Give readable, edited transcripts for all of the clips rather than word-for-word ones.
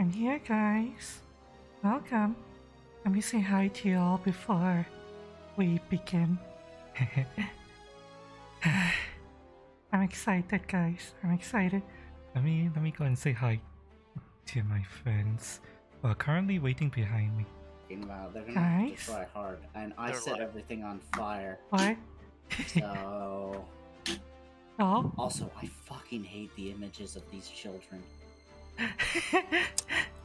I'm here, guys. Welcome. Let me say hi to you all before we begin. I'm excited, guys. I'm excited. Let me go and say hi to my friends who are currently waiting behind me. Wow, they're gonna have to try hard, and I They're set like- everything on fire. What? So. Oh? Also, I fucking hate the images of these children.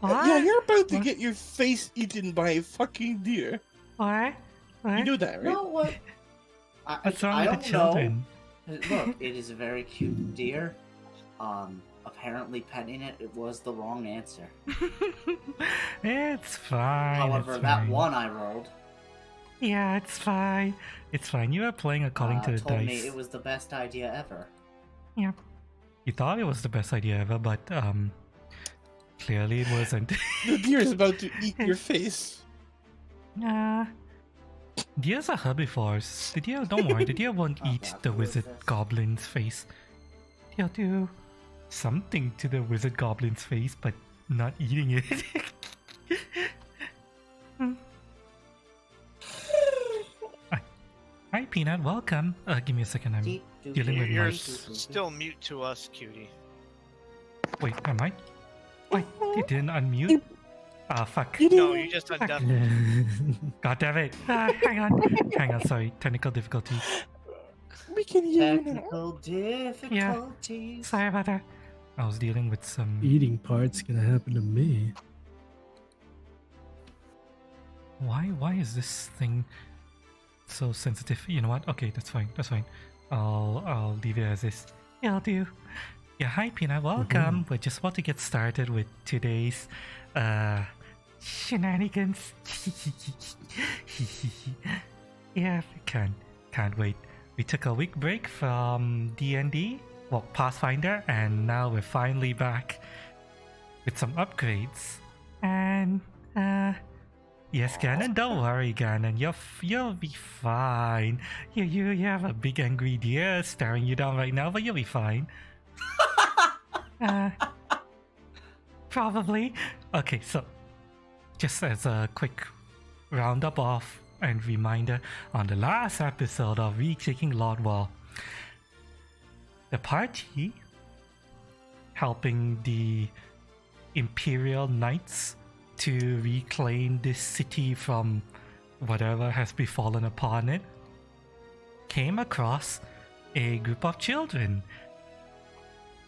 What? Yeah, you're about to get your face eaten by a fucking deer. What? What? You know that, right? No, what? What's wrong I with don't the children? know. Look, it is a very cute deer. Apparently petting it was the wrong answer. It's fine. However, it's that fine. one I rolled Yeah, it's fine. It's fine. You are playing according to the told dice. me it was the best idea ever. Yep. You thought it was the best idea ever, but clearly it wasn't. The deer is about to eat your face. Deers are herbivores. The deer, don't worry, the deer won't Oh, eat God, the who is wizard this? goblin's face. They'll do something to the wizard goblin's face, but not eating it. Hi, Peanut, welcome. Give me a second, I'm dealing with You're my... still mute to us, cutie. Wait, am I? Wait, it didn't unmute? Ah, fuck. No, you just Fuck. undone. God damn it. Hang on, sorry. Technical difficulties. We can hear you now. Technical difficulties. Sorry about that. I was dealing with some... Eating part's gonna happen to me. Why is this thing so sensitive? You know what? Okay, that's fine. That's fine. I'll leave it as is. Yeah, I'll do. Yeah, hi Peanut, welcome. We're just about to get started with today's shenanigans. Yeah, can't wait. We took a week break from D&D, well, Pathfinder, and now we're finally back with some upgrades. And yes, Ganon, don't worry, Ganon. You'll be fine. You have a big angry deer staring you down right now, but you'll be fine. Probably. Okay, so just as a quick roundup of and reminder, on the last episode of Retaking Lordwall, the party helping the Imperial Knights to reclaim this city from whatever has befallen upon it came across a group of children.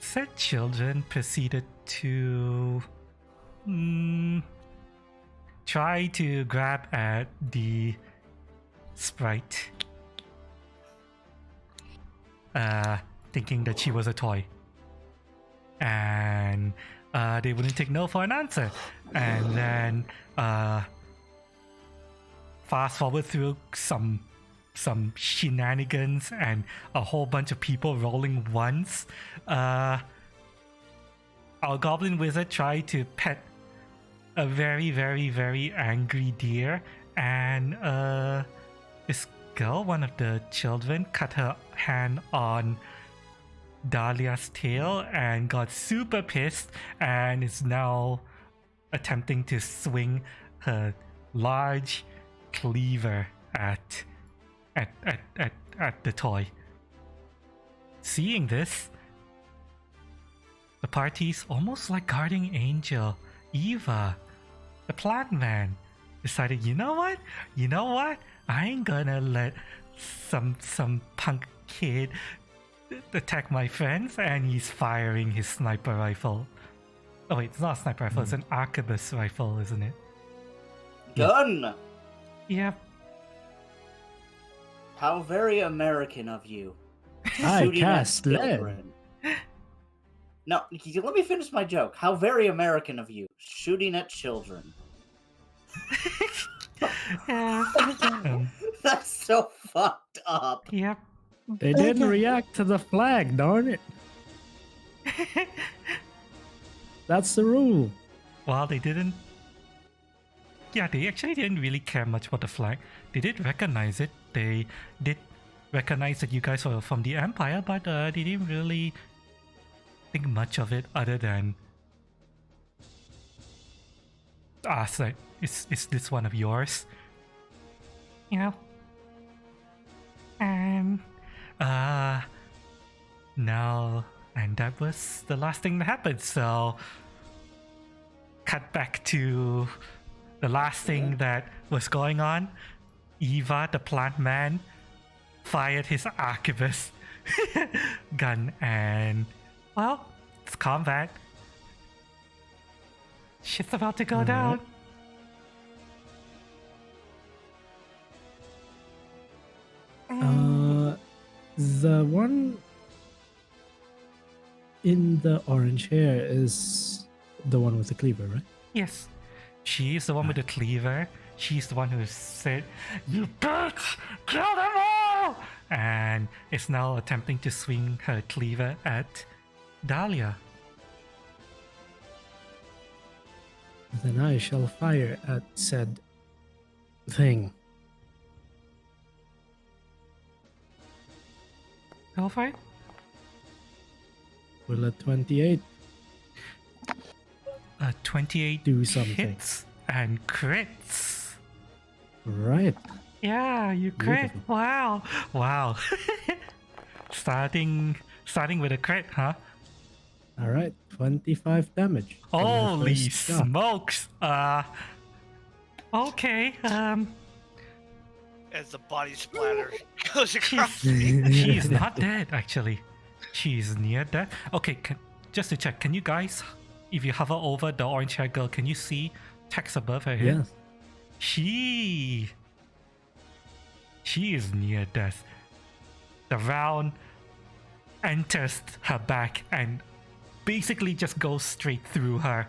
Said children proceeded to try to grab at the sprite, thinking that she was a toy, and they wouldn't take no for an answer. And then fast forward through some shenanigans and a whole bunch of people rolling ones. Our goblin wizard tried to pet a very, very, very angry deer, and this girl, one of the children, cut her hand on Dahlia's tail and got super pissed and is now attempting to swing her large cleaver at the toy. Seeing this, the party's almost like guardian angel, Eva, the plant man, decided, you know what? I ain't gonna let some punk kid attack my friends, and he's firing his sniper rifle. Oh wait, it's not a sniper rifle, it's an arquebus rifle, isn't it? Gun! Yep. How very American of you. I Shooting at cast lead. children. No, let me finish my joke. How very American of you. Shooting at children. That's so fucked up. Yep. They didn't react to the flag, darn it. That's the rule. Well, they didn't. Yeah, they actually didn't really care much about the flag. They did recognize it. They did recognize that you guys were from the Empire, but they didn't really think much of it other than ask that, is this one of yours? You know? And no, and that was the last thing that happened. So cut back to the last thing that was going on. Eva, the plant man, fired his arquebus gun, and well, it's combat. Shit's about to go down. The one in the orange hair is the one with the cleaver, right? Yes, she's the one with the cleaver. She's the one who said, "You bitch, kill them all!" and is now attempting to swing her cleaver at Dahlia. Then I shall fire at said thing. Go for it. Will a 28 A 28 do something? hits and crits. Right. Yeah, you crit. Beautiful. Wow. starting with a crit, huh? All right. 25 damage. for my Holy first shot. smokes. Okay. As the body splatter goes across me. She's not dead, actually. She's near death. Okay, just to check, can you guys, if you hover over the orange hair girl, can you see text above her head? Yes. She is near death. The round enters her back and basically just goes straight through her,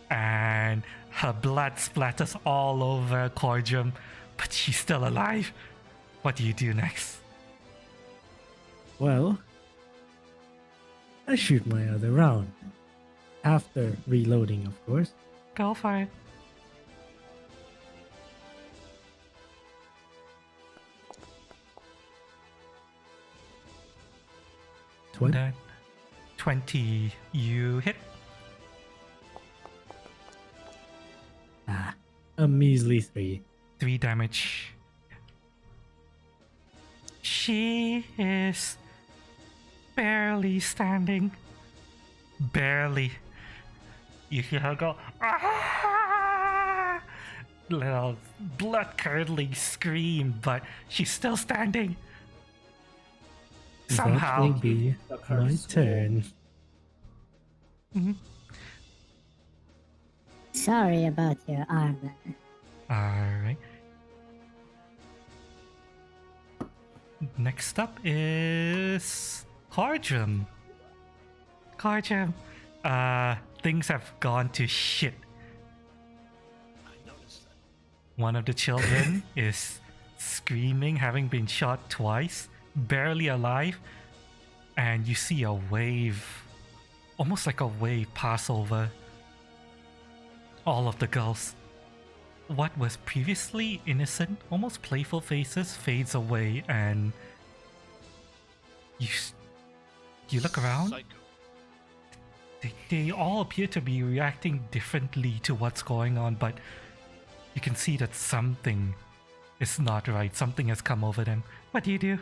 and her blood splatters all over Cordium, but she's still alive. What do you do next? Well, I shoot my other round. After reloading, of course. Go for it. That 20, you hit. A measly 3. 3 damage. She is barely standing. Barely. You hear her go, "Ah!" Little blood-curdling scream, but she's still standing. That Somehow. will be Took her my soul. turn. Sorry about your armor. Alright. Next up is Cardrum. Cardrum. Things have gone to shit. I noticed that. One of the children is screaming, having been shot twice, barely alive, and you see a wave, almost like a wave, pass over all of the girls. What was previously innocent, almost playful faces fades away, and you look around. Psycho. They all appear to be reacting differently to what's going on, but you can see that something is not right. Something has come over them. What do you do?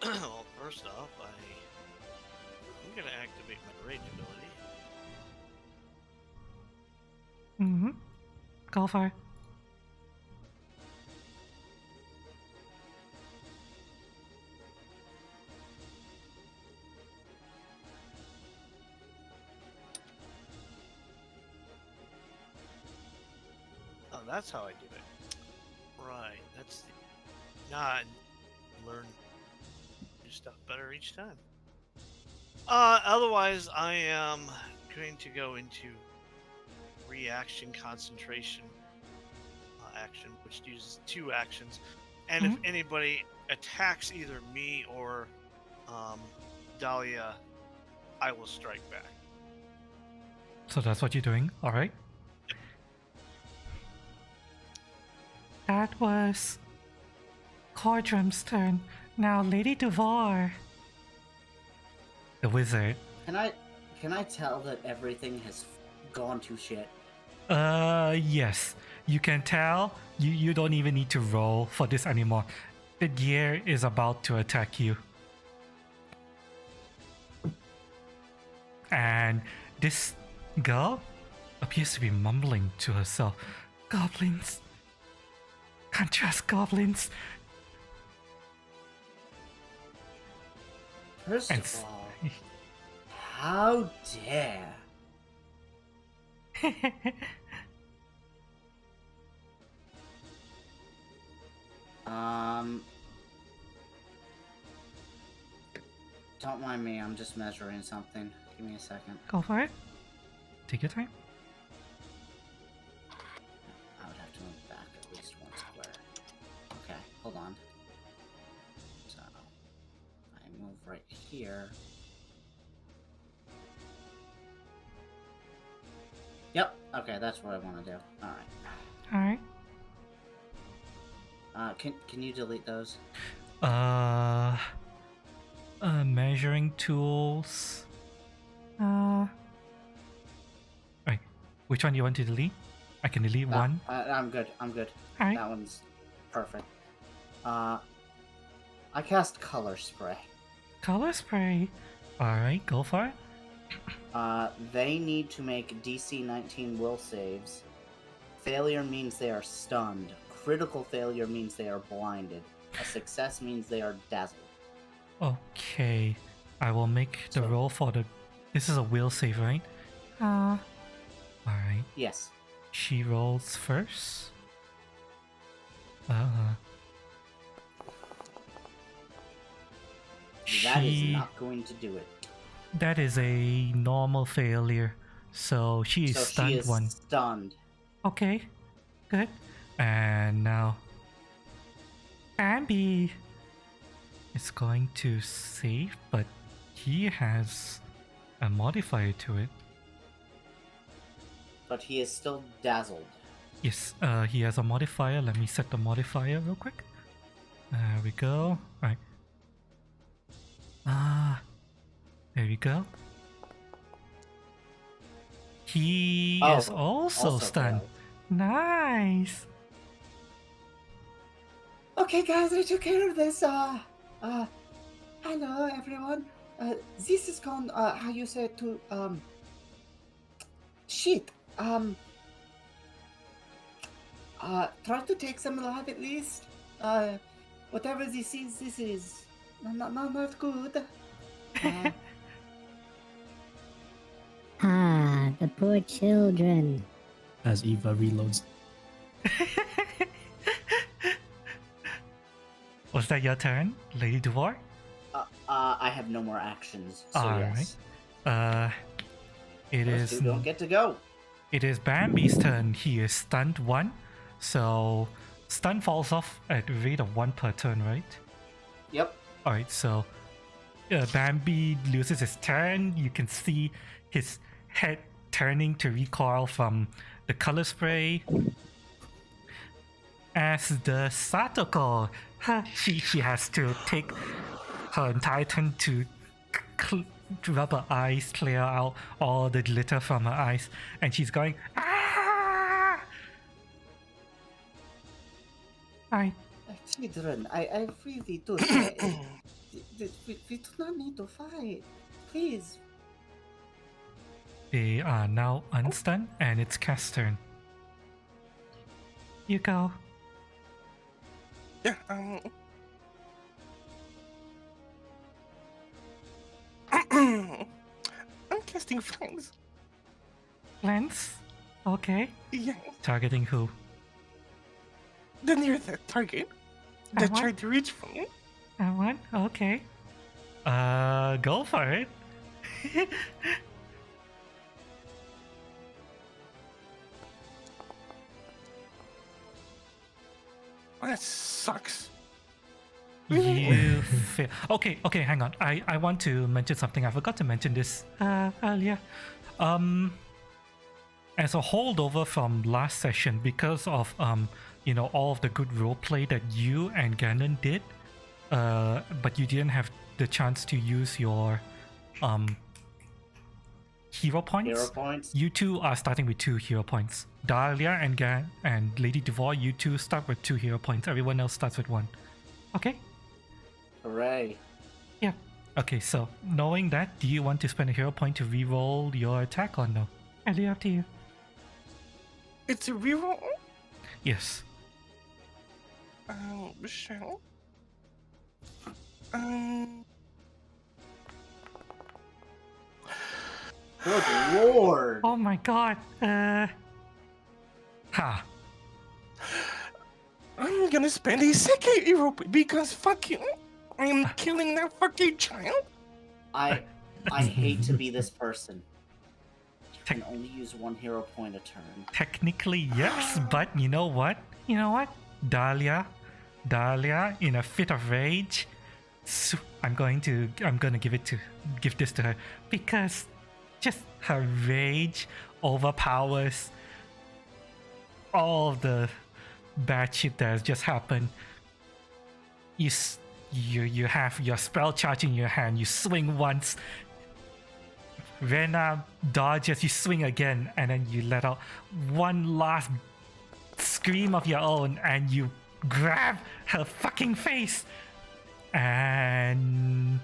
Well, first off, I'm gonna activate my rage ability. Mm-hmm. Go for it. Oh, that's how I do it. Right, that's the... Nah, I learn new stuff better each time. Otherwise, I am going to go into reaction concentration action, which uses 2 actions. And if anybody attacks either me or Dahlia, I will strike back. So that's what you're doing, alright? That was Cordrum's turn. Now, Lady Duvar. The wizard. Can I tell that everything has gone to shit. Yes. You can tell. You don't even need to roll for this anymore. The deer is about to attack you. And this girl appears to be mumbling to herself. Goblins. Can't trust goblins. First And of all, how dare? Don't mind me, I'm just measuring something. Give me a second. Go for it. Take your time. I would have to move back at least one square. Okay, hold on. So, I move right here. Yep, okay, that's what I want to do. Alright. Alright. Can you delete those? Measuring tools. Right. Which one do you want to delete? I can delete one. I'm good. Alright. That one's perfect. I cast color spray. Color spray. Alright, go for it. They need to make DC 19 will saves. Failure means they are stunned. Critical failure means they are blinded. A success means they are dazzled. Okay. I will make the So- roll for the... This is a will save, right? Alright. Yes. She rolls first. That is not going to do it. That is a normal failure. So she is So stunned she is one. stunned. Okay. Good. And now Bambi is going to save, but he has a modifier to it. But he is still dazzled. Yes, he has a modifier. Let me set the modifier real quick. There we go. Right. There we go. He Oh, is also stunned. failed. Nice. Okay, guys, I took care of this. Hello, everyone. This is called, how you say it to, shit. Try to take some life at least. Whatever this is not good. Ah, the poor children. As Eva reloads. Was that your turn, Lady Dwarf? I have no more actions, so Alright. yes. It Those is two don't get to go. it is Bambi's turn. He is stunned one, so stun falls off at a rate of 1 per turn, right? Yep. Alright, so Bambi loses his turn. You can see his head turning to recoil from the color spray. As the Satoko, she has to take her entire turn to rub her eyes, clear out all the glitter from her eyes, and she's going, ah! Children, I really do say, we do not need to fight. Please. They are now unstunned, and it's Cass' turn. You go. Yeah, I'm casting flames. Lance? Okay. Yeah, Targeting who? the nearest target I that want- tried to reach for me. That one? Okay. Go for it. That sucks. You fail. Okay, hang on. I want to mention something. I forgot to mention this earlier. As a holdover from last session, because of all of the good roleplay that you and Ganon did, but you didn't have the chance to use your hero points. Hero points. You two are starting with 2 hero points. Dahlia and Lady Devor, you two start with 2 hero points. Everyone else starts with 1. Okay? Hooray. Yeah. Okay, so knowing that, do you want to spend a hero point to reroll your attack or no? I'll leave it up to you. It's a reroll. Yes. Michelle. Good lord. Oh my god. Ha. I'm gonna spend a second hero point because fuck you. I am killing that fucking child. I hate to be this person. You can only use 1 hero point a turn. Technically, yes, but you know what? You know what? Dahlia, in a fit of rage, I'm gonna give this to her because just her rage overpowers all of the bad shit that has just happened. You have your spell charge in your hand. You swing once. Rena dodges. You swing again, and then you let out one last scream of your own, and you grab her fucking face, and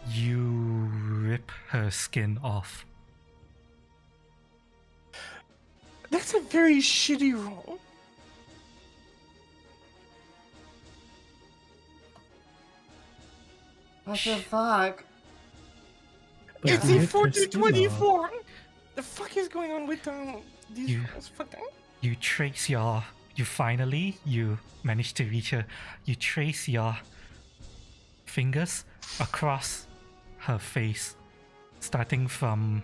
you rip her skin off. That's a very shitty roll. What the fuck? But It's you a hit her skin off. 40-24. The fuck is going on with these You- rolls? Fuck that. You trace you manage to reach her. You trace your fingers across her face, starting from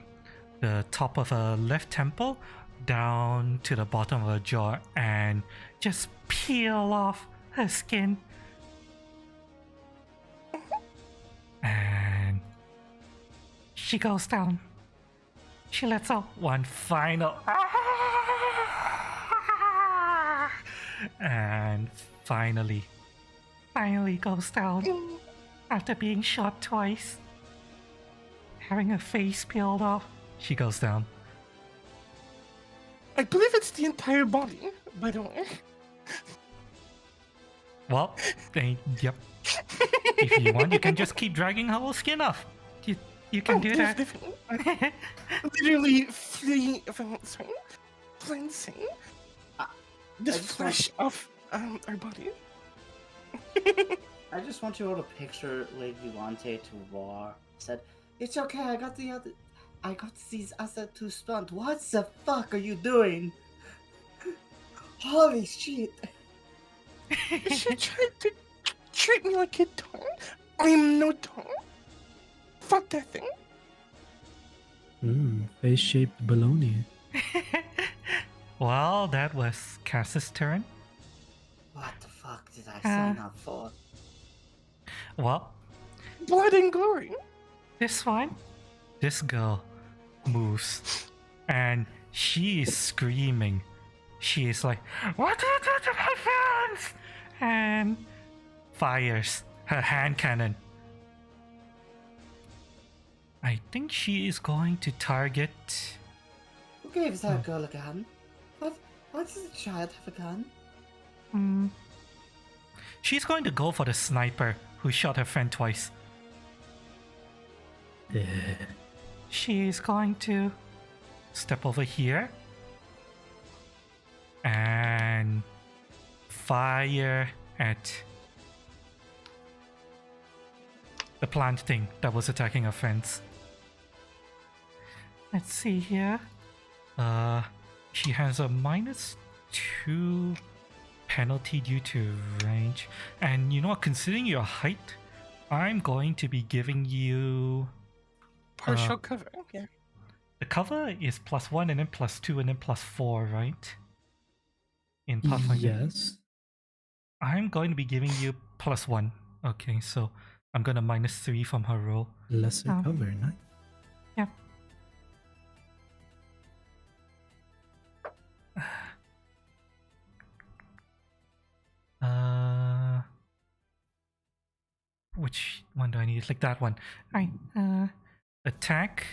the top of her left temple down to the bottom of her jaw, and just peel off her skin. And she goes down. She lets out one final and finally goes down after being shot twice. Having her face peeled off, she goes down. I believe it's the entire body, by the way. Well, yep. If you want, you can just keep dragging her whole skin off. You can do there's that. definitely- literally cleansing the I just flesh of our body. I just want you all to picture Lady Vivante to War. Said, "It's okay. I got these other 2 stunned. What the fuck are you doing? Holy shit!" She tried to treat me like a doll. I'm no doll. Fuck that thing. Face-shaped baloney. Well, that was Cass's turn. What the fuck did I sign up for? Well, Blood and glory. this girl moves, and she is screaming. She is like, "What did you do to my friends?" And fires her hand cannon. I think she is going to target. Who gave that girl a gun? Why does the child have a gun? She's going to go for the sniper who shot her friend twice. She is going to step over here and fire at the plant thing that was attacking her friends. Let's see here. She has a -2 penalty due to range. And you know what, considering your height, I'm going to be giving you... Partial cover. Yeah. The cover is +1 and then +2 and then +4, right? In Pathfinder. Yes. I'm going to be giving you +1. Okay, so I'm gonna -3 from her roll. Lesser Oh. cover, nice. Yep. Which one do I need? Like that one. Attack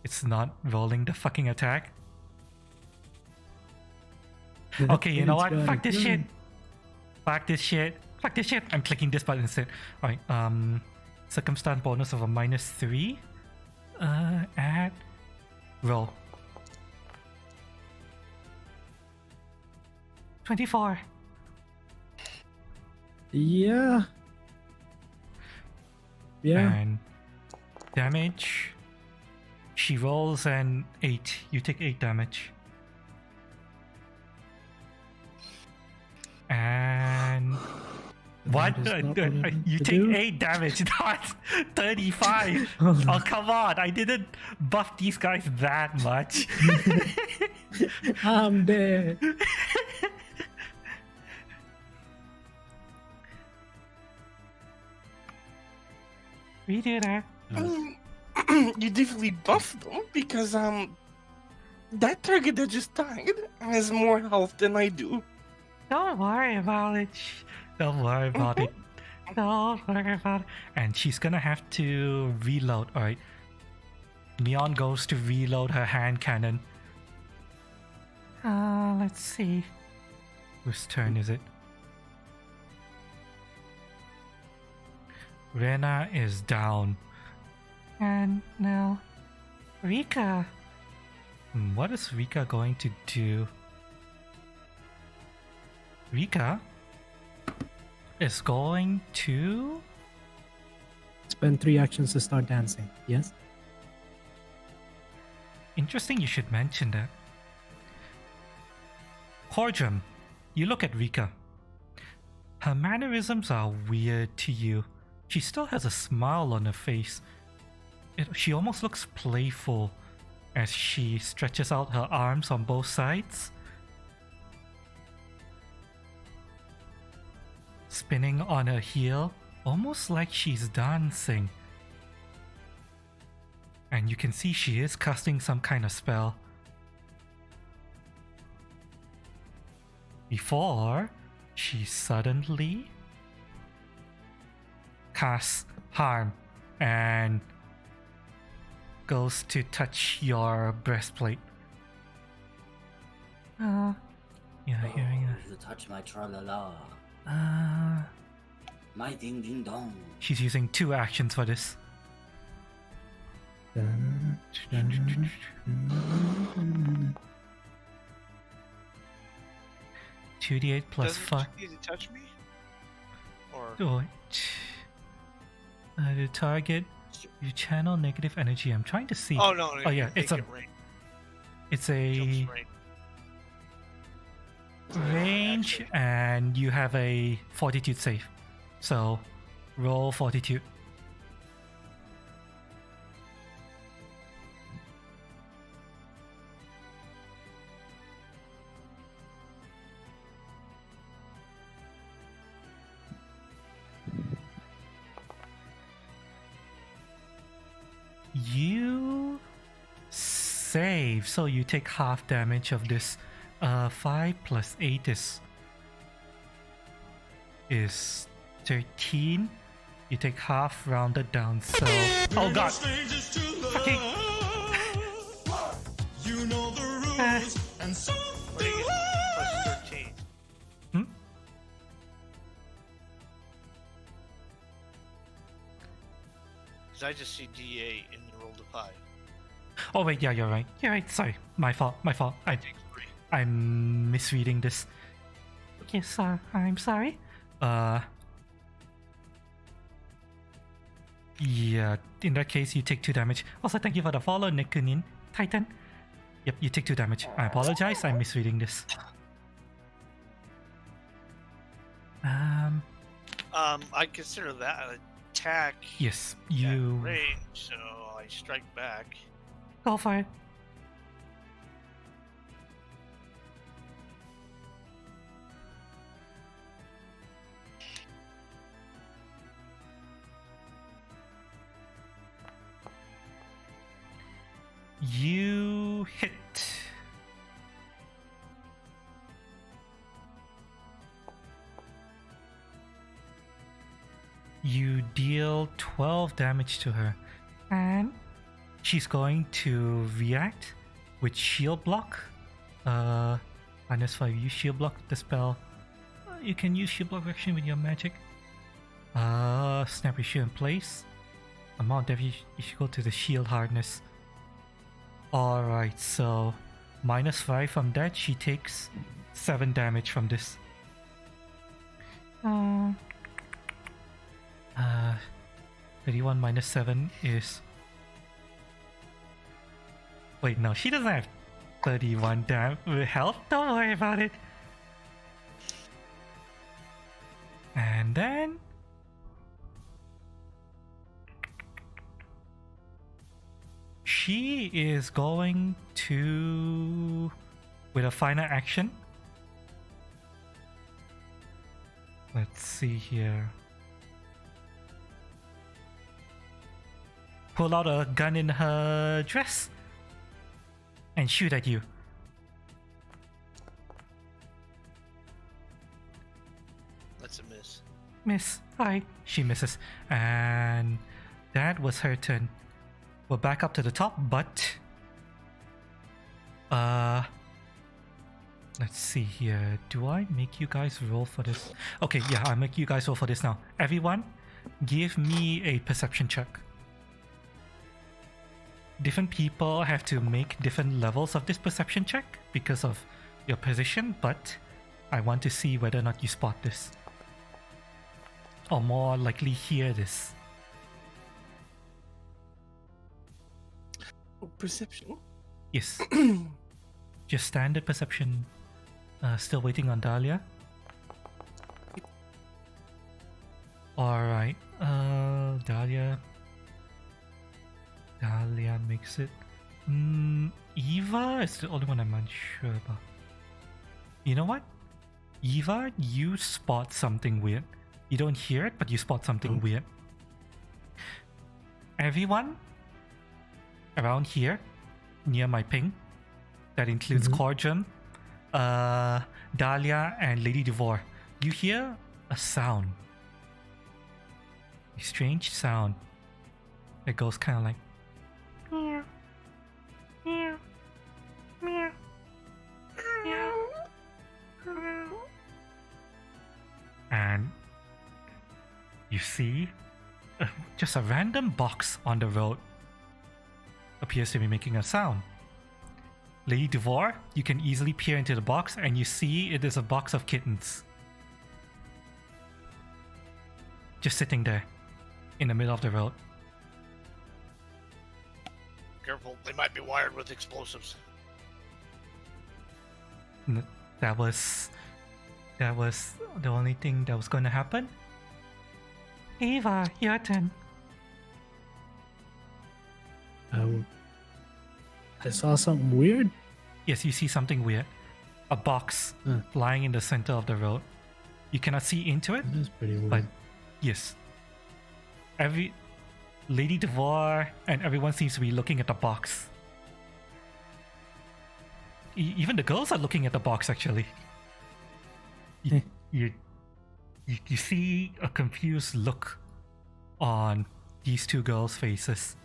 It's not rolling the fucking attack. Okay, you know what? Fuck this shit. Fuck this shit. Fuck this shit. I'm clicking this button instead. Alright, circumstance bonus of a -3. Add. Roll. 24. Yeah. Yeah. And damage. She rolls an 8. You take 8 damage. And what? That is not what I need You to take do. 8 damage, not 35. Oh, come on. I didn't buff these guys that much. I'm dead. Redo that. You definitely buffed them because that target that just died has more health than I do. Don't worry about it. Don't worry about it. Don't worry about it. And she's gonna have to reload. Alright. Neon goes to reload her hand cannon. Let's see. Whose turn is it? Rena is down. And now Rika. What is Rika going to do? Rika is going to... Spend 3 actions to start dancing. Yes? Interesting you should mention that. Cordrum, you look at Rika. Her mannerisms are weird to you. She still has a smile on her face. She almost looks playful as she stretches out her arms on both sides, spinning on her heel, almost like she's dancing. And you can see she is casting some kind of spell. Before she suddenly casts harm and goes to touch your breastplate. Yeah, hearing that. You touch my tra-la-la. Uh, My ding-ding-dong. she's using 2 actions for this. 2d8 plus Doesn't 5. she need to touch me? Or Oh, the target, you channel negative energy. I'm trying to see. oh no, Oh, yeah, make it's a- it rain. It's Jumps a rain. range, Action. and you have a fortitude save. So, roll fortitude. You save, so you take half damage of this. 5 plus 8 is 13. You take half rounded down, so oh god. Okay. You know the Uh, rules, and so What do you get? Plus 13. Hmm? Because I just see D8 and you rolled a 5. Oh wait, yeah, you're right. You're right. Sorry, my fault. My fault. I take 3. I'm misreading this. Okay, sir. I'm sorry. Yeah, in that case, you take 2 damage. Also, thank you for the follow, Nikunin. Titan. Yep, you take 2 damage. I apologize, I'm misreading this. I consider that an attack Yes, at you range, so I strike back. go for it. You hit. You deal 12 damage to her. And she's going to react with shield block. -5. Use shield block the spell. You can use shield block action with your magic. Snap your shield in place. Amount of you should go to the shield hardness. Alright, so -5 from that. She takes 7 damage from this. 31 minus 7 is... Wait, no, she doesn't have 31 health. Don't worry about it. And then... she is going to... with a final action. Let's see here. Pull out a gun in her dress and shoot at you. That's a miss. Miss. Hi. She misses. And that was her turn. We're back up to the top, but... let's see here. Do I make you guys roll for this? Okay, yeah, I'll make you guys roll for this now. Everyone, give me a perception check. Different people have to make different levels of this perception check because of your position, but I want to see whether or not you spot this. Or more likely hear this. Oh, perception? Yes. Just standard perception. Still waiting on Dahlia. Alright. Dahlia makes it. Eva is the only one I'm unsure about. You know what? Eva, you spot something weird. You don't hear it, but you spot something weird. Everyone around here, near my ping, that includes Cordrum, Dahlia, and Lady Devore, you hear a sound. A strange sound. It goes kind of like meow, meow, meow, meow, meow. And you see just a random box on the road appears to be making a sound. Lady Devore, you can easily peer into the box and you see it is a box of kittens. Just sitting there in the middle of the road. Careful, they might be wired with explosives. That was the only thing that was going to happen. Eva, your turn. I saw something weird. Yes, you see something weird. A box lying in the center of the road. You cannot see into it, That is pretty weird. but yes. Every Lady Devore and everyone seems to be looking at the box. Even the girls are looking at the box, actually. You see a confused look on these two girls' faces.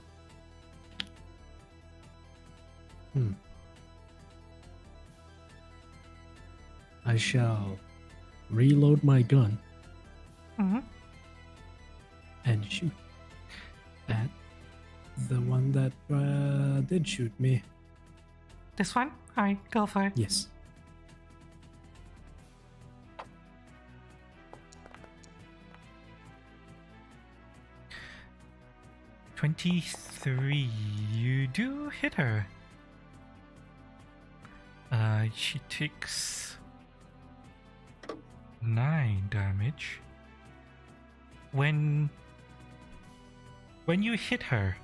I shall reload my gun and shoot at the one that did shoot me. This one? Alright, go for it. Yes. $23. You do hit her. She takes 9 damage. When you hit her,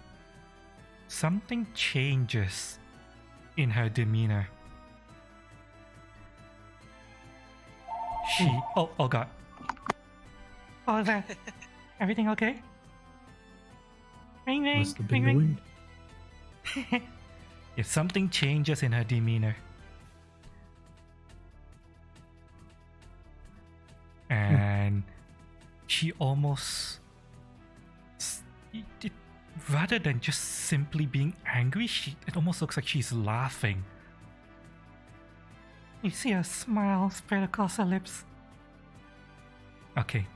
something changes in her demeanor. Oh god. Oh, is that everything okay? Ring ring, Must have ring been the ring. wind. If something changes in her demeanor. And she almost rather than just simply being angry, it almost looks like she's laughing. You see a smile spread across her lips. Okay.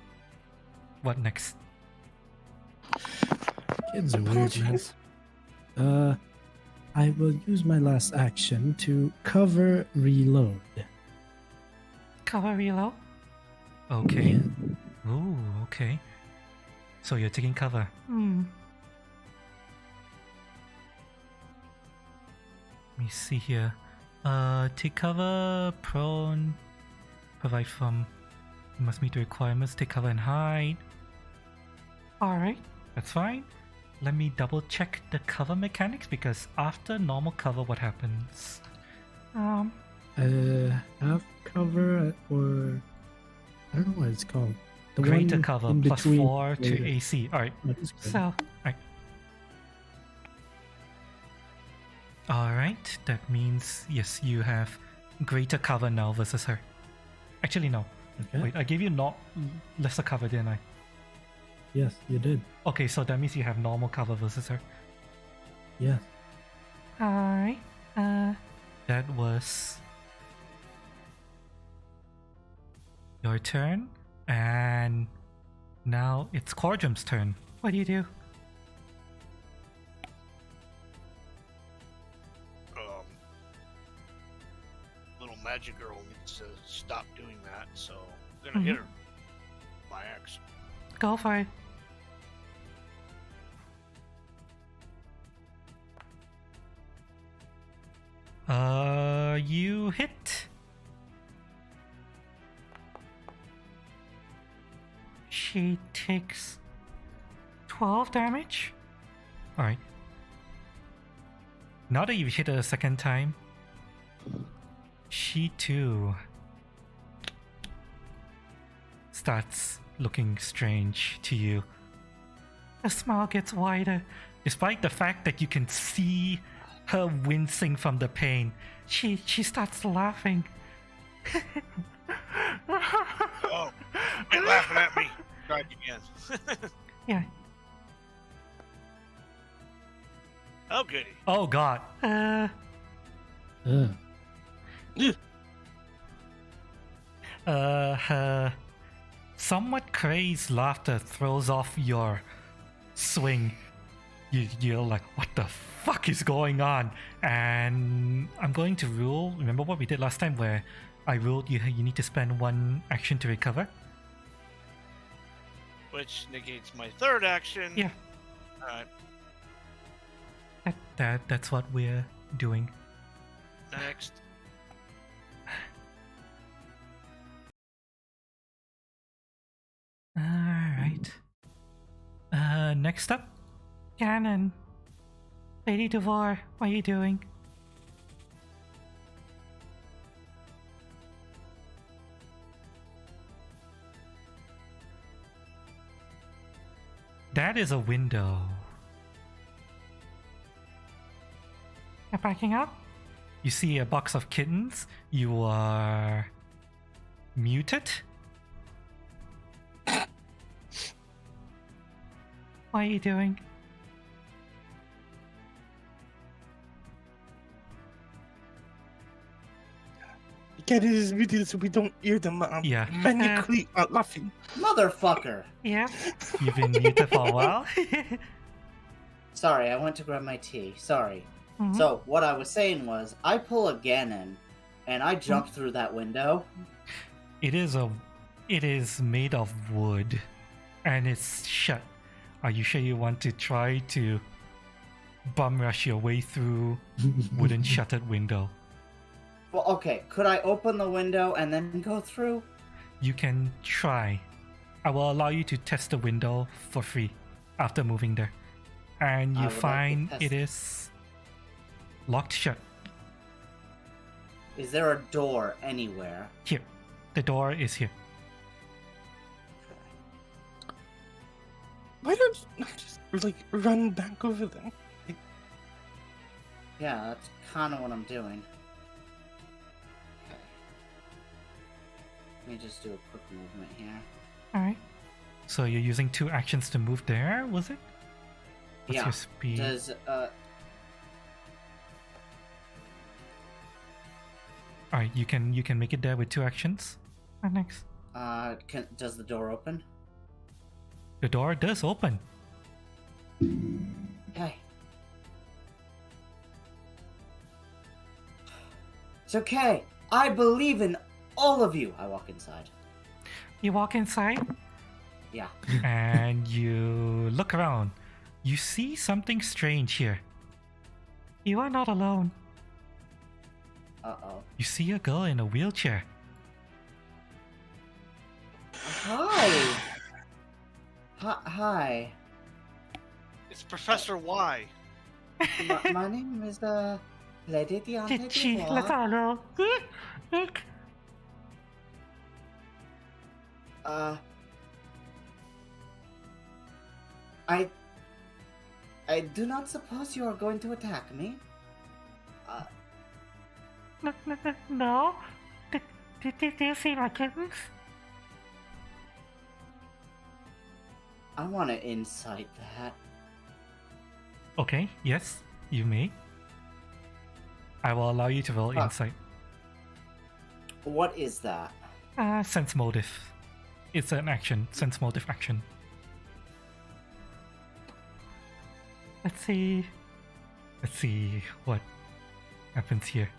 What next? Kids are weird, man. I will use my last action to cover reload. Cover reload? Okay. Yeah. Ooh, okay. So you're taking cover. Let me see here. Take cover, prone, provide from, must meet the requirements, take cover and hide. Alright, that's fine. Let me double check the cover mechanics because after normal cover, what happens? Half cover or I don't know what it's called. The Greater one cover in plus between 4 to greater. AC. Alright, That is good. so, alright, that means yes, you have greater cover now versus her. Actually, no. Okay. Wait, I gave you not lesser cover, didn't I? Yes, you did. Okay, so that means you have normal cover versus her. Yes. Alright. That was your turn, and now it's Cordrum's turn. What do you do? Little magic girl needs to stop doing that, so I'm gonna hit her. My axe. Go for it. You hit. She takes 12 damage. Alright. Now that you've hit her a second time, she too starts looking strange to you. The smile gets wider, despite the fact that you can see her wincing from the pain. She starts laughing. Oh, quit laughing at me. Try it again. Yeah. Oh, goody. Oh god. Her somewhat crazed laughter throws off your swing. You're like, what the fuck is going on? And I'm going to rule. Remember what we did last time where I ruled you need to spend one action to recover? Which negates my third action. Yeah. Alright, That's what we're doing. next. Alright. Next up, Ganon. Lady Devore, what are you doing? That is a window. You're backing up? You see a box of kittens. You are muted. What are you doing? Get it is muted so we don't hear them Yeah. manically laughing. Motherfucker! Yeah. You've been muted for a while. Sorry, I went to grab my tea. Sorry. Mhm. So, what I was saying was, I pull a Ganon, and I jump through that window. It is made of wood, and it's shut. Are you sure you want to try to bum rush your way through wooden shuttered window? Well, okay, could I open the window and then go through? You can try. I will allow you to test the window for free after moving there. And I you would like to find test it is locked shut. Is there a door anywhere? Here. The door is here. Why don't you just like run back over there? Yeah, that's kind of what I'm doing. Okay. Let me just do a quick movement here. Alright. So you're using 2 actions to move there, was it? What's your speed? Does Alright, you can make it there with 2 actions. Right next. does the door open? The door does open. Hey. It's okay. I believe in all of you. I walk inside. You walk inside Yeah. and you look around. You see something strange here. You are not alone. Uh-oh. You see a girl in a wheelchair. Hi. Hi. It's Professor Y. My name is Lady Diana Chichi, Dubois. let's all know. I do not suppose you are going to attack me. No. Did you see my kittens? I want to incite that. Okay, yes, you may. I will allow you to roll Huh. insight. What is that? Sense motive. It's an action. Sense motive action. Let's see. Let's see what happens here.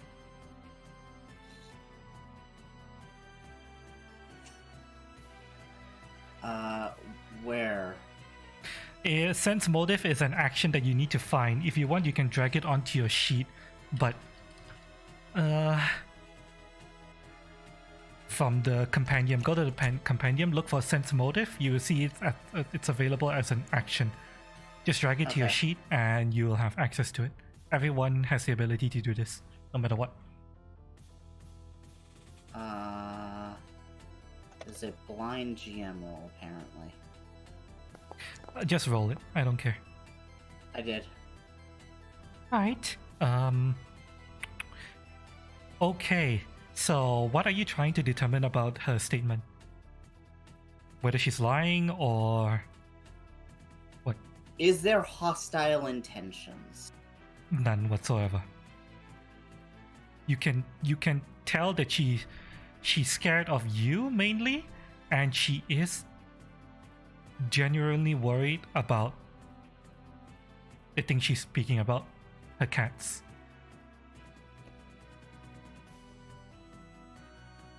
Where? A sense motive is an action that you need to find. If you want, you can drag it onto your sheet, but from the compendium, go to the compendium, look for sense motive. You will see it's available as an action. Just drag it to your Okay. sheet, and you will have access to it. Everyone has the ability to do this, no matter what. Is it blind GM roll, apparently? Just roll it. I don't care. I did. Alright. Okay. So, what are you trying to determine about her statement? Whether she's lying or what? Is there hostile intentions? None whatsoever. You can tell that she's scared of you mainly, and she is genuinely worried about the thing she's speaking about, her cats.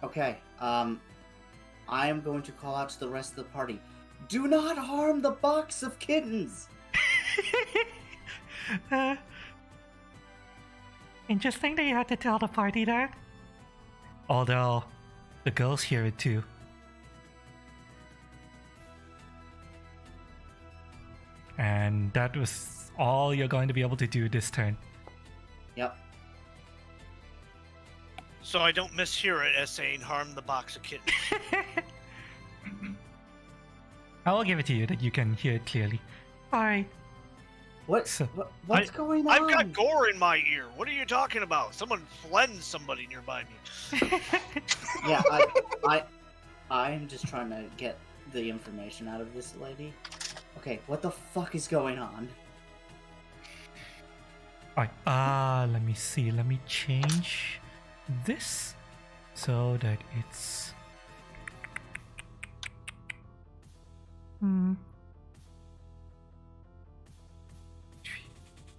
Okay, I am going to call out to the rest of the party. Do not harm the box of kittens! Interesting that you had to tell the party that. Although, the girls hear it too. And that was all you're going to be able to do this turn. Yep. So I don't mishear it as saying harm the box of kittens. I will give it to you that you can hear it clearly. Alright. What's going on? I've got gore in my ear. What are you talking about? Someone flens somebody nearby me. Yeah, I am just trying to get the information out of this lady. Okay, what the fuck is going on? Alright, let me see. Let me change this so that it's...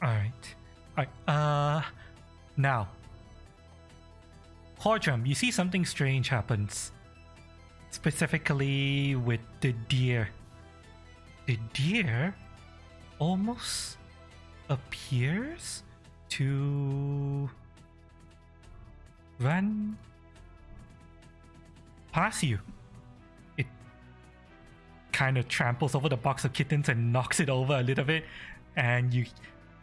Alright. Now. Hordrum, you see something strange happens. Specifically with the deer. The deer almost appears to run past you. It kind of tramples over the box of kittens and knocks it over a little bit, and you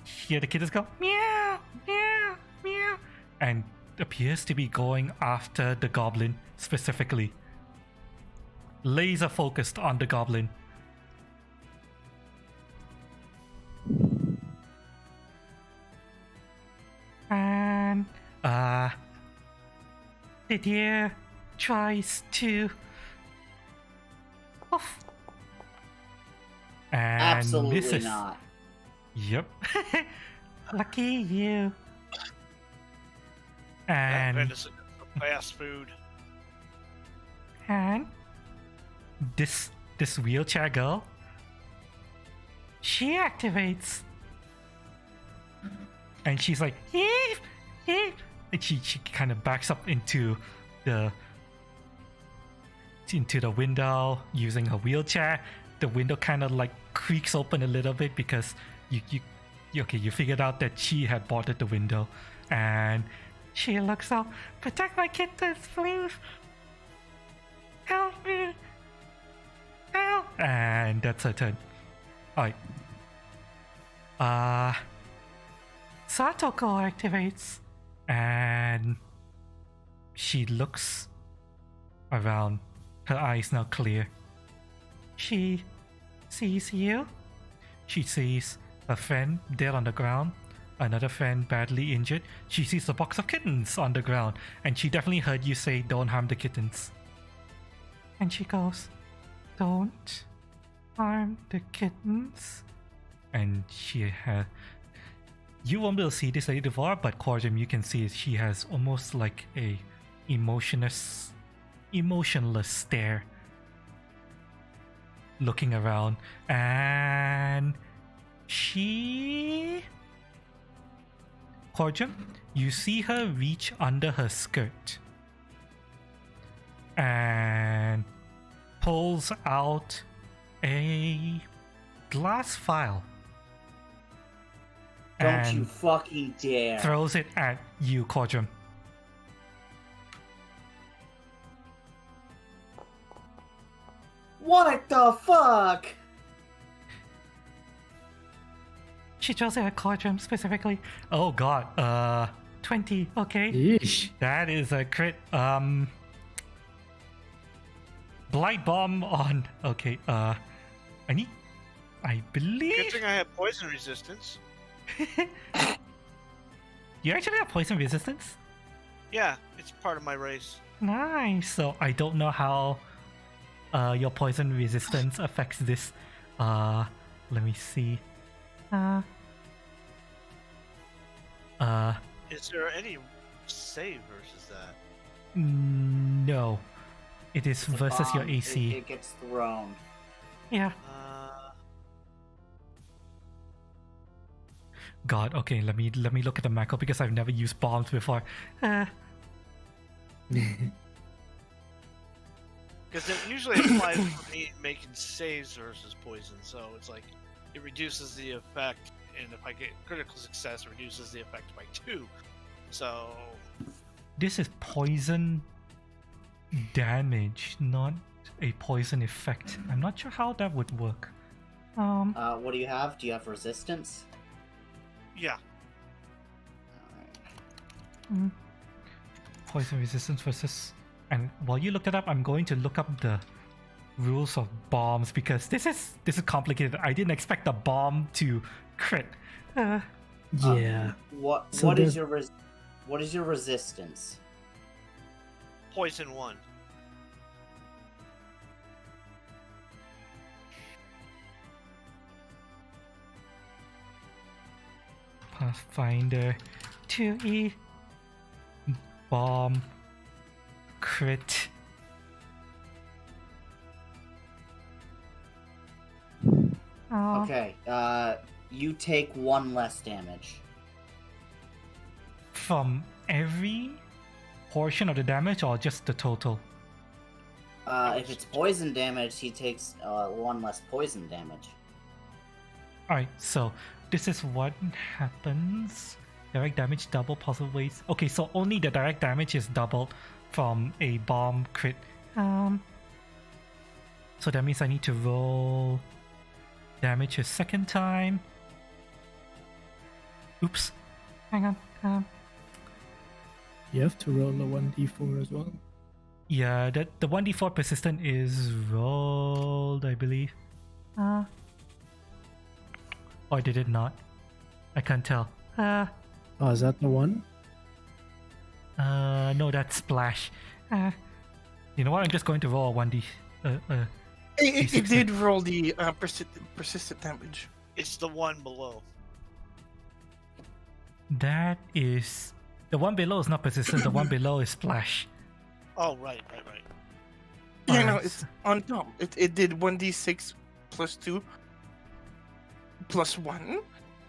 hear the kittens go meow, meow, meow, and appears to be going after the goblin specifically. Laser focused on the goblin. And the deer tries to poof, and Absolutely misses. not. Yep. Lucky you. That And venison is some fast food. and this wheelchair girl, she activates, and she's like, "Heave, heave," and she kind of backs up into the window using her wheelchair. The window kind of like creaks open a little bit because you figured out that she had boarded the window, and she looks up. Protect my kittens, please. Help me. Help. And that's her turn. Alright. Satoko activates, and she looks around. Her eyes now clear. She sees you. She sees a friend dead on the ground, another friend badly injured. She sees a box of kittens on the ground, and she definitely heard you say, "Don't harm the kittens." And she goes, "Don't harm the kittens." And you won't be able to see this lady before, but Corjum, you can see she has almost like a emotionless stare, looking around, and Corjum, you see her reach under her skirt and pulls out a glass vial. Don't and you fucking dare. throws it at you, Corjum. What the fuck? She throws it at Corjum specifically. Oh god, 20, okay. Yeesh. That is a crit. Blight bomb on. Okay, I Good believe thing I have poison resistance. you actually have poison resistance. Yeah, it's part of my race. Nice. So I don't know how your poison resistance affects this. Let me see. Is there any save versus that? No. It is versus your AC. It gets thrown. Yeah. God, okay, let me look at the macro because I've never used bombs before. Because it usually applies for me making saves versus poison, so it's like it reduces the effect, and if I get critical success, it reduces the effect by 2. So This is poison damage, not a poison effect. I'm not sure how that would work. What do you have? Do you have resistance? yeah, Alright. Poison resistance versus... And while you look it up, I'm going to look up the rules of bombs because this is complicated. I didn't expect a bomb to crit. Yeah. What So what is there's- what is your resistance? poison 1. Pathfinder 2E bomb crit. Oh. Okay, you take 1 less damage. From every portion of the damage or just the total? If it's poison damage, he takes 1 less poison damage. Alright, so this is what happens. Direct damage double possible ways. Okay, so only the direct damage is doubled from a bomb crit. So that means I need to roll damage a second time. Oops. Hang on. You have to roll a 1d4 as well. Yeah, the 1d4 persistent is rolled, I believe. Or did it not? I can't tell. Oh, is that the one? No, that's splash. You know what? I'm just going to roll a 1d. It D6. did roll the persistent damage. It's the one below. That is... The one below is not persistent, the one below is splash. Oh, right. Yeah, no, Alright, it's on top. It did 1d6 plus 2 plus 1,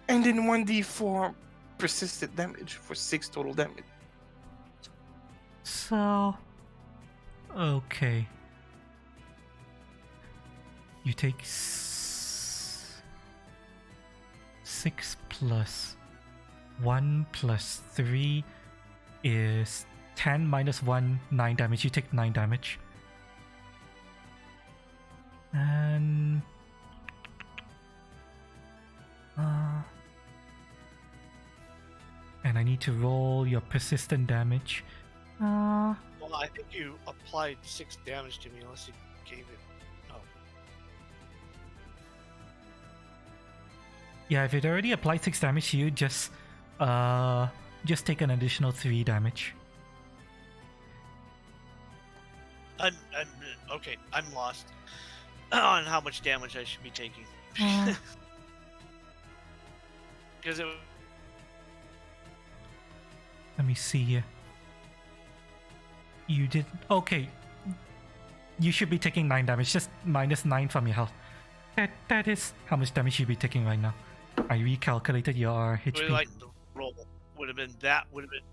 and then 1d4 persistent damage for 6 total damage. So... Okay. You take 6 plus 1 plus 3 is 10 minus 1, 9 damage. You take 9 damage. And... and I need to roll your persistent damage. Well, I think you applied 6 damage to me unless you gave it. Oh. Yeah, if it already applied 6 damage to you, just take an additional 3 damage. I'm okay. I'm lost on how much damage I should be taking. Because it. Let me see here. You did... Okay. You should be taking 9 damage. Just minus 9 from your health. That is how much damage you'd be taking right now. I recalculated your HP. Really like the roll. Would have been that. Would have been.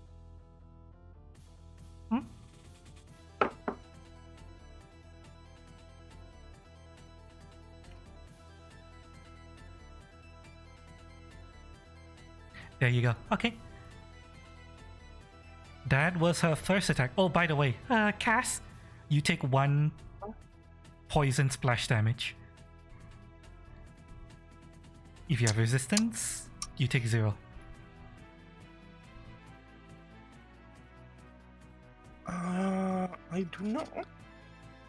There you go. Okay. That was her first attack. Oh, by the way, Cass, you take 1 poison splash damage. If you have resistance, you take 0. I do not.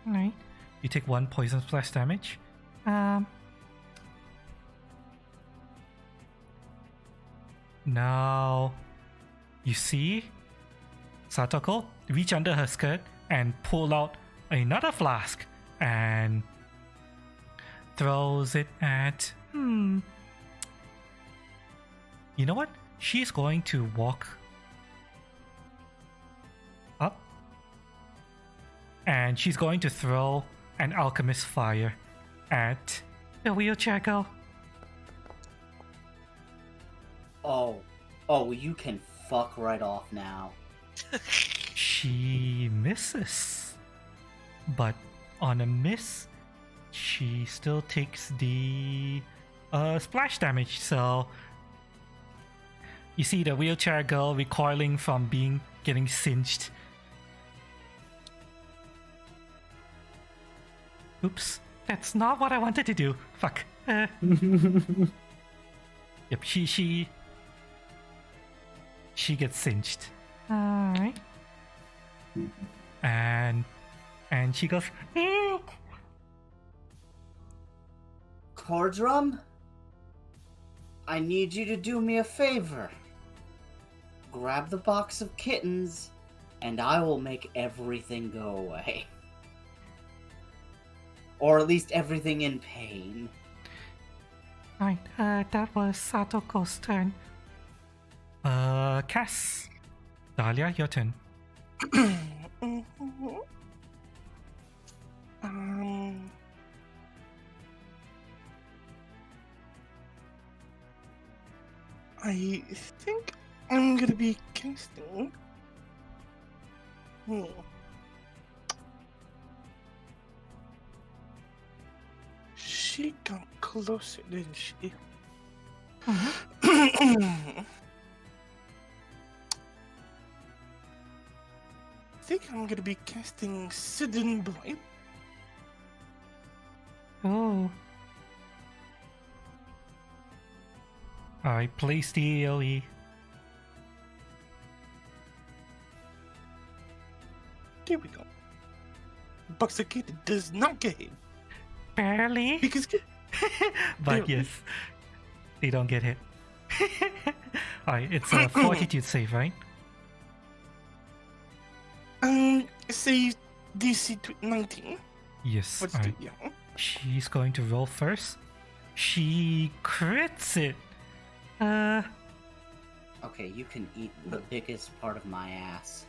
Alright. You take 1 poison splash damage. Now, you see Satoko reach under her skirt and pull out another flask and throws it at... You know what? She's going to walk up and she's going to throw an alchemist fire at the wheelchair girl. Oh, you can fuck right off now. She misses. But on a miss, she still takes the splash damage. So you see the wheelchair girl recoiling from getting singed. Oops, that's not what I wanted to do. Fuck. Yep, she gets singed. Alright. And she goes, Cordrum, I need you to do me a favor. Grab the box of kittens, and I will make everything go away. Or at least everything in pain. Alright, that was Satoko's turn. Cass. Dahlia, your turn. I think I'm gonna be casting. She got closer, didn't she? I think I'm gonna be casting Sudden Blight. Oh. Alright, place the AoE. There we go. Box of Kid does not get hit. Barely. Because But barely. yes, they don't get hit. Alright, it's a fortitude save, right? say DC 19. Yes. What's Alright. the yeah? She's going to roll first. She crits it. Okay, you can eat the biggest part of my ass.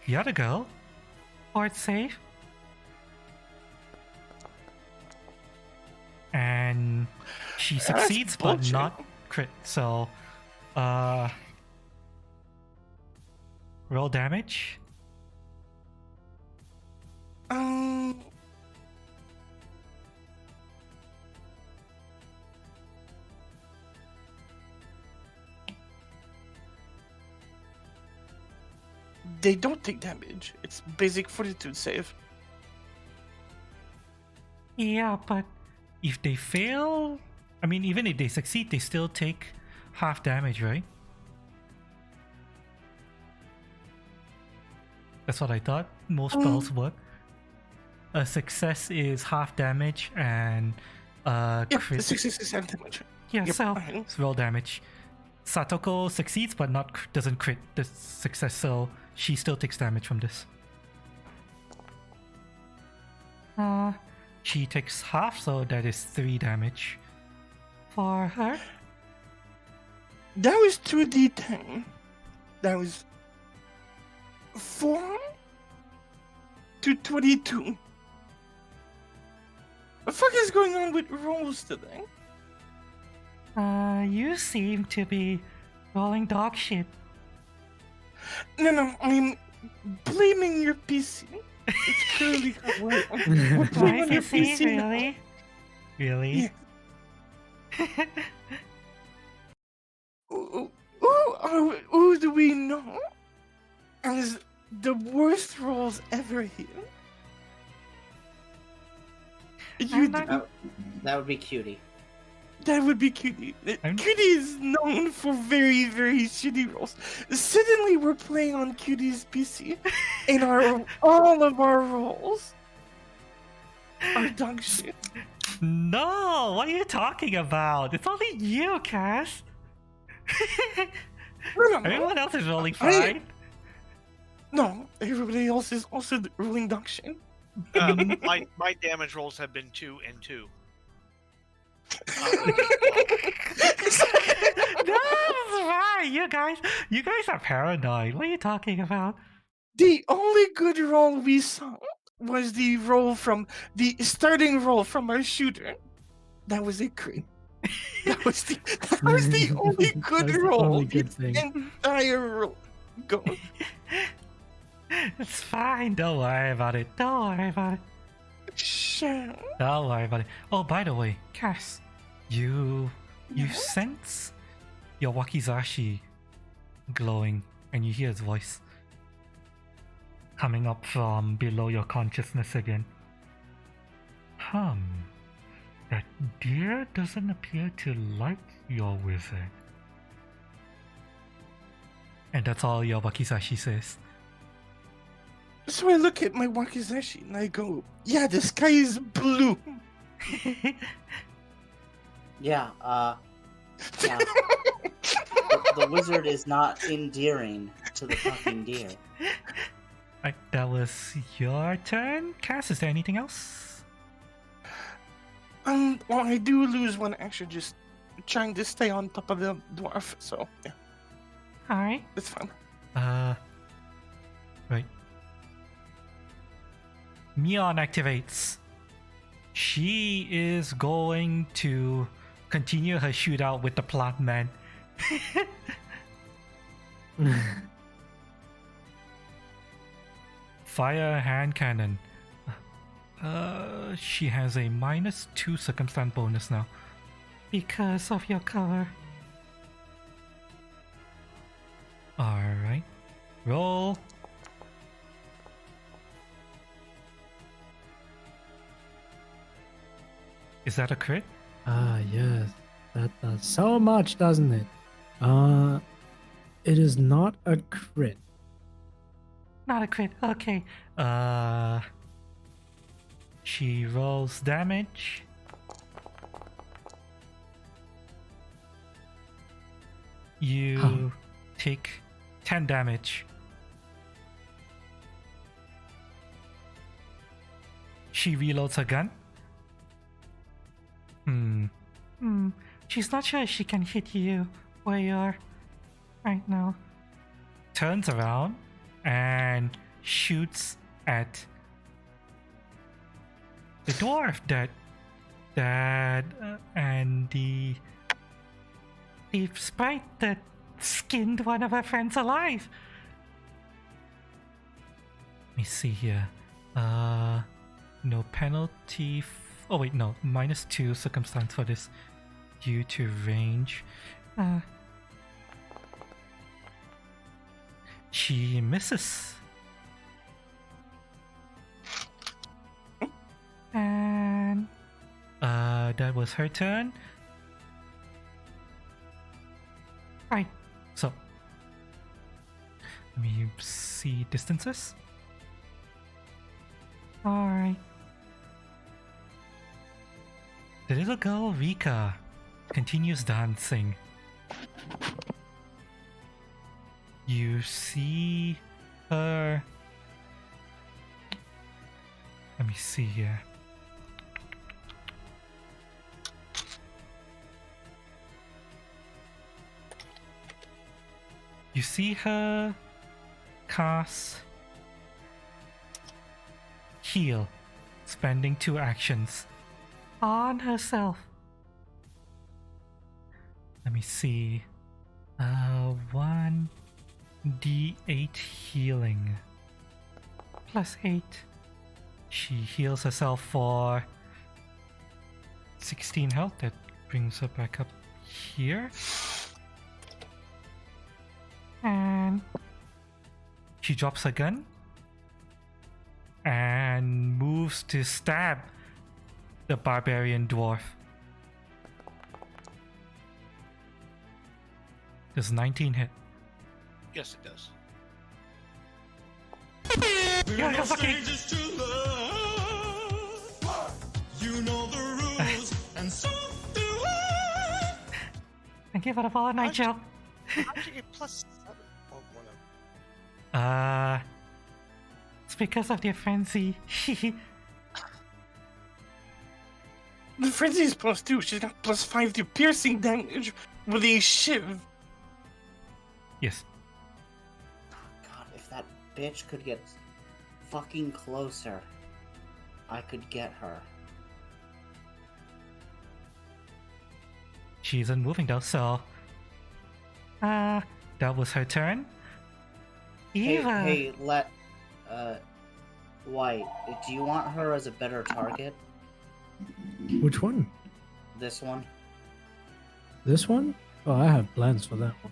The other girl, fort save. And she That's succeeds but bullshit. not crit. So, roll damage. They don't take damage. It's basic fortitude save. Yeah, but if they fail, I mean, even if they succeed, they still take half damage, right? That's what I thought. Most spells work. A success is half damage, and Yep, crit. the 66% damage. Yeah, Yep, so fine. it's roll damage. Satoko succeeds, but doesn't crit the success, so she still takes damage from this. She takes half, so that is 3 damage for her. That was 2d10. That was 4 to 22. What the fuck is going on with rolls today? You seem to be rolling dog shit. No, I'm blaming your PC. It's clearly correct. We're My blaming your PC, PC now. really? Really? Yeah. Who do we know as the worst rolls ever here? You not- do. That would be Cutie. That would be Cutie. I'm- Cutie is known for very, very shitty rolls. Suddenly, we're playing on Cutie's PC, and all of our rolls are dog shit. No, what are you talking about? It's only you, Cass. No. Everyone else is rolling I- fine. No, everybody else is also rolling dog shit. My damage rolls have been 2 and 2. That's right. You guys are paranoid. What are you talking about? The only good roll we saw was the starting roll from our shooter. That was a crit. That was the only good That's the roll. only good the thing. entire roll. Go. It's fine. Don't worry about it. Don't worry about it. Sure. Don't worry about it. Oh, by the way, Cass, you Yeah? sense your wakizashi glowing, and you hear his voice coming up from below your consciousness again. That deer doesn't appear to like your wizard. And that's all your wakizashi says. So I look at my wakizashi and I go, yeah, the sky is blue. Yeah, yeah. The wizard is not endearing to the fucking deer. Right, that was your turn. Cass, is there anything else? Well, I do lose one action just trying to stay on top of the dwarf, so yeah, Alright. that's fine. Right. Neon activates. She is going to continue her shootout with the plant man. Fire hand cannon. She has a -2 circumstance bonus now. Because of your cover. Alright. Roll. Is that a crit? Ah, yes. That does so much, doesn't it? It is not a crit. Not a crit. Okay. She rolls damage. You Huh. take 10 damage. She reloads her gun. She's not sure if she can hit you where you are right now. Turns around and shoots at the dwarf and the sprite that skinned one of our friends alive. Let me see here. No penalty. Oh wait, no. -2 circumstance for this due to range. She misses. And that was her turn. Right. So let me see distances. Alright. The little girl Rika continues dancing. You see her. Let me see here. You see her cast heal, spending 2 actions on herself. Let me see. 1d8 healing plus 8. She heals herself for 16 health. That brings her back up here. And she drops her gun and moves to stab the barbarian dwarf. Does 19 hit? Yes, it does. Yeah, that's okay. You know the rules, and so do I. Thank you for the follow, Nigel. How'd you get +7? Oh, It's because of their frenzy. The frenzy is +2. She's got +5 to piercing damage with a shiv. Yes. God, if that bitch could get fucking closer, I could get her. She isn't moving though, so that was her turn. Eva. Hey, White, do you want her as a better target? Which one? This one? This one? Oh, I have plans for that one.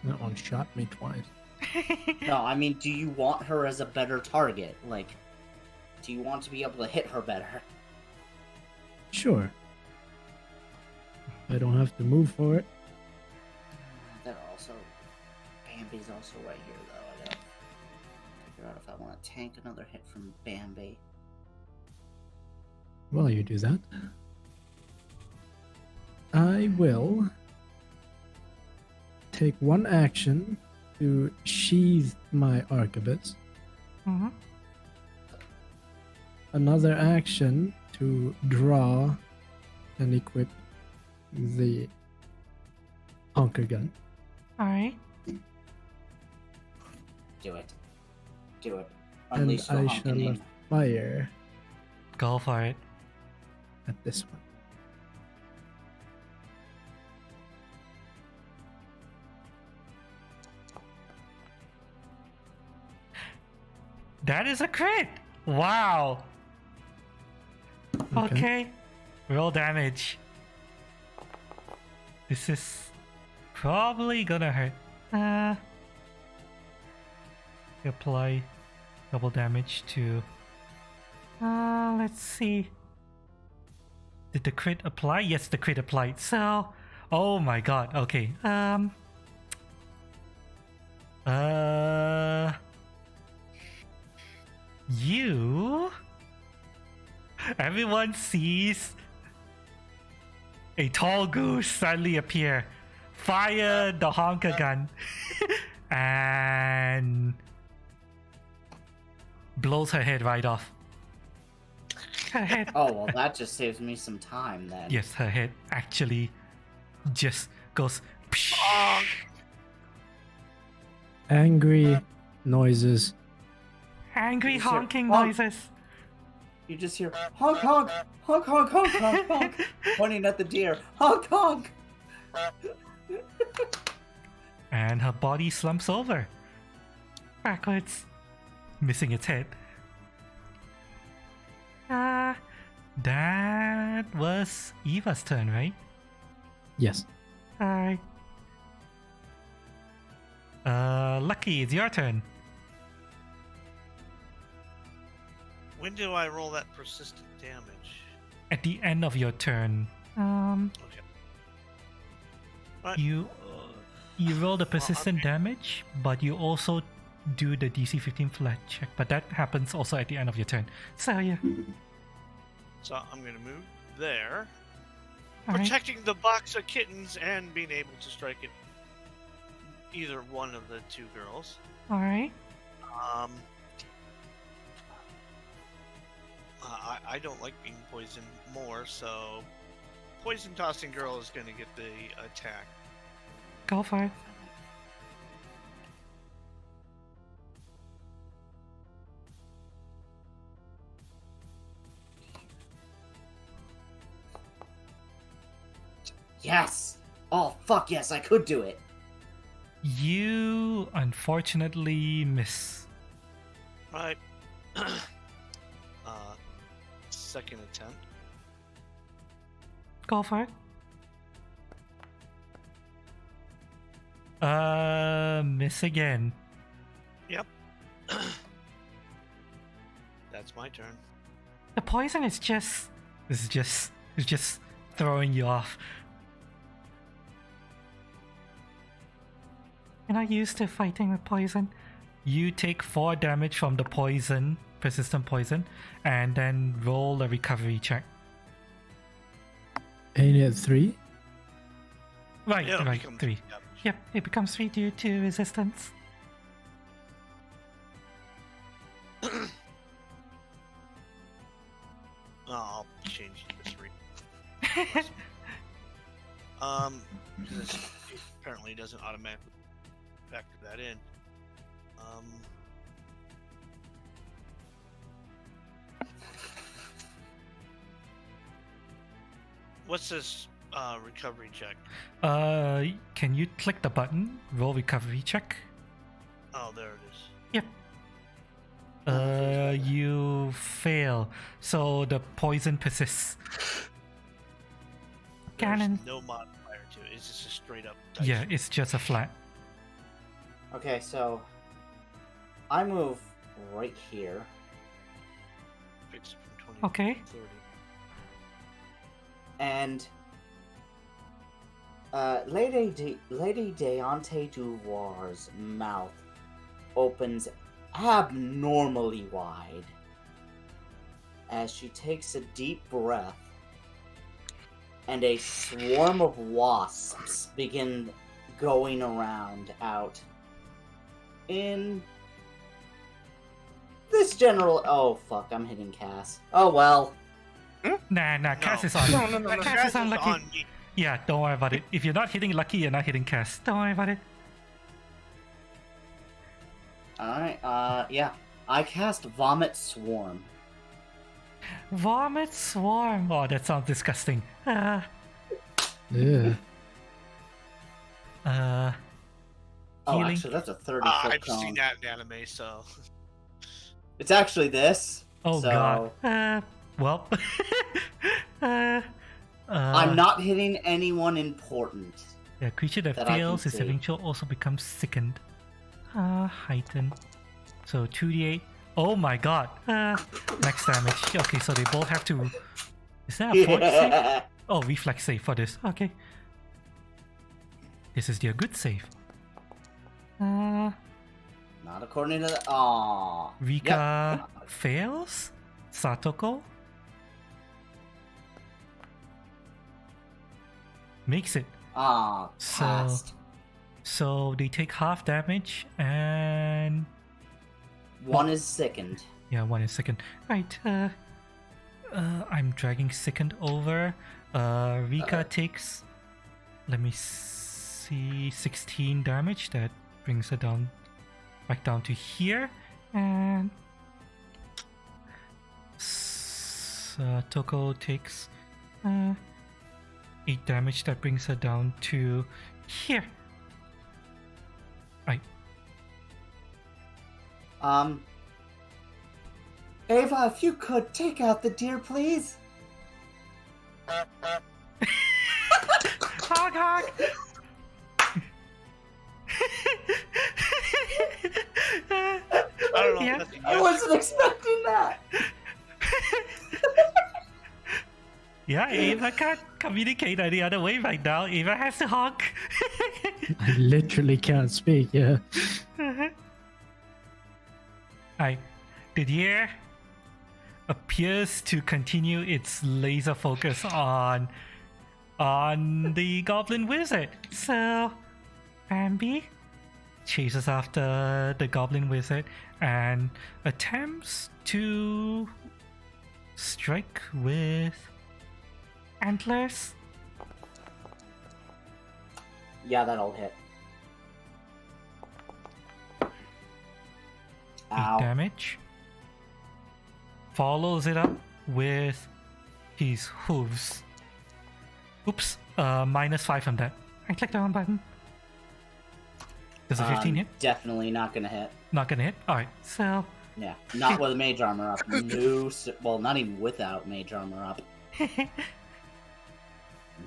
That one shot me twice. No, I mean, do you want her as a better target? Like, do you want to be able to hit her better? Sure. I don't have to move for it. That also... Bambi's also right here, though. I gotta figure out if I want to tank another hit from Bambi. While you do that, I will take 1 action to sheathe my arquebus. Mm-hmm. Another action to draw and equip the honker gun. Alright. Do it. Do it. And Unleash the I shall honking. fire Go for it. at this one. That is a crit! Wow! Okay. Roll damage. This is probably gonna hurt. Apply double damage to... let's see. Did the crit apply? Yes, the crit applied. So... Oh my god, okay. You... Everyone sees a tall goose suddenly appear, fire the honker gun, and blows her head right off. Her head. Oh, well, that just saves me some time then. Yes, her head actually just goes Honk! Angry noises. Angry You hear honking honk. noises. You just hear honk honk honk honk honk honk honk, pointing at the deer. Honk honk. And her body slumps over. Backwards. Missing its head. That was Eva's turn, right? Yes. Alright. Lucky, it's your turn. When do I roll that persistent damage? At the end of your turn, Okay. Right. you roll the persistent damage, but you also do the DC 15 flat check. But that happens also at the end of your turn. So yeah. So I'm gonna move there, Alright. protecting the box of kittens and being able to strike at either one of the two girls. Alright. I don't like being poisoned more, so poison tossing girl is gonna get the attack. Go for it. Yes. Oh fuck yes, I could do it. You unfortunately miss. Right. Second attempt. Go for it. Miss again. Yep. That's my turn. The poison is just throwing you off. You're not used to fighting with poison. You take 4 damage from the poison, persistent poison, and then roll a recovery check. Ain't it 3? Right, It'll right, become 3. damage. Yep, it becomes 3 due to resistance. I'll change it to 3. Because it apparently doesn't automatically factor that in. What's this recovery check? Can you click the button? Roll recovery check. Oh, there it is. Yep. You fail. So the poison persists. Cannon. There's no modifier to it. It's just a straight up dice. Yeah, it's just a flat. Okay, so I move right here. Fix it from 20 Okay. to 30. And Lady Deontay Duvoir's mouth opens abnormally wide as she takes a deep breath, and a swarm of wasps begin going around out in this general. Oh fuck! I'm hitting Cass. Oh well. Nah, Cass is on. No. Cass is on Lucky. on me. Yeah, don't worry about it. If you're not hitting Lucky, you're not hitting Cass. Don't worry about it. Alright, yeah. I cast Vomit Swarm. Vomit Swarm. Oh, that sounds disgusting. Yeah. Oh, Healing. actually, that's a 30 I've foot seen cone. that in anime, so. It's actually this. Oh so god. Well. I'm not hitting anyone important. The creature that that I can fails is see. eventually also becomes sickened. Heightened. So 2d8. Oh my god. Max damage. Okay, so they both have to. Is that a fort save? Yeah. Oh, reflex save for this. Okay. This is their good save. Not according to the. Aww. Rika fails. Satoko makes it. Aw, So- cast. So they take half damage and One is sickened. yeah, 1 is second. Right. I'm dragging second over. Rika takes. Let me see. see, 16 damage. That brings her down, back down to here. And Toko takes 8 damage. That brings her down to here. Right. Ava, if you could take out the deer, please. Hog, hog. I don't know. Yeah. If that's a I yes. wasn't expecting that. Yeah, Ava can't communicate any other way right now. Ava has to honk. I literally can't speak, yeah. The deer appears to continue its laser focus on the goblin wizard. So Bambi chases after the goblin wizard and attempts to strike with antlers. Yeah, that'll hit. 8 Ow. damage. Follows it up with his hooves. Oops, -5 from that. I clicked the wrong button. Does a 15 hit? Definitely not gonna hit. Not gonna hit? Alright, so Yeah, not with mage armor up. No, well, not even without mage armor up.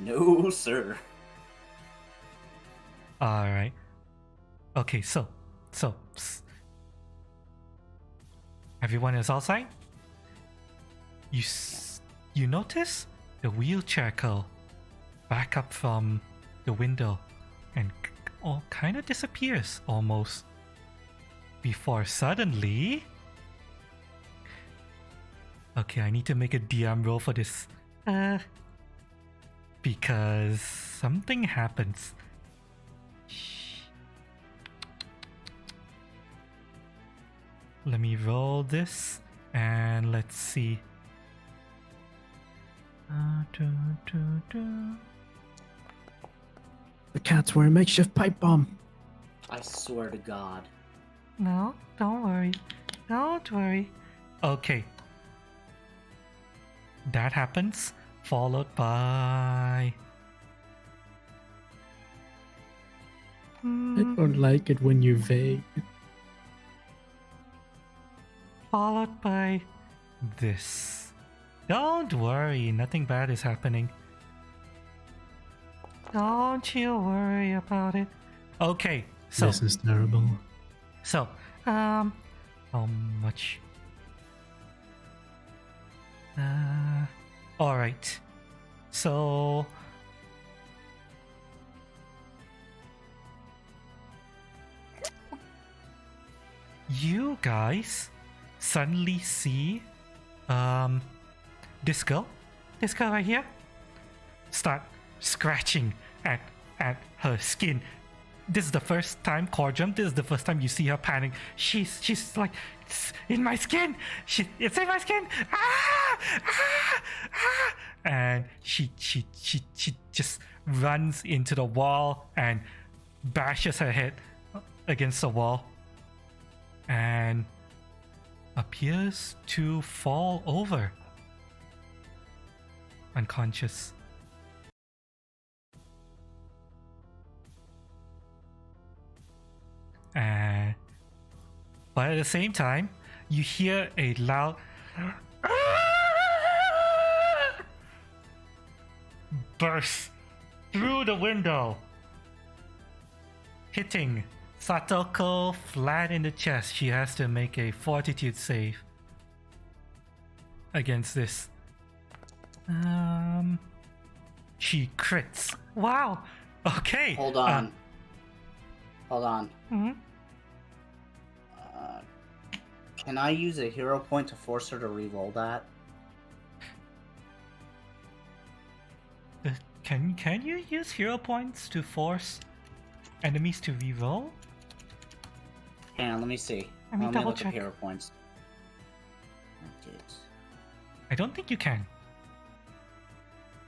No, sir. alright. Okay, so everyone is outside. You notice the wheelchair girl back up from the window and kind of disappears almost before suddenly. Okay, I need to make a DM roll for this. Because something happens. Let me roll this and let's see. The cats were a makeshift pipe bomb. I swear to God. No, don't worry. Don't worry. Okay. That happens, followed by... I don't like it when you're vague. Followed by this. Don't worry, nothing bad is happening. Don't you worry about it. Okay, so This is terrible. how much? All right. So you guys suddenly see this girl right here start scratching at her skin. This is the first time, Corjum, this is the first time you see her panic. She's like, it's in my skin. It's in my skin. Ah! Ah! Ah! And she just runs into the wall and bashes her head against the wall and appears to fall over unconscious. But at the same time, you hear a loud burst through the window, hitting Satoko flat in the chest. She has to make a fortitude save against this. She crits. Wow. Okay. Hold on. Hold on. Mhm. Can I use a hero point to force her to re-roll that? Can you use hero points to force enemies to reroll? Hang on, let me see. Let me double look check. up hero points. I don't think you can.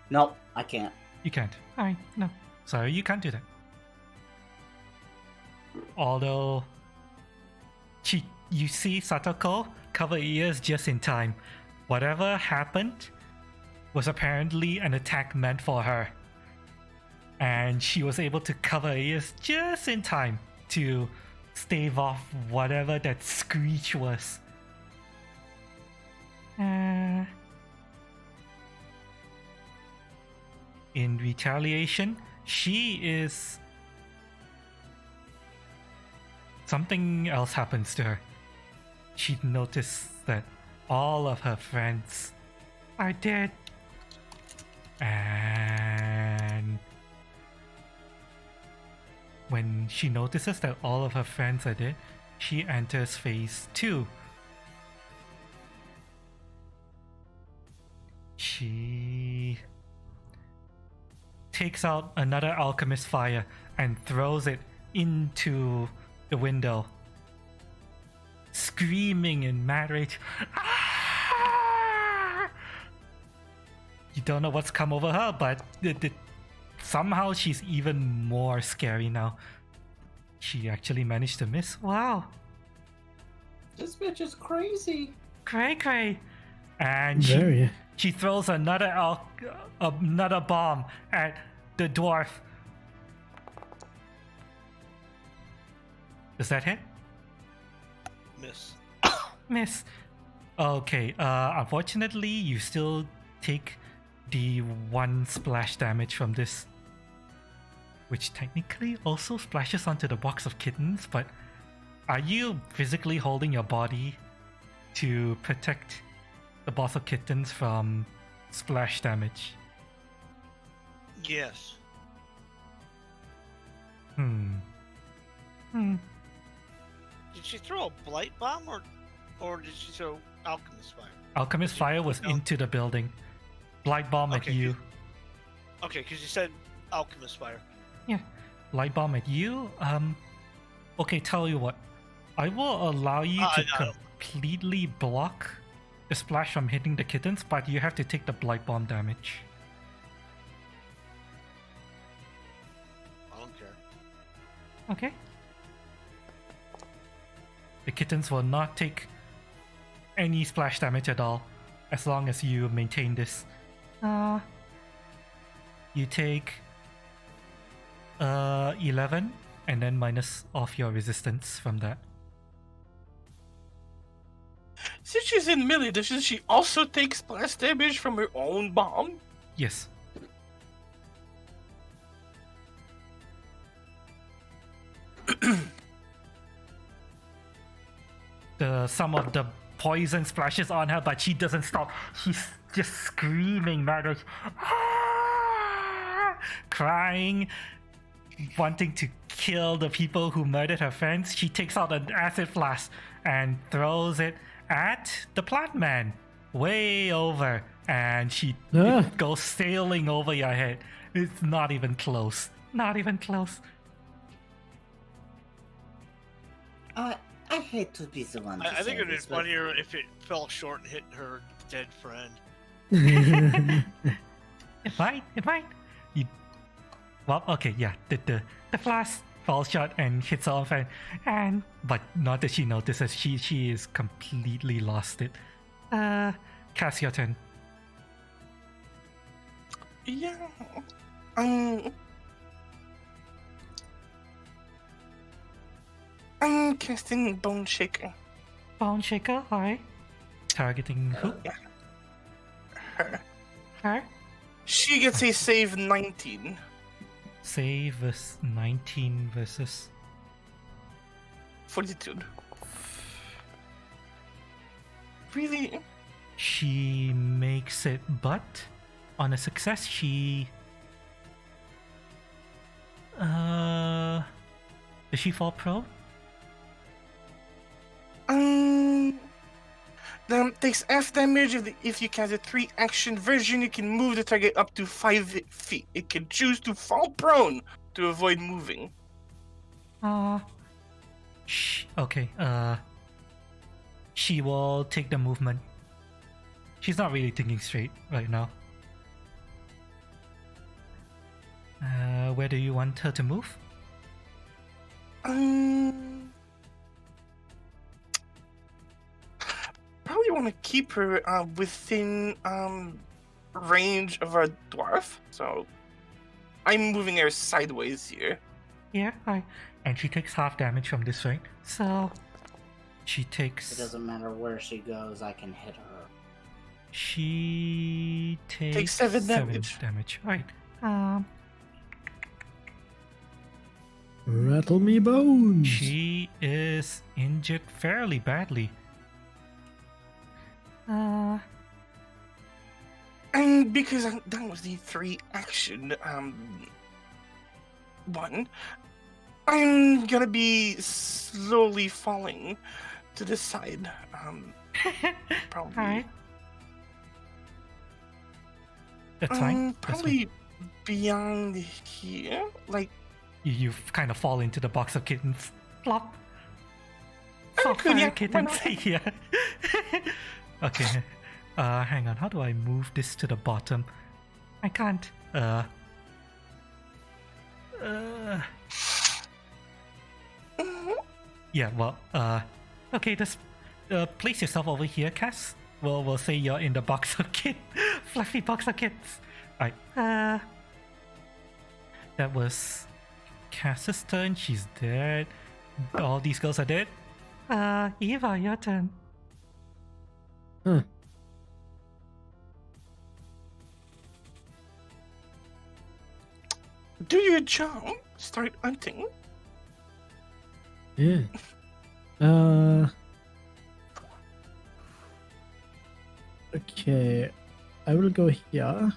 Nope, I can't. You can't. Alright, no. Sorry, you can't do that. although you see Satoko cover ears just in time. Whatever happened was apparently an attack meant for her. And she was able to cover her ears just in time to stave off whatever that screech was. In retaliation, she is... Something else happens to her. She noticed that all of her friends are dead. And when she notices that all of her friends are dead, she enters phase 2. She takes out another alchemist fire and throws it into the window, screaming in mad rage. Ah! You don't know what's come over her, but somehow she's even more scary now. She actually managed to miss. Wow. This bitch is crazy. Cray. And Very. she throws another bomb at the dwarf. Does that hit? Miss. Miss. Okay, unfortunately, you still take the 1 splash damage from this, which technically also splashes onto the box of kittens, but are you physically holding your body to protect the box of kittens from splash damage? Yes. Did she throw a blight bomb or did she throw alchemist fire? Alchemist fire was into the building. Blight bomb at you. Okay, because you said alchemist fire. Yeah. Light bomb at you. Okay, tell you what. I will allow you to completely block the splash from hitting the kittens, but you have to take the blight bomb damage. I don't care. Okay. The kittens will not take any splash damage at all, as long as you maintain this. You take 11 and then minus off your resistance from that. Since she's in melee, doesn't she also take splash damage from her own bomb? Yes. Some of the poison splashes on her, but she doesn't stop. She's just screaming, mad, crying, wanting to kill the people who murdered her friends. She takes out an acid flask and throws it at the plant man, way over, and it goes sailing over your head. It's not even close. Not even close. I hate to be the one to I think say it would be this, but funnier if it fell short and hit her dead friend. It might. Well, okay, yeah. The flask falls short and hits her own friend, but not that she notices. She is completely lost it. Cass, your turn. Yeah. I'm casting Bone Shaker. Bone Shaker, alright. Targeting who? Her? She gets a save 19. Save is 19 versus... Fortitude. Really? She makes it, but on a success, she... Does she fall prone? Takes half damage if you cast a 3-action version. You can move the target up to 5 feet. It can choose to fall prone to avoid moving. Okay, she will take the movement. She's not really thinking straight right now. Where do you want her to move? Probably want to keep her within range of our dwarf. So I'm moving her sideways here. Yeah, and she takes half damage from this, right? So she takes. It doesn't matter where she goes, I can hit her. She takes seven damage. Right. Rattle me bones. She is injured fairly badly. And because I'm done with the 3 action one, I'm gonna be slowly falling to the side. Probably. Alright. That's fine. That's fine. Probably beyond here, like. You kind of fall into the box of kittens. Plop. Oh, Fire yeah, why kittens. not? Yeah. Okay. Hang on. How do I move this to the bottom? I can't. Yeah. Well. Okay. Just place yourself over here, Cass. We'll say you're in the box of fluffy box of kittens. Alright. That was Cass's turn. She's dead. All these girls are dead. Eva, your turn. Huh. Do your job. Start hunting. Yeah. Okay. I will go here.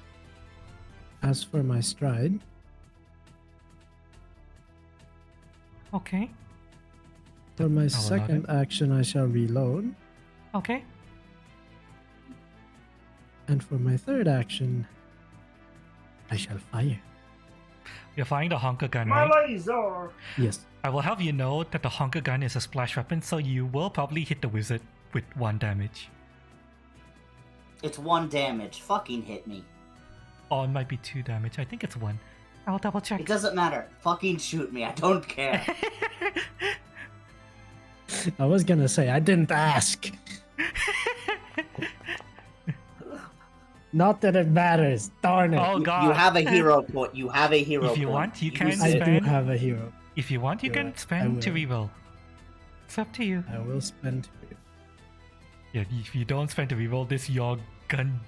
As for my stride, Okay. for my allow second action, I shall reload. Okay. And for my third action, I shall fire. You're firing the honker gun, right? laser! Yes. I will have you know that the honker gun is a splash weapon, so you will probably hit the wizard with 1 damage. It's 1 damage. Fucking hit me. Or it might be 2 damage. I think it's 1. I'll double check. It doesn't matter. Fucking shoot me. I don't care. I was gonna say, I didn't ask. Not that it matters. Darn it. Oh god. You have a hero point. You have a hero If you point. want, you can Use I it. do spend. have a hero. If you want, you You're can right. I spend to will. reroll. It's up to you. I will spend. Yeah, if you don't spend to reroll this, your gun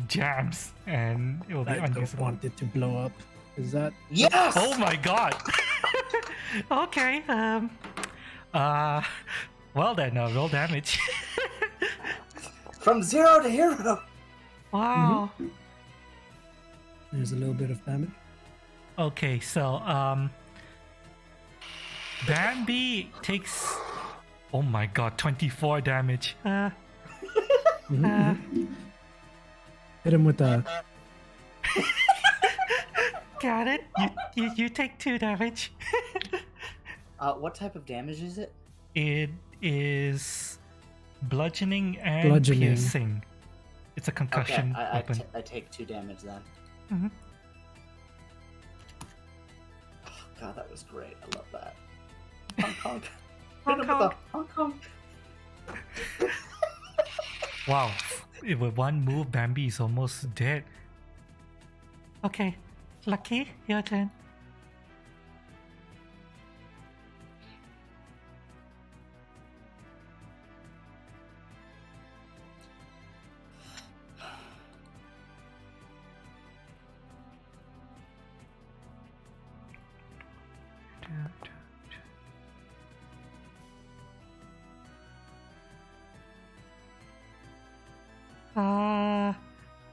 jams and it will be I don't unusable. want it to blow up. Is that? Yes! Oh my god. Okay. Well then, roll damage. From 0 to hero. Wow. There's a little bit of damage. Okay, so Bambi takes, oh my god, 24 damage. Hit him with a. Got it. You take 2 damage. What type of damage is it? It is bludgeoning and Bludgeoning. piercing. It's a concussion Okay, weapon. I take 2 damage then. Mhm. Oh, God, that was great. I love that. Hong Kong. Hong Hit him with Kong. a Hong Kong. Wow. With 1 move, Bambi is almost dead. Okay. Lucky, your turn.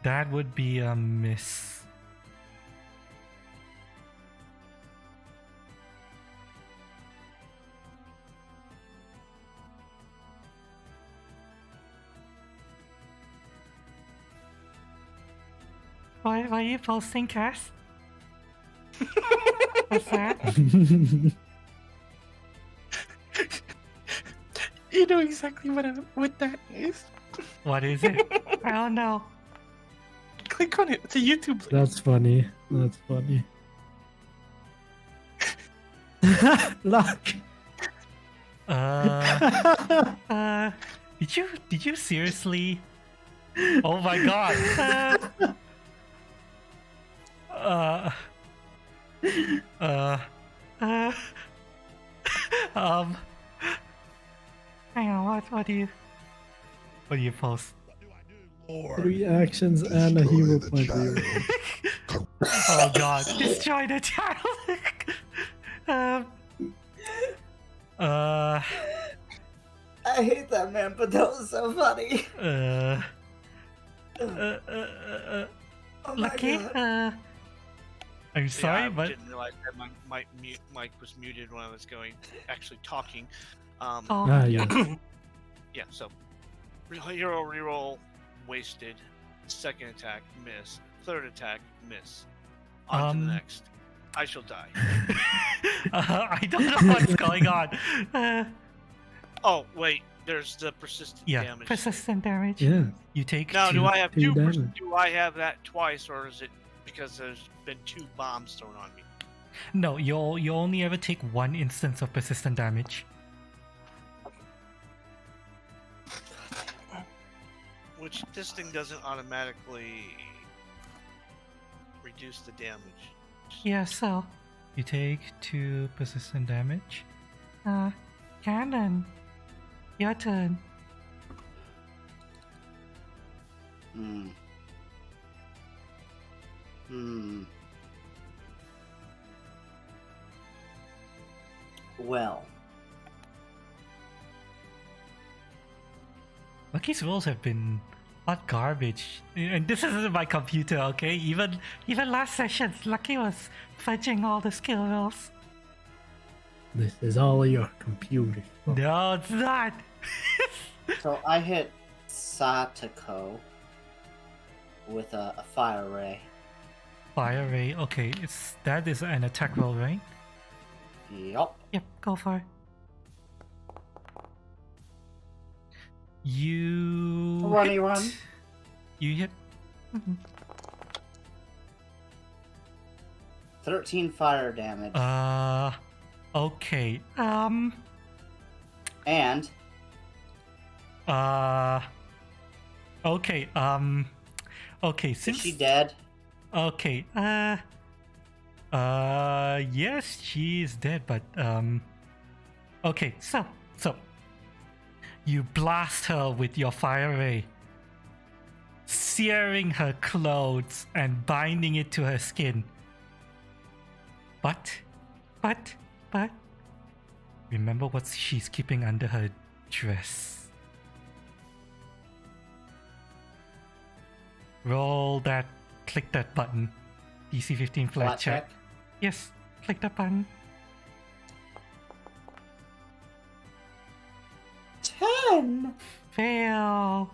That would be a miss. Why are you posting, Cass? What's that? You know exactly what that is. What is it? I don't know. Click on it. It's a YouTube link. That's funny. That's funny. Luck. Did you seriously? Oh my god. Hang on, what do you post? Lord. 3 actions and a hero point reroll. Oh god, destroy the child. I hate that man, but that was so funny. Oh my Lucky. God. I'm sorry, I but didn't realize that my mic was muted when I was actually talking. oh, Yeah. Yeah, so hero reroll wasted. Second attack miss. Third attack miss. On to the next. I shall die. I don't know what's going on. Oh wait, there's the persistent Yeah, damage. persistent damage. Yeah. You take Now, two. do I have 2 damage. do I have that twice, or is it because there's been 2 bombs thrown on me? No, you only ever take 1 instance of persistent damage. Which this thing doesn't automatically reduce the damage. Yeah, so you take 2 persistent damage. Cannon, your turn. Well, Lucky's rolls have been hot garbage, and this isn't my computer, okay? Even last session, Lucky was fudging all the skill rolls. This is all your computer. No, it's not. so I hit Satoko with a fire ray. Fire ray. Okay, that is an attack roll, right? Yup. Yep, go for it. You Runny hit. run. You hit. 13 fire damage. Okay. And Okay. Okay. is Since she dead? okay. Yes, she is dead, but okay. So you blast her with your fire ray, searing her clothes and binding it to her skin. But, remember what she's keeping under her dress. Click that button. DC 15 flat Flat check. check? Yes, click that button. 10! Fail.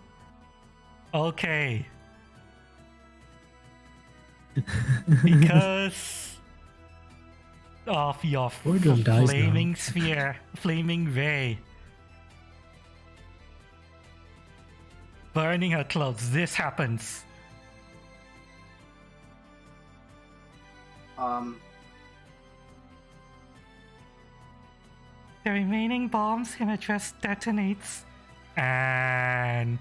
Okay. Because of your Boredom dies now. flaming sphere, flaming ray, burning her clothes, this happens. The remaining bombs in a dress detonates, and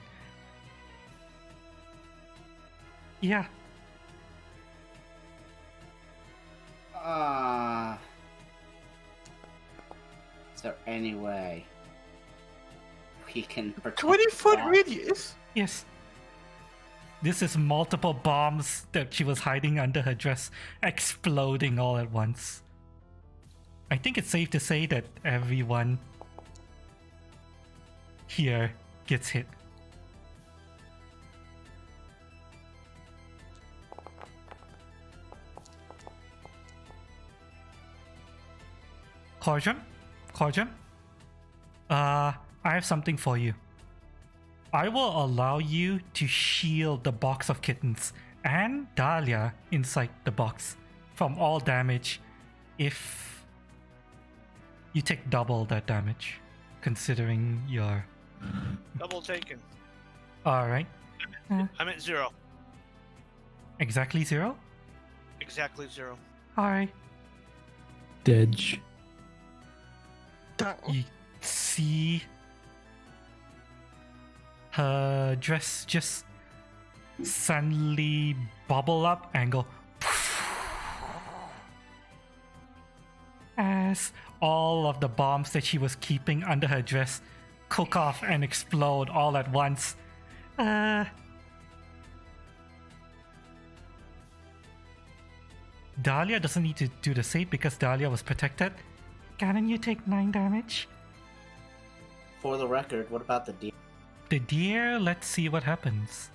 yeah. Is there any way we can protect 20-foot that? radius? Yes. This is multiple bombs that she was hiding under her dress exploding all at once. I think it's safe to say that everyone here gets hit. Corjan? I have something for you. I will allow you to shield the box of kittens and Dahlia inside the box from all damage if you take double that damage, considering your... Double taken. Alright. I'm at 0. Exactly 0? Exactly 0. Alright. Dedge. Done. You see her dress just suddenly bubble up and go as all of the bombs that she was keeping under her dress cook off and explode all at once. Dahlia doesn't need to do the save because Dahlia was protected. Ganon, you take 9 damage. For the record, what about the deer? The deer, let's see what happens.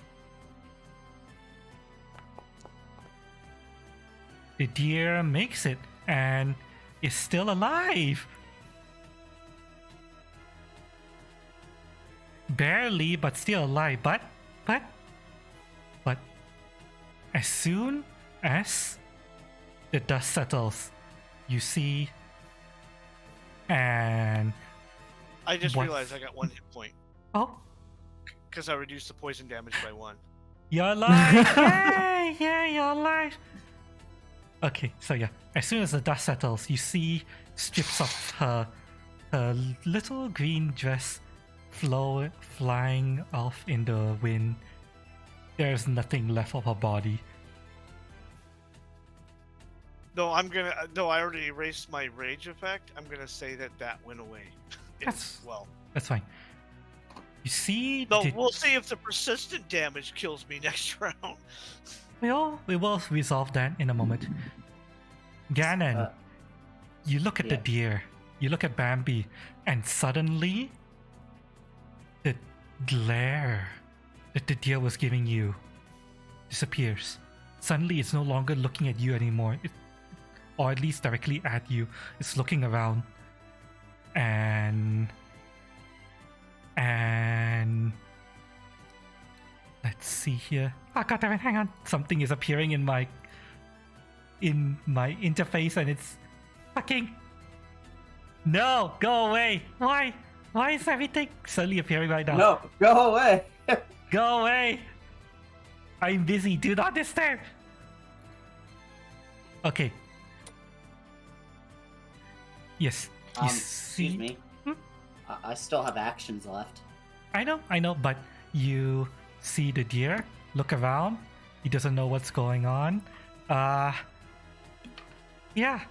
The deer makes it and is still alive. Barely, but still alive. But, as soon as the dust settles, you see, and I just what- realized I got 1 hit point oh, because I reduced the poison damage by 1. you're alive! Yay! Yeah, you're alive. Okay, so yeah, as soon as the dust settles, you see strips of her little green dress flying off in the wind. There's nothing left of her body. No, I already erased my rage effect. I'm gonna say that went away. That's- Well, That's fine. You see, no, we'll see if the persistent damage kills me next round. we will resolve that in a moment. Ganon, you look at the yeah. deer, you look at Bambi, and suddenly the glare that the deer was giving you disappears. Suddenly it's no longer looking at you anymore, or at least directly at you. It's looking around. And let's see here. Oh god damn it, hang on. Something is appearing in my interface and it's fucking... No! Go away! Why? Why is everything suddenly appearing right now? No, go away. Go away! I'm busy, do not disturb! Okay. Yes. You see... Excuse me. I still have actions left. I know, but you see the deer, look around, he doesn't know what's going on. Yeah.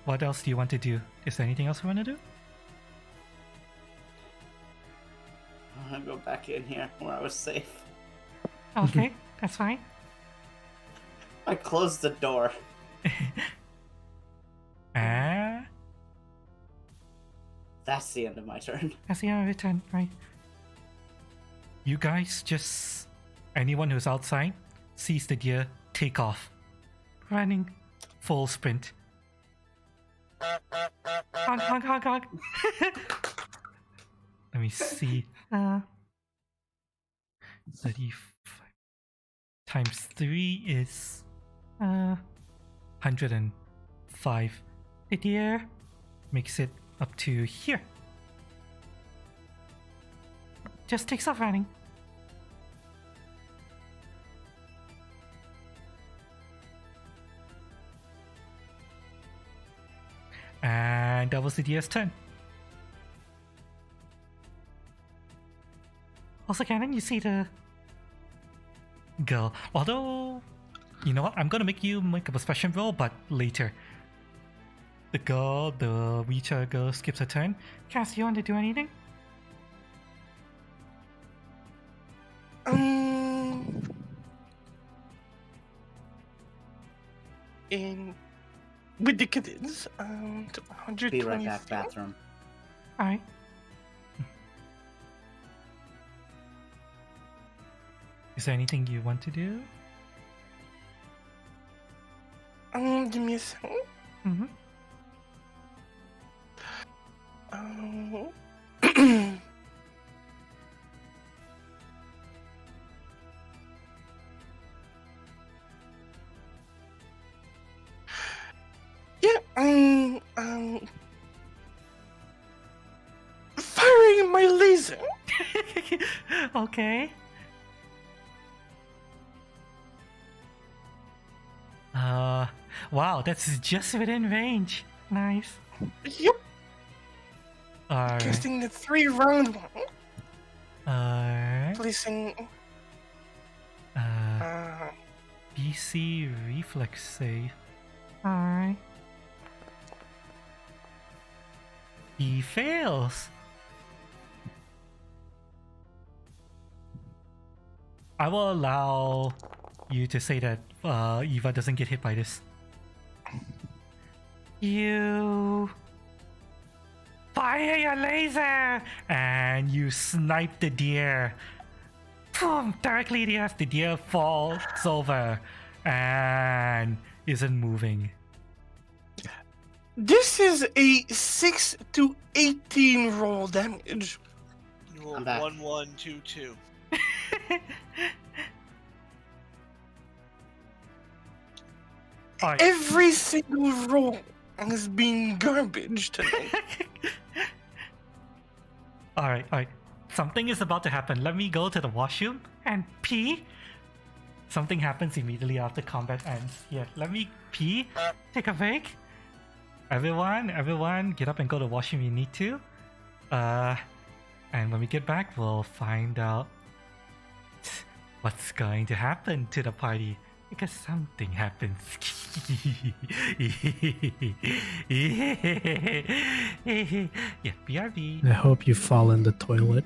What else do you want to do? Is there anything else you want to do? I'm gonna go back in here where I was safe. Okay, that's fine. I closed the door. That's the end of my turn. That's the end of your turn, right? You guys just... Anyone who's outside sees the deer take off. Running full sprint. Honk. Let me see. 35 times 3 is 105. The deer makes it up to here. Just takes off running. And that was the deer's turn. Also, Ganon, you see the girl. Although, you know what? I'm gonna make you make a perception roll, but later. The girl, the wheelchair girl, skips her turn. Cass, you want to do anything? With the kittens, 120. Be right back, bathroom. Alright. Is there anything you want to do? Give me a second. Mm-hmm. Firing my laser. Okay. Wow, that's just within range. Nice. Yep. Alright. Casting the 3-round one. Alright. Placing BC reflex save. Alright. He fails. I will allow you to say that Eva doesn't get hit by this. You fire your laser and you snipe the deer. Boom! Directly in the earth. The deer falls over and isn't moving. This is a 6 to 18 roll damage. You roll I'm back. 1, 1, 2, 2. Alright. Every single roll has been garbage tonight. Alright. Something is about to happen. Let me go to the washroom and pee. Something happens immediately after combat ends. Here, let me pee. Take a break. Everyone, get up and go to the washroom if you need to. And when we get back, we'll find out what's going to happen to the party. Because something happens. Yeah, BRB. I hope you fall in the toilet.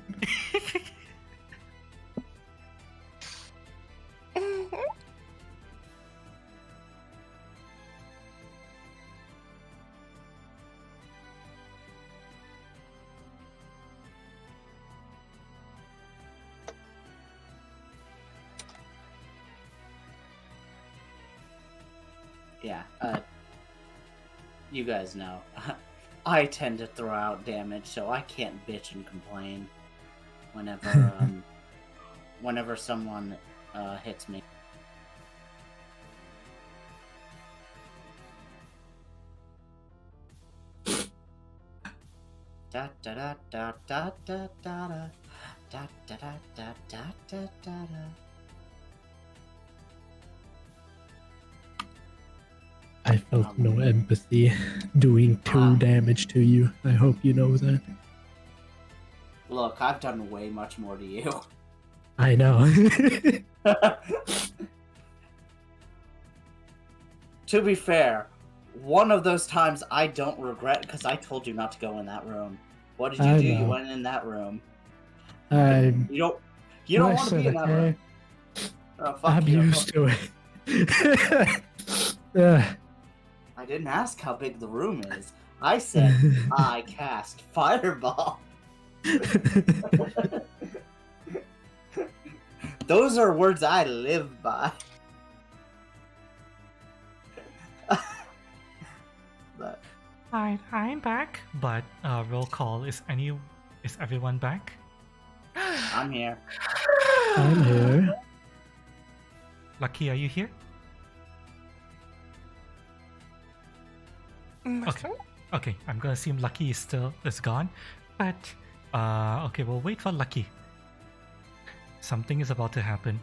Yeah, you guys know. I tend to throw out damage, so I can't bitch and complain whenever whenever someone hits me. Da da da da da da da da da da da da da da da. I felt no empathy doing 2 damage to you. I hope you know that. Look, I've done way much more to you. I know. To be fair, one of those times I don't regret because I told you not to go in that room. What did you I do? You know. went in that room. I'm You don't want to be in that room. Oh, fuck I'm you. used to it. I didn't ask how big the room is. I said I cast fireball. Those are words I live by. But Alright, I'm back. But roll call. Is everyone back? I'm here. I'm here. Lucky, are you here? Okay, I'm gonna assume Lucky is gone. But okay, we'll wait for Lucky. Something is about to happen.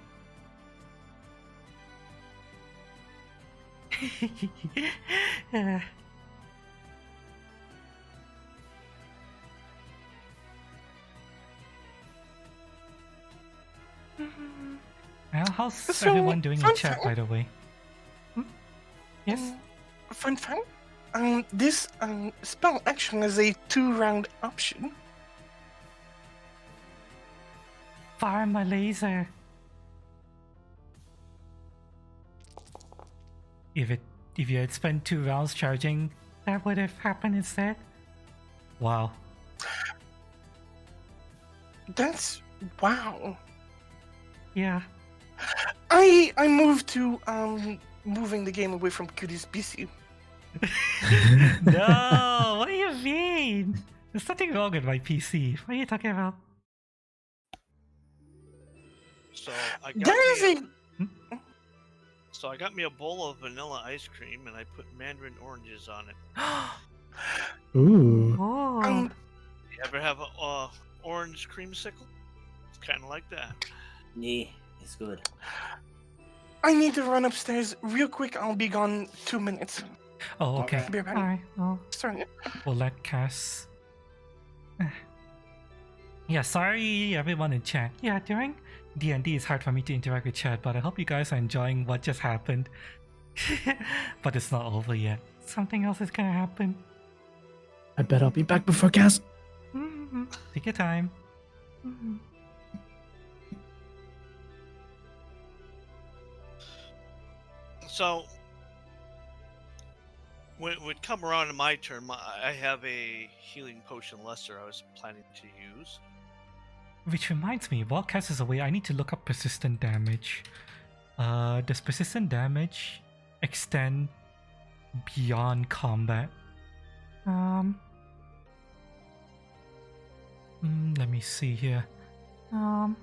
Well, how's So, everyone doing in fun chat, fact- by the way? Yes? Fun fact, this spell action is a 2-round option. Fire my laser. If you had spent 2 rounds charging, that would have happened instead. Wow. That's wow. Yeah. I moved to moving the game away from Cutie's PC. No, what do you mean? There's nothing wrong with my PC. What are you talking about? So I got There is me a so I got me a bowl of vanilla ice cream and I put mandarin oranges on it. Ooh. Oh. You ever have a orange creamsicle? It's kind of like that. Yeah, it's good. I need to run upstairs real quick. I'll be gone 2 minutes. Oh, okay. Okay. Be right back. Alright, well, Sorry. we'll let Cass Yeah, sorry everyone in chat. Yeah, during D&D it's hard for me to interact with chat, but I hope you guys are enjoying what just happened. But it's not over yet. Something else is gonna happen. I bet I'll be back before cast. Take your time. So, when it would come around to my turn, I have a healing potion lesser I was planning to use. Which reminds me, while Cass is away, I need to look up persistent damage. Does persistent damage extend beyond combat? Let me see here. Alright,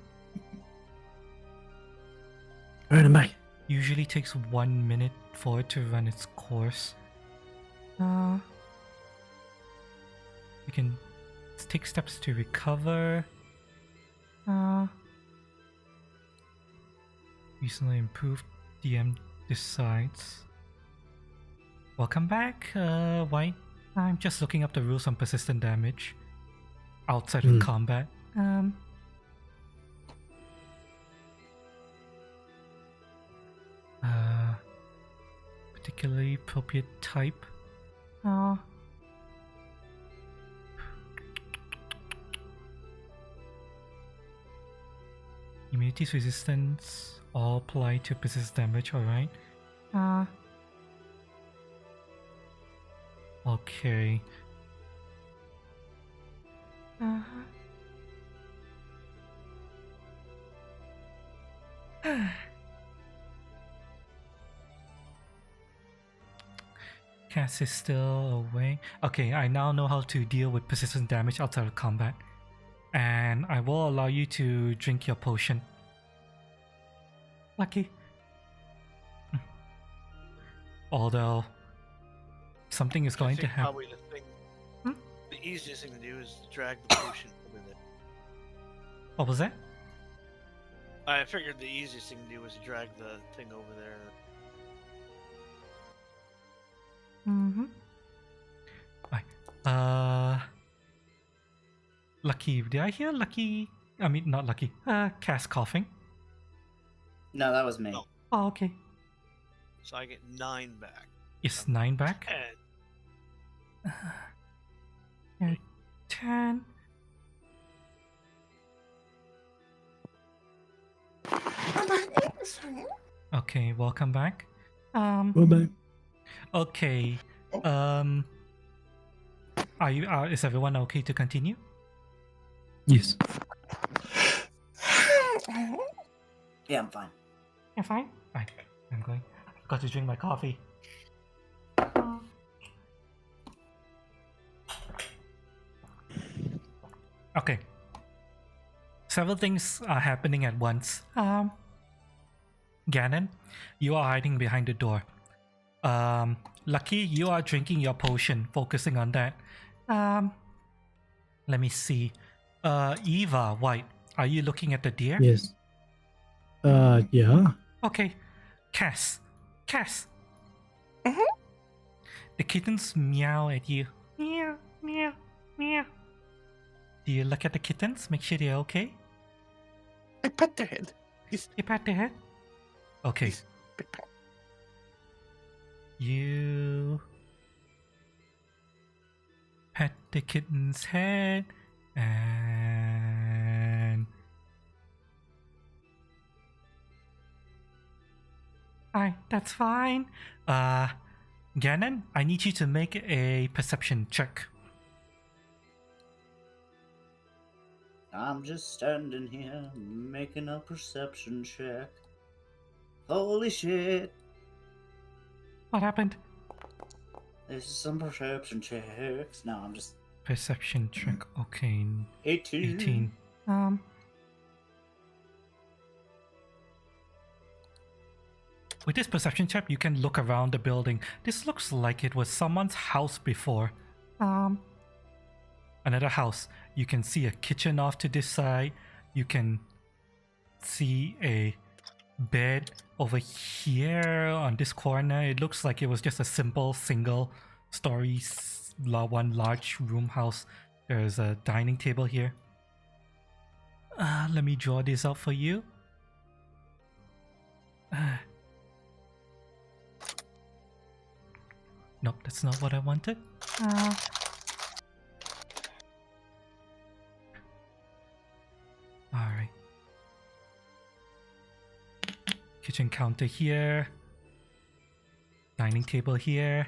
I'm back. Usually takes 1 minute for it to run its course. You can take steps to recover. Recently improved, DM decides. Welcome back, White. I'm just looking up the rules on persistent damage outside of combat. Particularly appropriate type. Immunities, resistance, all apply to persistent damage, alright. Okay. Cass is still away. Okay, I now know how to deal with persistent damage outside of combat. And I will allow you to drink your potion. Lucky. Although something is going to happen. Probably the easiest thing to do is drag the potion over there. What was that? I figured the easiest thing to do was to drag the thing over there. Right. Lucky. Did I hear Lucky? I mean, not Lucky. Cass coughing. No, that was me. No. Oh, okay. So I get 9 back. Is 9 back? 10. 10. Okay, welcome back. Bye-bye. Okay. Are you? Is everyone okay to continue? Yes. Yeah, I'm fine. You're fine. Fine. I'm going. I've got to drink my coffee. Okay. Several things are happening at once. Ganon, you are hiding behind the door. Lucky, you are drinking your potion, focusing on that. Let me see. Eva, White, are you looking at the deer? Yes. Yeah. Okay. Cass. The kittens meow at you. Meow, meow, meow. Do you look at the kittens? Make sure they're okay? I pet their head. Yes. You pat their head? Okay. Yes. Big pat. You pet the kitten's head and Alright, that's fine. Ganon, I need you to make a perception check. I'm just standing here making a perception check. Holy shit. What happened? This is some perception checks. No, I'm just Perception check. Okay. 18. 18. With this perception check, you can look around the building. This looks like it was someone's house before. Another house. You can see a kitchen off to this side. You can see a bed over here on this corner. It looks like it was just a simple single story one large room house. There's a dining table here. Let me draw this out for you. Nope, that's not what I wanted. Alright. Kitchen counter here. Dining table here.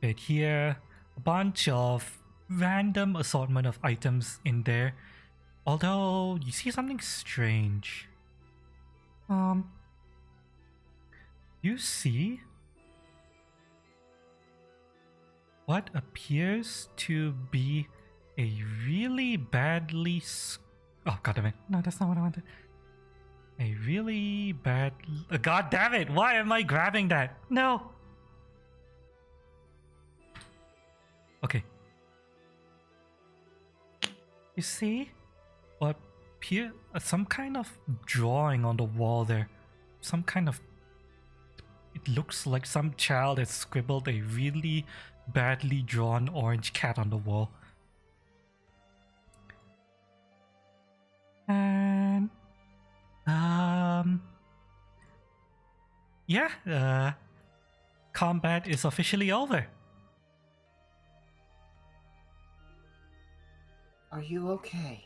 Bed here. A bunch of random assortment of items in there. Although, you see something strange. You see what appears to be a really badly oh, god damn it. No, that's not what I wanted. A really bad... god damn it! Why am I grabbing that? No! Okay. You see? What appear... some kind of drawing on the wall there. Some kind of... It looks like some child has scribbled a really badly drawn orange cat on the wall. And... yeah, combat is officially over. Are you okay?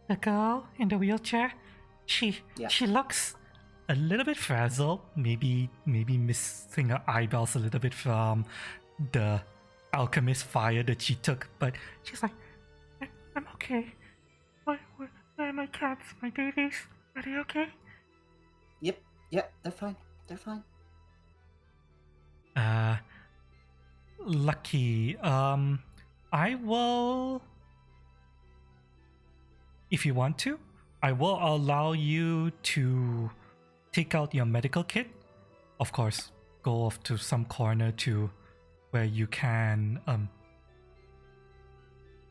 The girl in the wheelchair, she looks a little bit frazzled, maybe missing her eyebrows a little bit from the alchemist fire that she took, but she's like, I'm okay. Where are my cats, my babies? Are they okay? Yep, they're fine. They're fine. Lucky. I will... If you want to, I will allow you to take out your medical kit. Of course, go off to some corner to where you can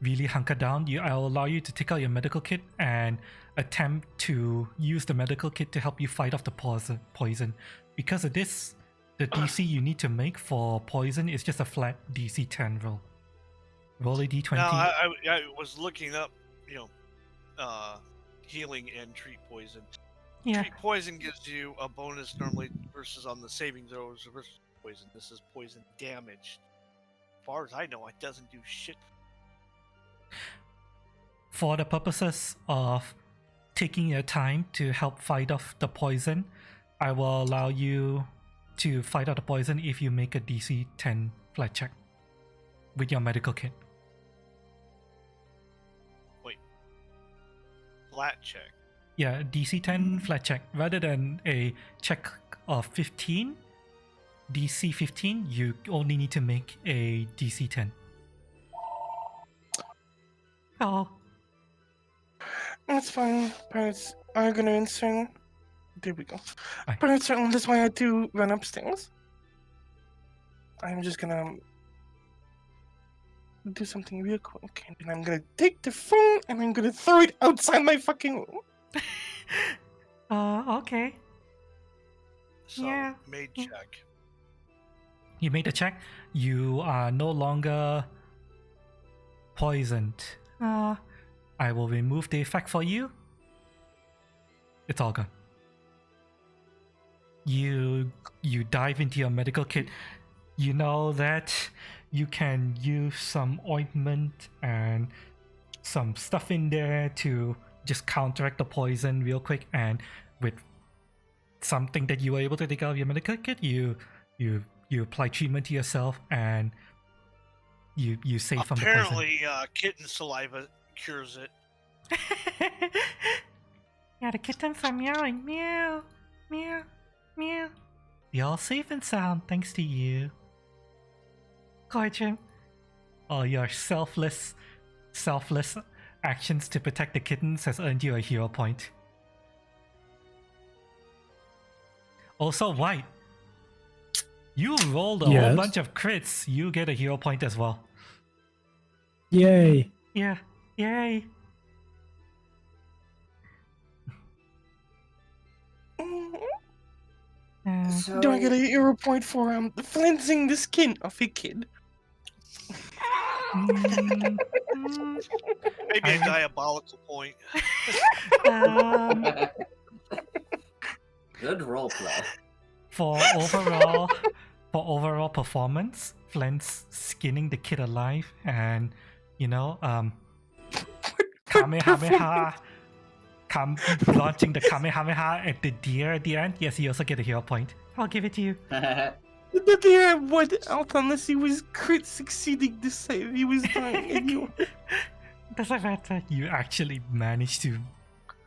really hunker down. I'll allow you to take out your medical kit and attempt to use the medical kit to help you fight off the poison. Because of this, the DC you need to make for poison is just a flat DC 10 roll. Roll a D20. Now, I was looking up, healing and treat poison. Yeah. Treat poison gives you a bonus normally versus on the saving throws versus poison. This is poison damage. As far as I know, it doesn't do shit. For the purposes of taking your time to help fight off the poison, I will allow you to fight off the poison if you make a DC 10 flat check with your medical kit. Wait. Flat check? Yeah, DC 10 flat check. Rather than a check of 15, DC 15, you only need to make a DC 10. Oh. That's fine. Parents are gonna insert. There we go. Aye. Parents, that's why I had to run upstairs. I'm just gonna do something real quick, and I'm gonna take the phone and I'm gonna throw it outside my fucking room. Okay. So, Yeah. made check. You made a check. You are no longer poisoned. I will remove the effect for you. It's all gone. You dive into your medical kit. You know that you can use some ointment and some stuff in there to just counteract the poison real quick, and with something that you were able to take out of your medical kit, you apply treatment to yourself and you save from the poison. Apparently, kitten saliva cures it. Yeah, the kittens are meowing. Meow, meow, meow. You're all safe and sound thanks to you. Gorgeous. All your selfless actions to protect the kittens has earned you a hero point. Also, White, you rolled a whole bunch of crits. You get a hero point as well. Yay. Yeah, yay. So Do I get a hero point for cleansing the skin of a kid? mm, mm, Maybe I a would- diabolical point. um, good roleplay. for overall performance, Flint's skinning the kid alive, and Kamehameha, launching the Kamehameha at the deer at the end. Yes, you also get a hero point. I'll give it to you. The deer would out unless he was crit succeeding to save. He was dying anyway. Doesn't matter. You actually managed to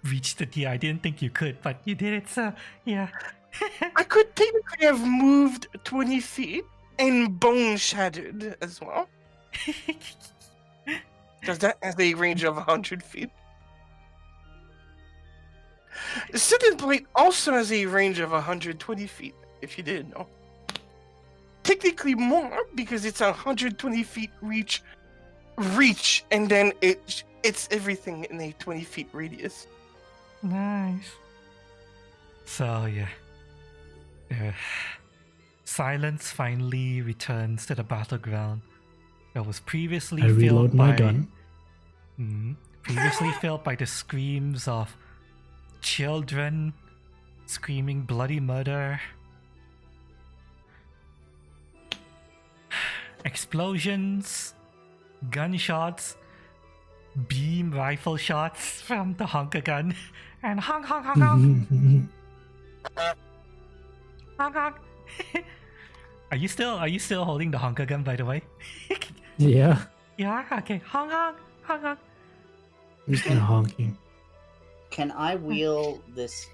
reach the deer. I didn't think you could, but you did it. So yeah. I could technically have moved 20 feet and bone shattered as well. Does that have a range of 100 feet? The Sitting Blade also has a range of 120 feet, if you didn't know. Technically more, because it's 120 feet reach, and then it's everything in a 20 feet radius. Nice. So yeah. Silence finally returns to the battleground that was previously I reload filled my by gun. previously filled by the screams of children screaming bloody murder, explosions, gunshots, beam rifle shots from the honker gun, and honk honk honk honk honk honk. Are you still holding the honker gun, by the way? Yeah, Yeah. Okay. Honk honk honk honk. I'm just kind of honking. Can I wheel this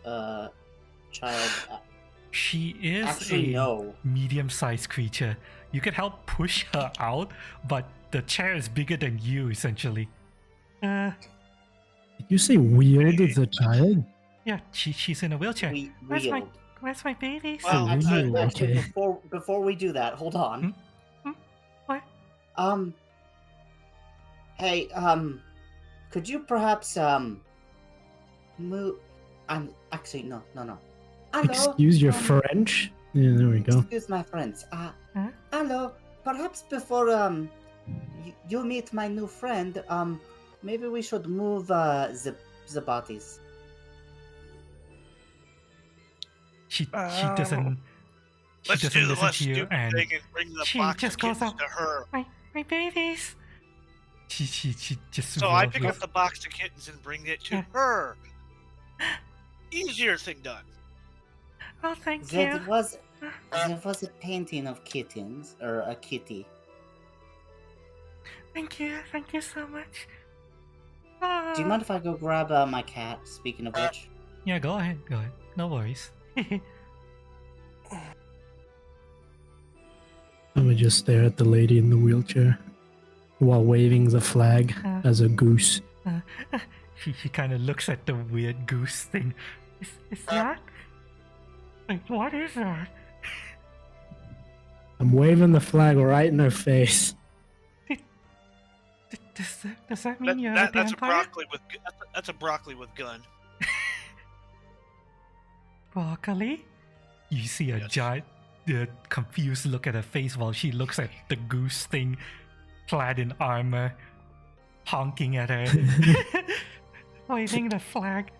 child? She is Actually, a no. medium-sized creature. You can help push her out, but the chair is bigger than you, essentially. Did you say wield the child? Yeah, she's in a wheelchair. Wheeled. Where's my babies? Well, Actually, Ooh, okay. before we do that, hold on. What? Hey, could you perhaps move? Actually, no. Hello. Excuse your French? Yeah, there we go. Excuse my friends. Hello. Perhaps before you meet my new friend, maybe we should move the bodies. She doesn't. She Let's doesn't do the listen less to you, stupid and thing and bring the she box just of goes kittens up. to her. My babies. She just. So I rolls pick with- up the box of kittens and bring it to Yeah. her. Easier thing done. Oh, thank There you. was a painting of kittens or a kitty. Thank you so much. Do you mind if I go grab my cat? Speaking of which, Yeah, go ahead. No worries. I would just stare at the lady in the wheelchair while waving the flag as a goose. She kind of looks at the weird goose thing. Is that? Like, what is that? I'm waving the flag right in her face. Does that mean you're the That's a vampire? broccoli with that's a broccoli with gun. Broccoli? You see a Yes. giant, confused look at her face while she looks at the goose thing, clad in armor, honking at her, waving the flag.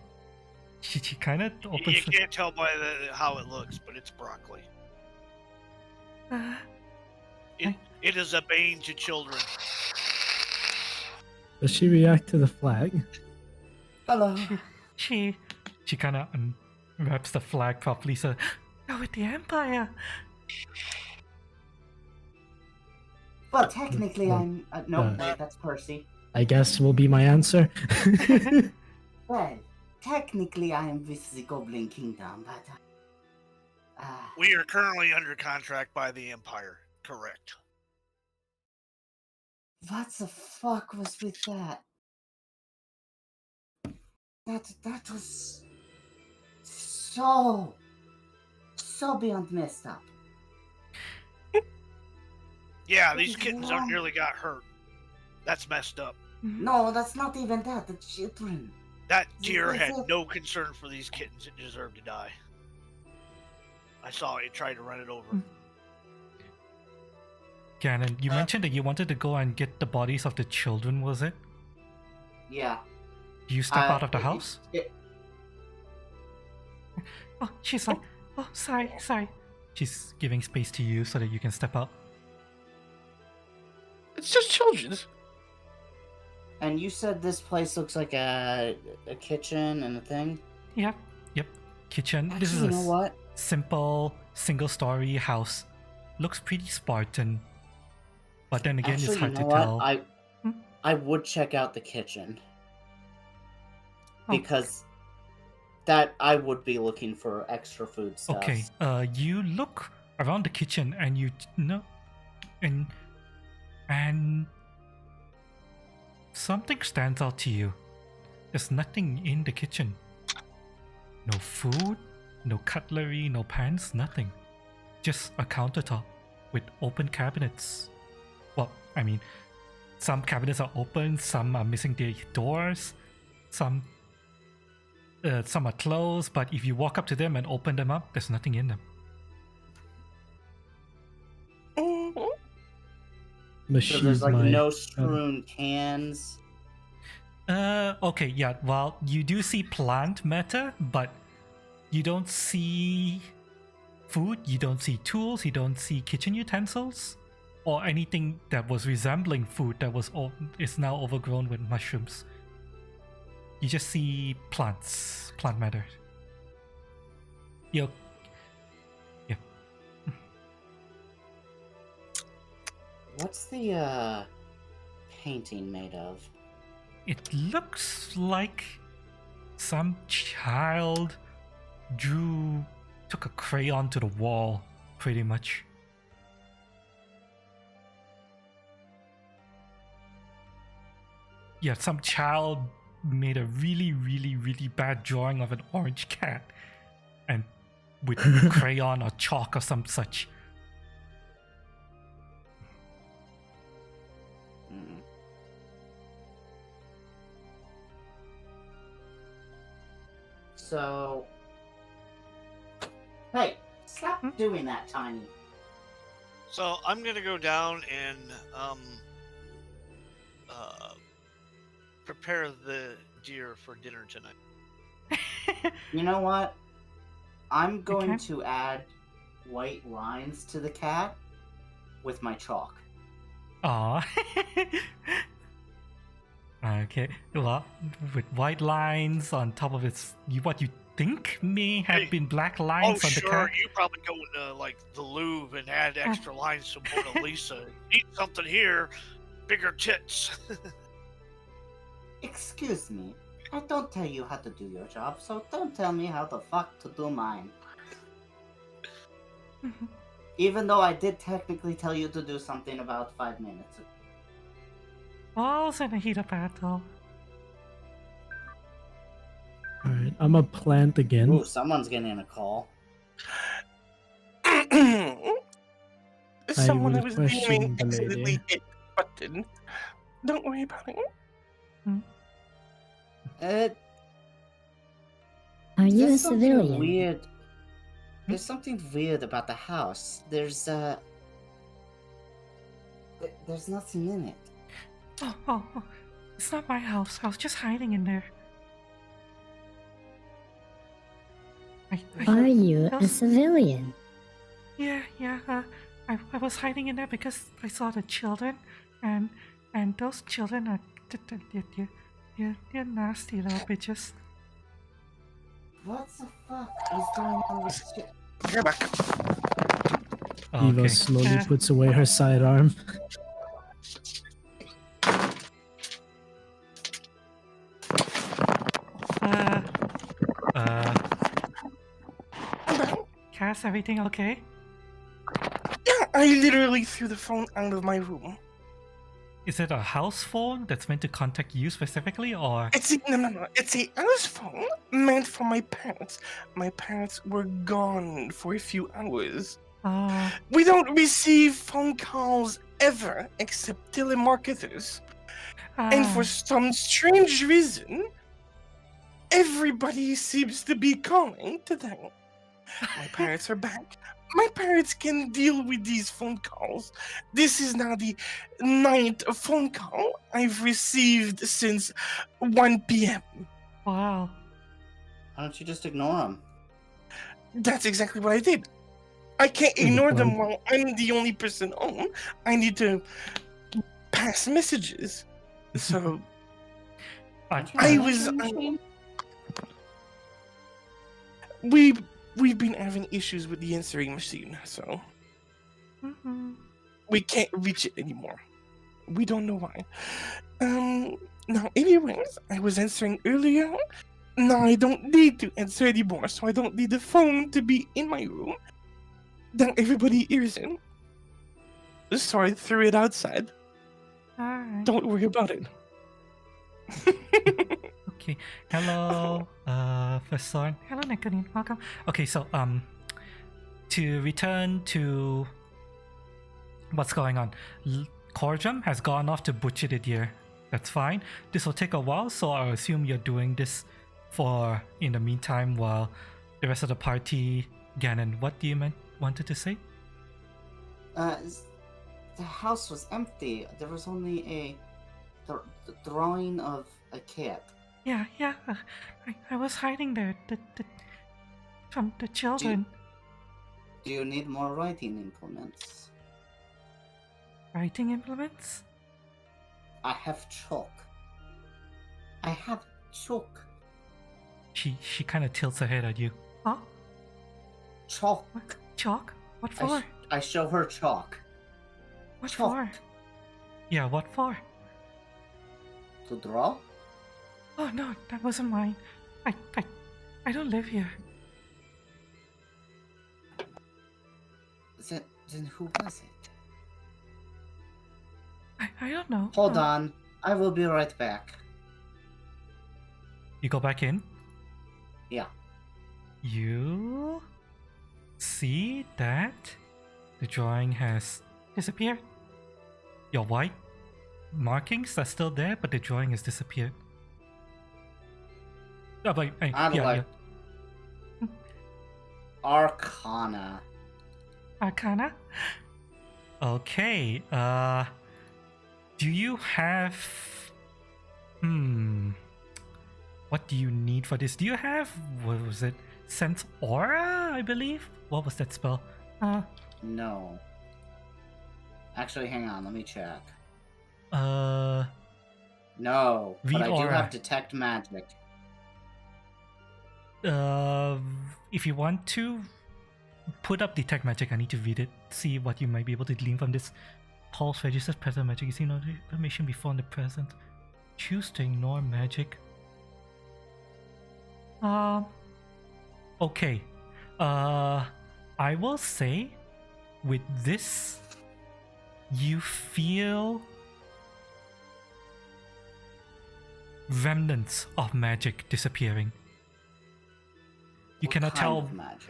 She kind of You opens. can't tell by how it looks, but it's broccoli. It is a bane to children. Does she react to the flag? hello. She kind of unwraps the flag properly. So, you're with the Empire. Well, technically, I'm. No, Uh, wait, that's Percy. I guess will be my answer. Well, technically, I am with the Goblin Kingdom, but. We are currently under contract by the Empire. Correct. What the fuck was with that? That was so beyond messed up. Yeah, these What is kittens wrong? aren't nearly got hurt. That's messed up. No, that's not even that. The children. That deer Yes, had yes. no concern for these kittens. It deserved to die. I saw it tried to run it over. Gannon, you mentioned that you wanted to go and get the bodies of the children, was it? Yeah. Do you step out of the it- house? Oh, she's like, oh, sorry. She's giving space to you so that you can step out. It's just children. And you said this place looks like a kitchen and a thing? Yep. Kitchen. This is Actually, a you know what? simple single-story house. Looks pretty Spartan. But then again, Actually, it's hard you know to tell. what? Hmm? I would check out the kitchen. Oh. Because that I would be looking for extra food stuff. Okay, you look around the kitchen and you know, and something stands out to you. There's nothing in the kitchen. No food, no cutlery, no pans, nothing. Just a countertop with open cabinets. Well, I mean, some cabinets are open, some are missing their doors, some are closed, but if you walk up to them and open them up, there's nothing in them. So there's like no strewn cans. Okay, yeah, well, you do see plant matter, but you don't see food, you don't see tools, you don't see kitchen utensils, or anything that was resembling food that is now overgrown with mushrooms. You just see plant matter. Yeah. What's the painting made of? It looks like some child took a crayon to the wall, pretty much. Yeah, some child made a really, really, really bad drawing of an orange cat, and with crayon or chalk or some such. So, hey, stop doing that, Tiny. So I'm gonna go down and prepare the deer for dinner tonight. You know what? I'm going to add white lines to the cat with my chalk. Aw. Okay, well, with white lines on top of what you think may have been black lines on the cat. You probably go into like the Louvre and add extra lines to Mona Lisa. Eat something here, bigger tits. Excuse me, I don't tell you how to do your job, so don't tell me how the fuck to do mine. Even though I did technically tell you to do something about 5 minutes ago. All's in a heat of battle. Alright, I'm a plant again. Ooh, someone's getting a call. Someone will who was question beaming the lady. accidentally hit the button. Don't worry about it. Are you a There's something civilian? weird. There's something weird about the house. There's nothing in it. Oh, it's not my house. I was just hiding in there. Are you a civilian? Yeah. I was hiding in there because I saw the children, and those children are they're nasty little bitches. What the fuck is going on with shit? Get back. Eva slowly puts away her sidearm. Cass, everything okay? Yeah, I literally threw the phone out of my room. Is it a house phone that's meant to contact you specifically, or? No. It's a house phone meant for my parents. My parents were gone for a few hours. We don't receive phone calls ever except telemarketers. And for some strange reason, everybody seems to be calling today. My parents are back. My parents can deal with these phone calls. This is now the 9th phone call I've received since 1 p.m. Wow. Why don't you just ignore them? That's exactly what I did. I can't Good ignore them point. while I'm the only person home. I need to pass messages. So I was. We've been having issues with the answering machine, so we can't reach it anymore. We don't know why. Now, anyways, I was answering earlier. Now I don't need to answer anymore, so I don't need the phone to be in my room. Now everybody hears it. So I threw it outside. Alright. Don't worry about it. Okay. Hello, first Thorn. Hello, Nicodemus. Welcome. Okay, so to return to what's going on, Cordrum has gone off to butcher the deer. That's fine. This will take a while, so I assume you're doing this for in the meantime while the rest of the party. Ganon, what do you wanted to say? The house was empty. There was only a drawing of a cat. Yeah. I was hiding there. From the children. Do you need more writing implements? Writing implements? I have chalk. I have chalk. She kind of tilts her head at you. Huh? Chalk. What? Chalk? What for? I show her chalk. What chalk. for? Yeah, what for? To draw? Oh no, that wasn't mine. I don't live here. Then who was it? I don't know. Hold on. I will be right back. You go back in? Yeah. You see that the drawing has disappeared. Your white markings are still there, but the drawing has disappeared. Oh, but, yeah. Arcana. Arcana? Okay, do you have... What do you need for this? Do you have... What was it? Sense Aura, I believe? What was that spell? No. Actually, hang on, let me check. No. No, but I do Aura. have Detect Magic. If you want to put up Detect Magic, I need to read it. See what you might be able to glean from this. Pulse registers present magic. You see no information before in the present. Choose to ignore magic. Okay. I will say with this, you feel remnants of magic disappearing. You What cannot kind tell. of magic?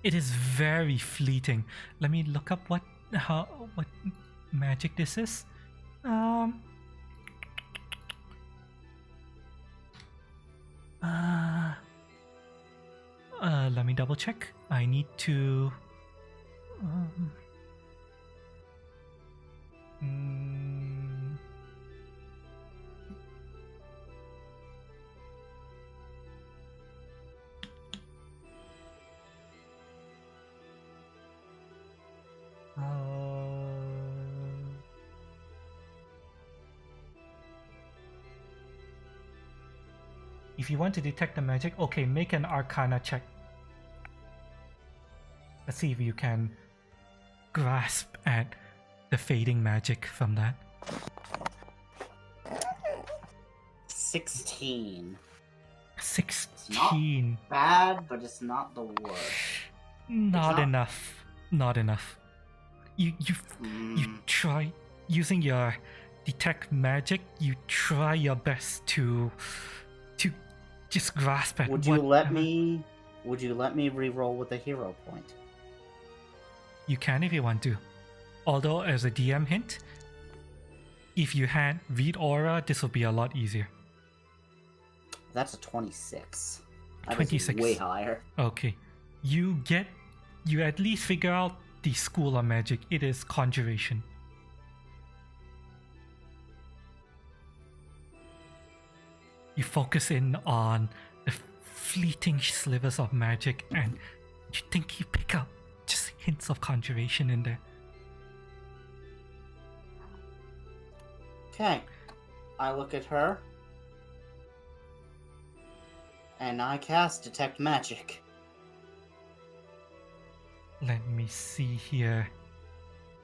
It is very fleeting. Let me look up what magic this is. Let me double check. I need to. If you want to detect the magic, okay, make an Arcana check. Let's see if you can grasp at the fading magic from that. 16. 16. Bad, but it's not the worst. Not not- enough. Not enough. You try using your detect magic. You try your best to just grasp at. Would you let me re-roll with a hero point? You can if you want to. Although, as a DM hint, if you had read aura, this would be a lot easier. That's a 26. That is 26. way higher. Okay. You at least figure out the school of magic. It is conjuration. You focus in on the fleeting slivers of magic and you think you pick up just hints of conjuration in there. Okay. I look at her. And I cast Detect Magic. Let me see here.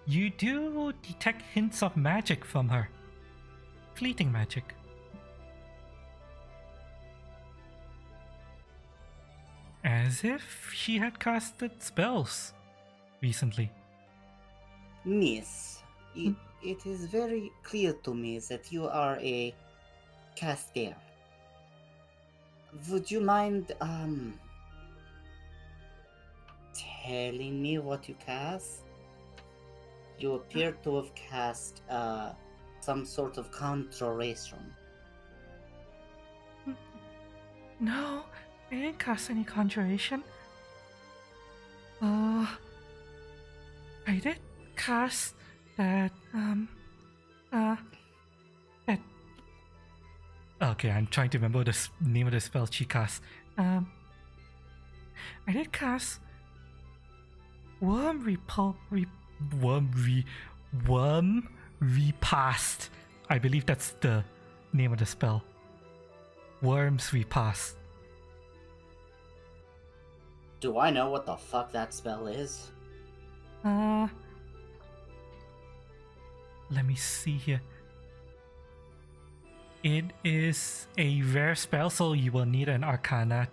You do detect hints of magic from her. Fleeting magic. As if she had casted spells recently. Miss, it is very clear to me that you are a caster. Would you mind, telling me what you cast? You appear to have cast, some sort of conjuration. No, I didn't cast any conjuration. I did cast that, that... Okay, I'm trying to remember the name of the spell she cast. I did cast Worm Repast. I believe that's the name of the spell. Worms Repast. Do I know what the fuck that spell is? Let me see here. It is a rare spell, so you will need an Arcana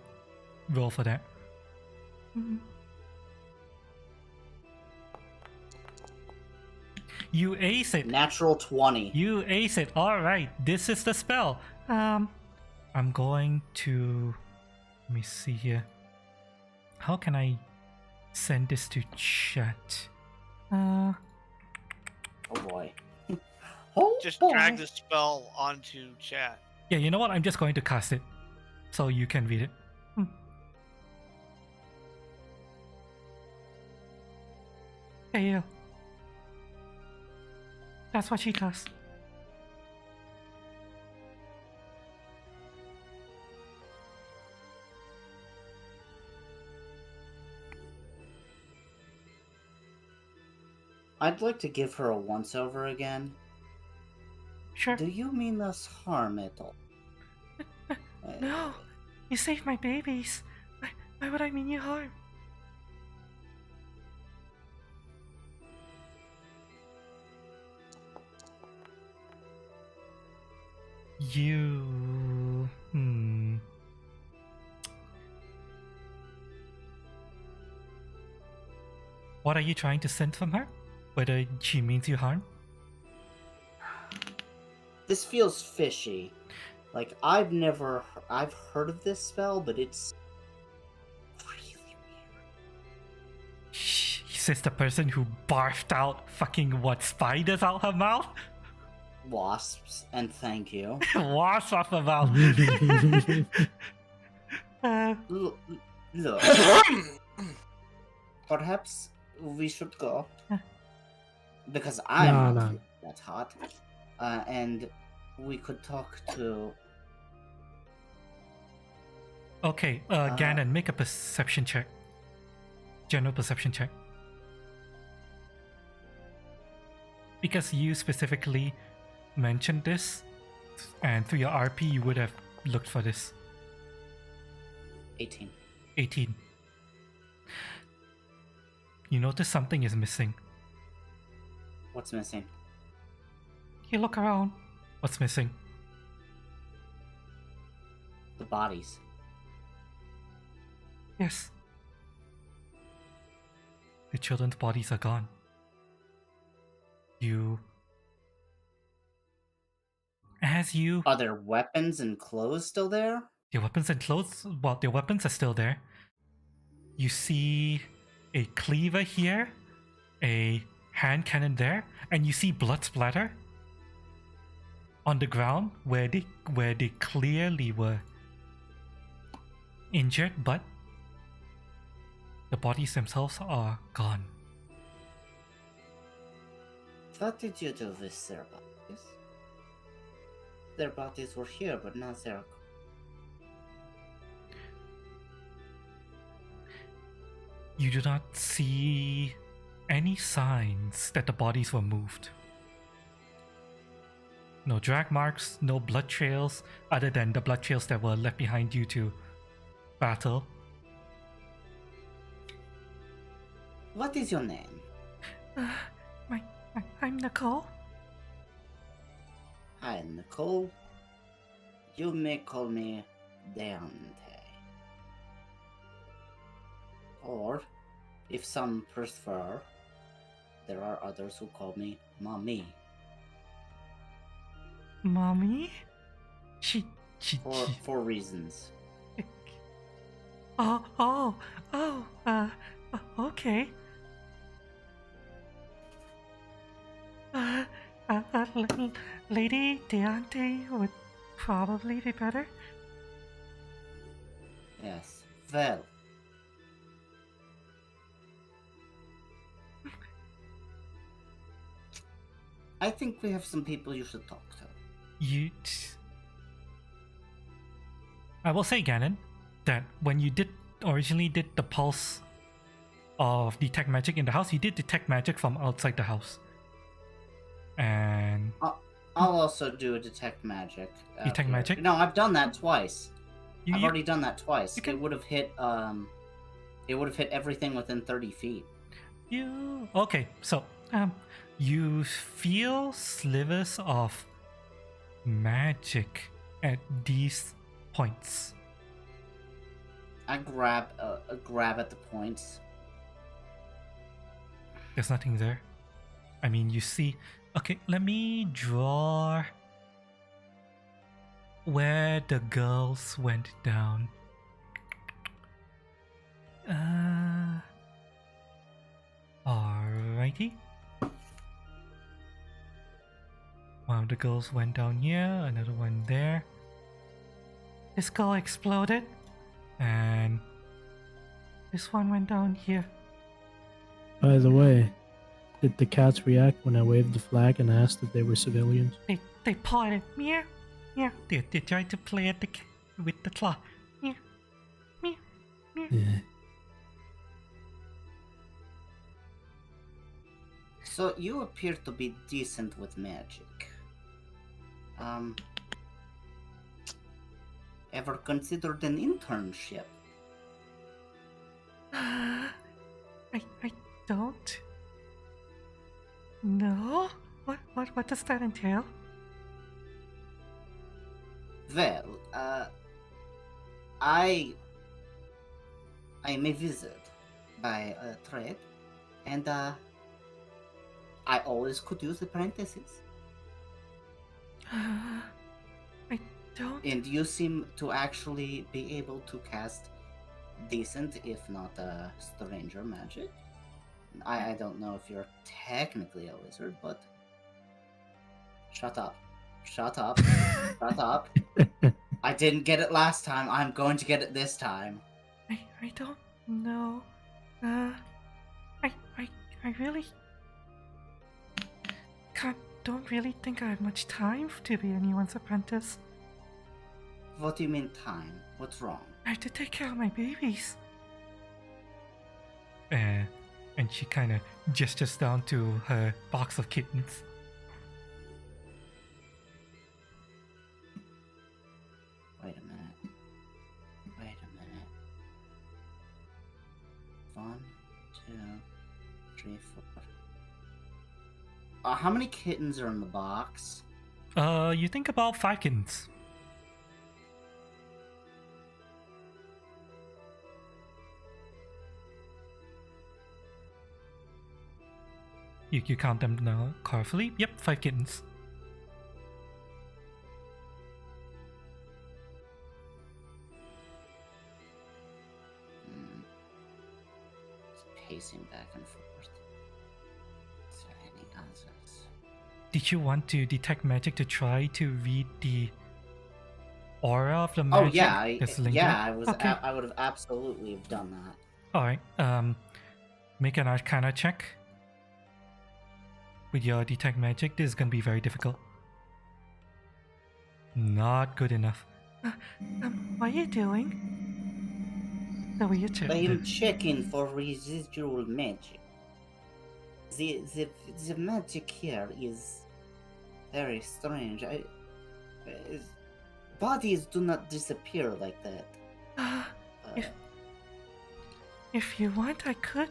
roll for that. You ace it. Natural 20. You ace it. Alright, this is the spell. I'm going to... Let me see here. How can I send this to chat? Oh boy. Oh Just boy. drag the spell onto chat. Yeah, you know what? I'm just going to cast it. So you can read it. There you go. That's what she cast. I'd like to give her a once-over again. Sure. Do you mean us harm at all? No, you saved my babies. Why would I mean you harm? You... What are you trying to sense from her? Whether she means you harm? This feels fishy. Like, I've heard of this spell, but it's really weird. Shh, says the person who barfed out fucking spiders out her mouth? Wasps, and thank you. Wasps off her mouth. Look. Perhaps we should go. Because I'm No. not that hot. And we could talk to... Okay, Ganon, make a perception check. General perception check. Because you specifically mentioned this, and through your RP you would have looked for this. 18. 18. You notice something is missing. What's missing? You look around. What's missing? The bodies. Yes. The children's bodies are gone. As you... Are their weapons and clothes still there? Their weapons and clothes, well, their weapons are still there. You see a cleaver here, a hand cannon there, and you see blood splatter on the ground where they clearly were. injured, but the bodies themselves are gone. What did you do with their bodies? Their bodies were here, but now they're. You do not see any signs that the bodies were moved. No drag marks, no blood trails, other than the blood trails that were left behind due to battle. What is your name? I'm Nicole. Hi, Nicole. You may call me Deante. Or, if some prefer, there are others who call me Mommy. Mommy? For reasons. Okay. Lady Deante would probably be better. Yes. Well. I think we have some people you should talk to. I will say, Ganon, that when you originally did the pulse of detect magic in the house, you did detect magic from outside the house. And I'll also do a detect magic. Detect here. magic? No, I've done that twice. I've you- already done that twice. you can- It would have hit everything within 30 feet. okay, so you feel slivers of magic at these points. I grab at the points. There's nothing there. I mean, you see. Okay, let me draw where the girls went down. Alrighty. One of the girls went down here, another one there. This girl exploded, and this one went down here. By the way, did the cats react when I waved the flag and asked if they were civilians? They pawed it. Meow. Yeah, they tried to play at with the claw. Meow. Meow. Meow. Yeah. So you appear to be decent with magic. Ever considered an internship? I don't. No. What does that entail? Well, I am a wizard by trade, and I always could use apprentices. I don't. And you seem to actually be able to cast decent, if not stranger magic. I don't know if you're technically a wizard, but shut up. Shut up. Shut up. I didn't get it last time. I'm going to get it this time. I don't know. I really don't really think I have much time to be anyone's apprentice. What do you mean time? What's wrong? I have to take care of my babies. And she kind of gestures down to her box of kittens. Wait a minute. Wait a minute. 1, 2, 3, 4. How many kittens are in the box? You think about 5 kittens. You count them now carefully. Yep, 5 kittens. Pacing back and forth. Is there any others? Did you want to detect magic to try to read the aura of the Oh magic yeah, that's lingering? yeah. Okay. I would have absolutely have done that. All right. Make an Arcana check with your detect magic. This is gonna be very difficult. Not good enough. What are you doing? The wheelchair. I am checking for residual magic. The magic here is very strange. Bodies do not disappear like that. If you want, I could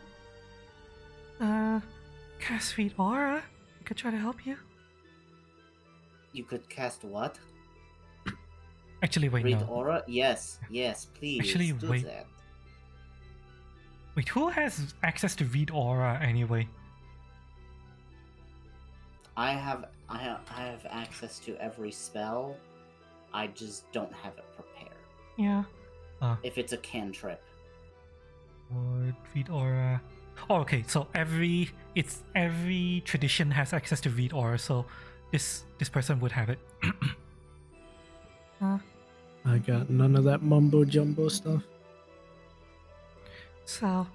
cast Read Aura. I could try to help you. You could cast what? Actually, wait, Read no. aura? Yes, please. Actually, do wait. that. Wait, who has access to Read Aura anyway? I have access to every spell. I just don't have it prepared. Yeah. If it's a cantrip. Word, Read Aura. Oh, okay. So every tradition has access to Read Aura. So this person would have it. I got none of that mumbo jumbo stuff. So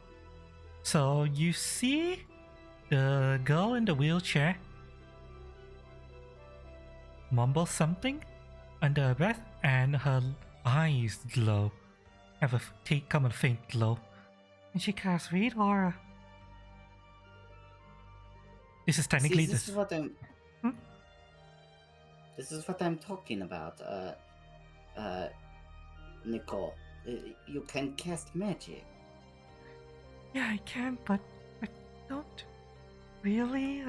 you see the girl in the wheelchair mumble something under her breath, and her eyes glow, have a come a faint glow, and she casts Read Aura. This is technically See, this is what I'm. This is what I'm talking about. Nicole, you can cast magic. Yeah, I can, but I don't really.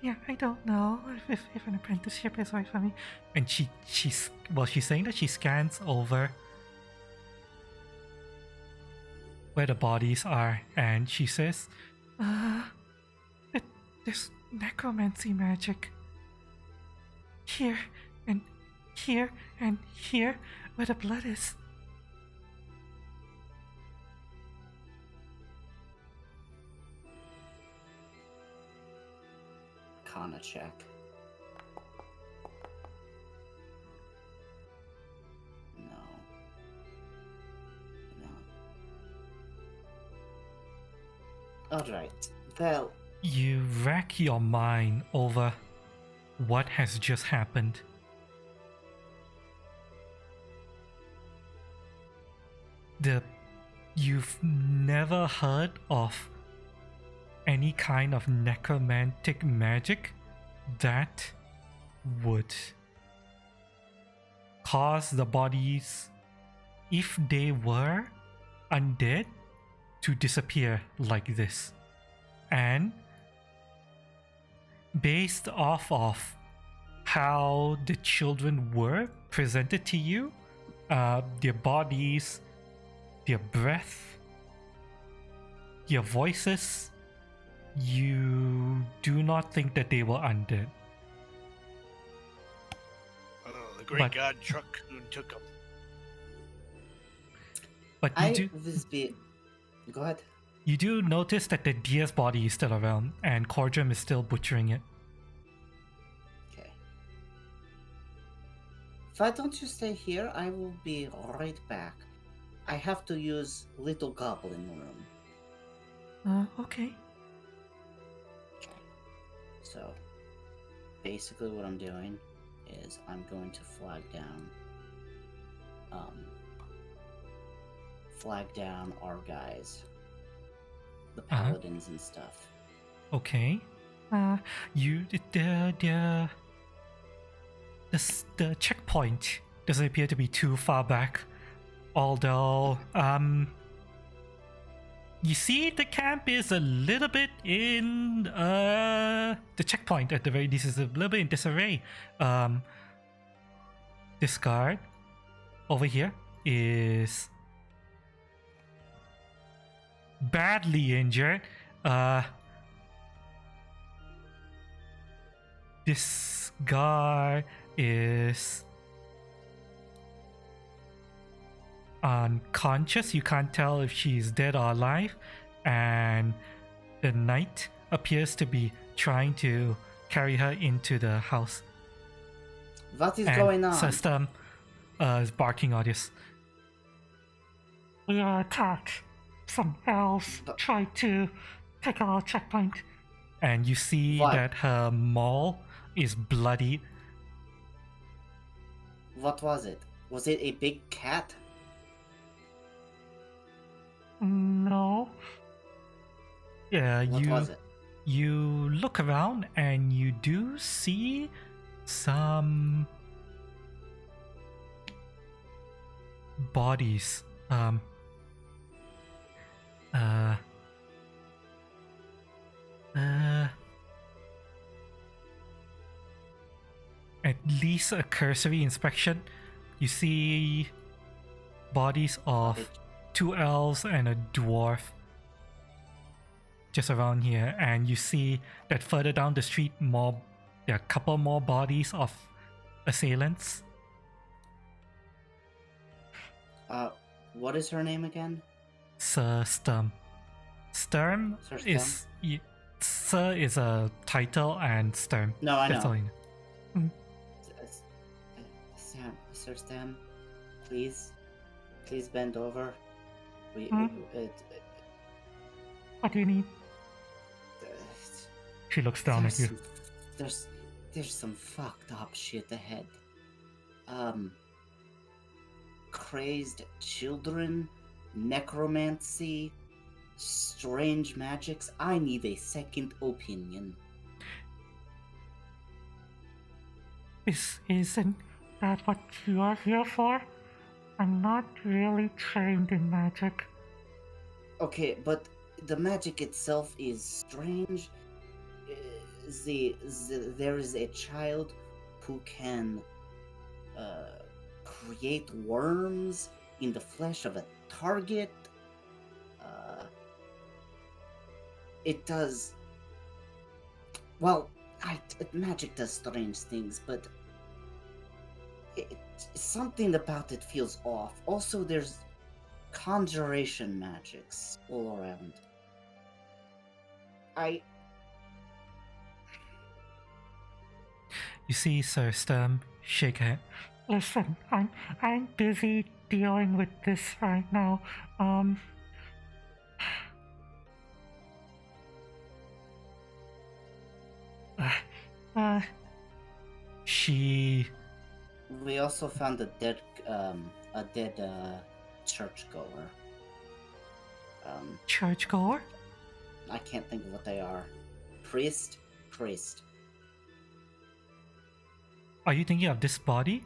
I don't know if an apprenticeship is right for me. And she's saying that she scans over where the bodies are, and she says, there's necromancy magic here and here and here where the blood is. Arcana check. No. Alright. Well, You rack your mind over what has just happened. You've never heard of any kind of necromantic magic that would cause the bodies, if they were undead, to disappear like this. And based off of how the children were presented to you, their bodies, their breath, their voices, you do not think that they were undead. Oh, the great But- god Truckcoon took them. But Go ahead. you do notice that the deer's body is still around, and Cordrum is still butchering it. Okay. Why don't you stay here? I will be right back. I have to use Little Goblin Room. Okay. Okay. So, basically what I'm doing is I'm going to flag down our guys. The paladins and stuff. Okay. The checkpoint doesn't appear to be too far back. Although, you see the camp is a little bit in, the checkpoint at the very least is a little bit in disarray. This guard over here is badly injured. This guy is unconscious. You can't tell if she's dead or alive, and the knight appears to be trying to carry her into the house. What is and going on? System is barking at us. We are attacked. Some elves But- tried to take our checkpoint. And you see What? that her maul is bloody. What was it? Was it a big cat? No. Yeah, What was it? you look around and you do see some bodies. At least a cursory inspection, you see bodies of Okay. 2 elves and a dwarf just around here, and you see that further down the street there are a couple more bodies of assailants. What is her name again? Sir Sturm. Sturm Sir is Sir is a title, and Sturm. No, I That's know. all you know. Sam, Sir Stam, please bend over. Hmm? What do you need? She looks down at you. There's some fucked up shit ahead. Crazed children, necromancy, strange magics. I need a second opinion. Isn't that what you are here for? I'm not really trained in magic. Okay, but the magic itself is strange. There is a child who can create worms in the flesh of a target. It does. Well, magic does strange things, but something about it feels off. Also, there's conjuration magics all around. You see Sir Sturm shake her head. Listen, I'm busy dealing with this right now. She We also found a dead churchgoer. Churchgoer? I can't think of what they are. Priest. Are you thinking of this body?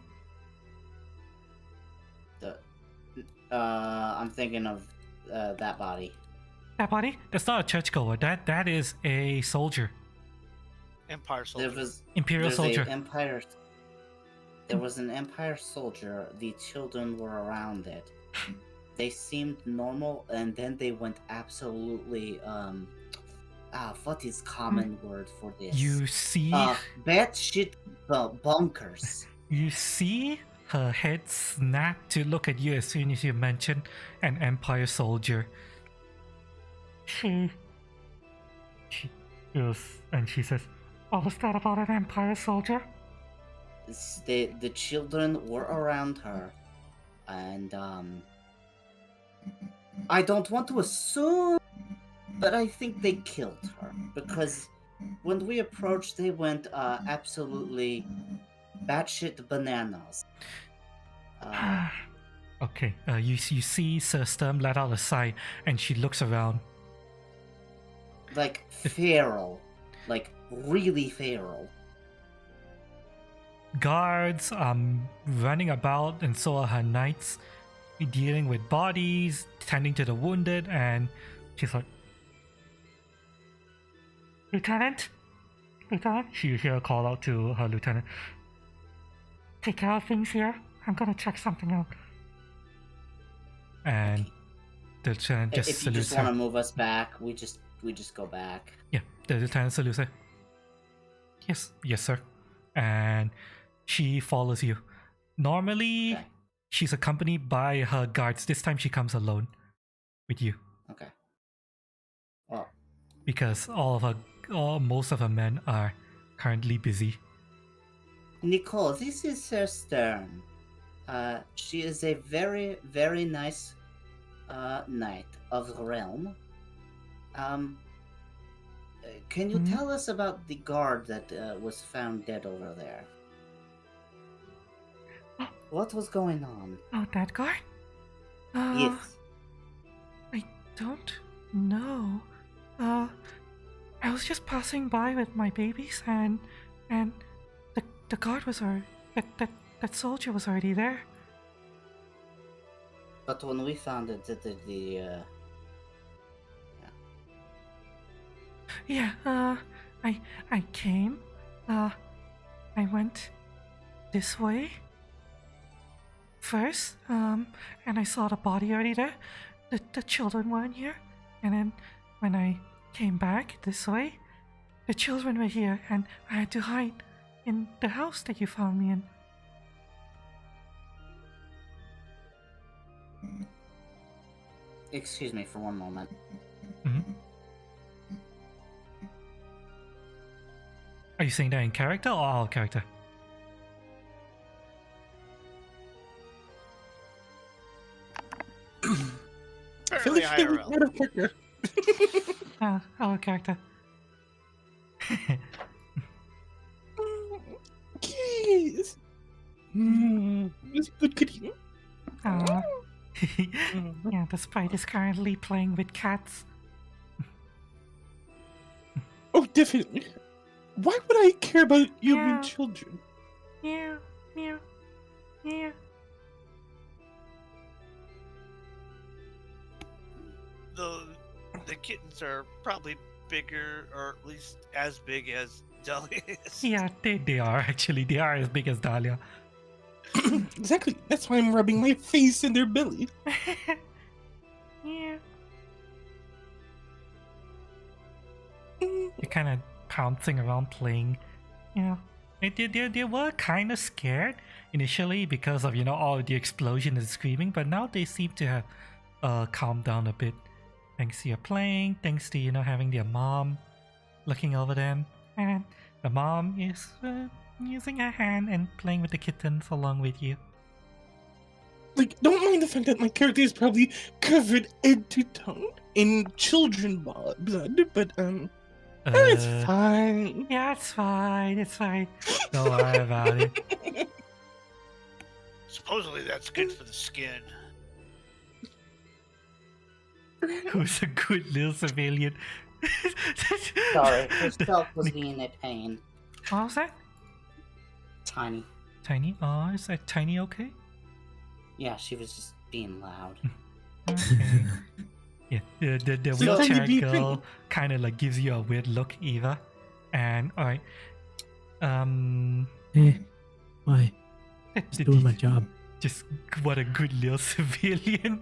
I'm thinking of that body. That body? That's not a churchgoer. That is a soldier. Empire soldier. Imperial There's soldier. There was an Empire soldier. The children were around it. They seemed normal, and then they went absolutely what is common word for this? You see batshit bonkers. you see her head snap to look at you as soon as you mention an Empire soldier. She goes and she says, "What was that about an Empire soldier?" The children were around her, and I don't want to assume, but I think they killed her because when we approached, they went absolutely batshit bananas. Okay, you see Sir Sturm let out a sigh, and she looks around. Like feral, like really feral. Guards running about, and so are her knights, dealing with bodies, tending to the wounded, and she's like, Lieutenant? she hear a call out to her lieutenant. Take care of things here. I'm gonna check something out. And the lieutenant just If you salutes just want her. to move us back, we just go back. Yeah, the lieutenant salutes her. Yes, sir. And she follows you. Normally, Okay. she's accompanied by her guards. This time she comes alone with you Okay. Well, because most of her men are currently busy. Nicole, this is Sir Stern. She is a very, very nice knight of the realm. Can you tell us about the guard that was found dead over there? What was going on? Oh, that guy? Yes. I don't know. I was just passing by with my babies, and the guard was that soldier was already there. But when we found it, Yeah, I came. I went this way first, and I saw the body already there. The children weren't here, and then when I came back this way, the children were here, and I had to hide in the house that you found me in. Excuse me for one moment. Are you saying that in character or out of character? Apparently IRL. Out of character. Out of character. Yes. It's good kitty. Yeah, the sprite is currently playing with cats. Oh, definitely. Why would I care about human Yeah. children? Meow, meow, meow. The kittens are probably bigger, or at least as big as Dahlia is. Yeah, they are actually. They are as big as Dahlia. Exactly. That's why I'm rubbing my face in their belly. Yeah. They're kind of pouncing around playing. Yeah. They were kind of scared initially because of, all the explosion and screaming, but now they seem to have calmed down a bit. Thanks to your playing, thanks to, having their mom looking over them. And the mom is using her hand and playing with the kittens along with you. Like, don't mind the fact that my character is probably covered head to toe in children blood, but it's fine. Yeah, it's fine. It's fine. Don't worry about it. Supposedly that's good for the skin. Who's a good little civilian? Sorry, herself was being a pain. What was that? Tiny. Tiny? Oh, is that Tiny okay? Yeah, she was just being loud. Okay. Yeah, the So wheelchair Tiny girl beeping. kind of like gives you a weird look, Eva. And alright, Why? Doing my job. Just what a good little civilian.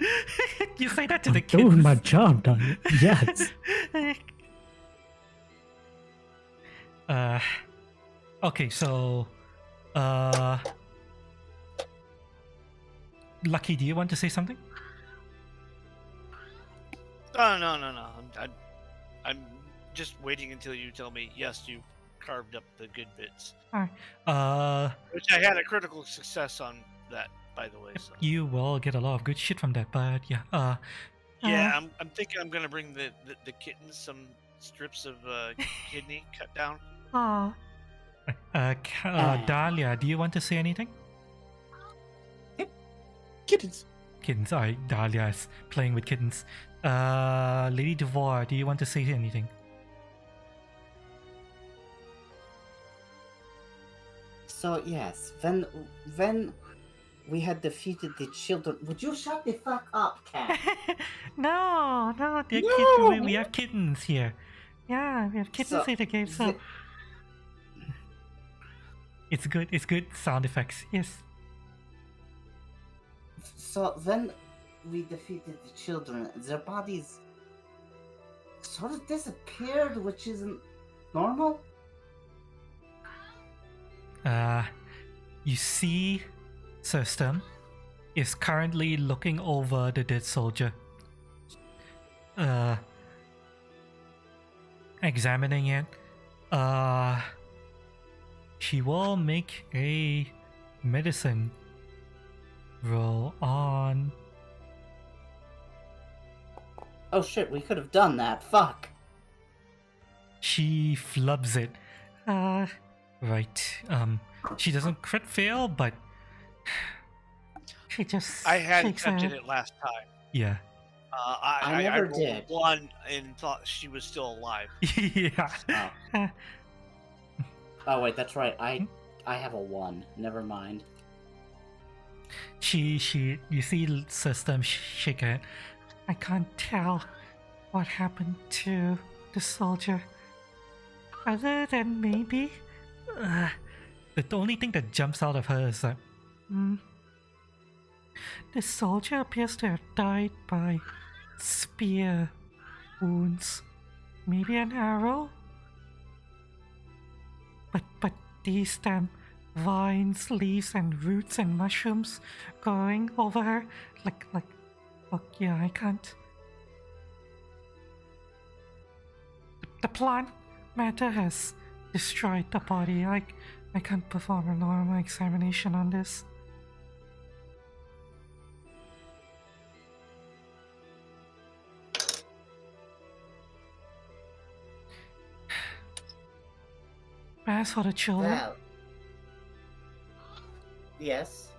You say that to I'm the kids. doing my job, Donnie. Yes. Okay, so Lucky, do you want to say something? Oh, no. I'm just waiting until you tell me, yes, you carved up the good bits. Which I had a critical success on that, by the way. So. You will get a lot of good shit from that, but yeah. Yeah, I'm thinking I'm gonna bring the kittens some strips of kidney cut down. Aw. Dahlia, do you want to say anything? Kittens. Kittens, alright, Dahlia is playing with kittens. Lady Devore, do you want to say anything? So yes, when we had defeated the children, would you shut the fuck up, cat? No, they're No. kittens. We have kittens here. Yeah, we have kittens So, in the game, so It's good sound effects, yes. So when we defeated the children, their bodies sort of disappeared, which isn't normal. You see System is currently looking over the dead soldier. Examining it. she will make a medicine roll on. Oh shit, we could have done that. Fuck. She flubs it. Right. She doesn't crit fail, but She just I had shakes her attempted head. it last time. yeah. I never rolled did. 1 and thought she was still alive. Yeah. Oh. Oh wait, that's right. I have a 1. Never mind. You see System shake it. I can't tell what happened to the soldier. Other than maybe, The only thing that jumps out of her is that the soldier appears to have died by spear wounds. Maybe an arrow? But these damn vines, leaves, and roots and mushrooms growing over her, look, yeah, I can't. The plant matter has destroyed the body. I can't perform a normal examination on this. As for the children, Well. Yes.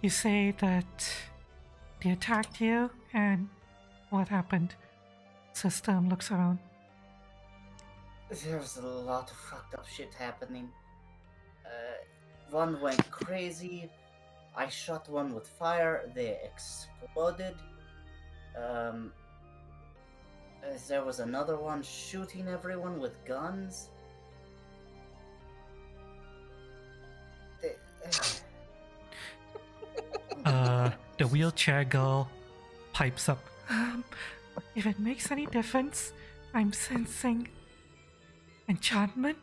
you say that they attacked you, and what happened? System looks around. There's a lot of fucked up shit happening. One went crazy. I shot one with fire. They exploded. There was another one shooting everyone with guns. the wheelchair girl pipes up. If it makes any difference, I'm sensing enchantment.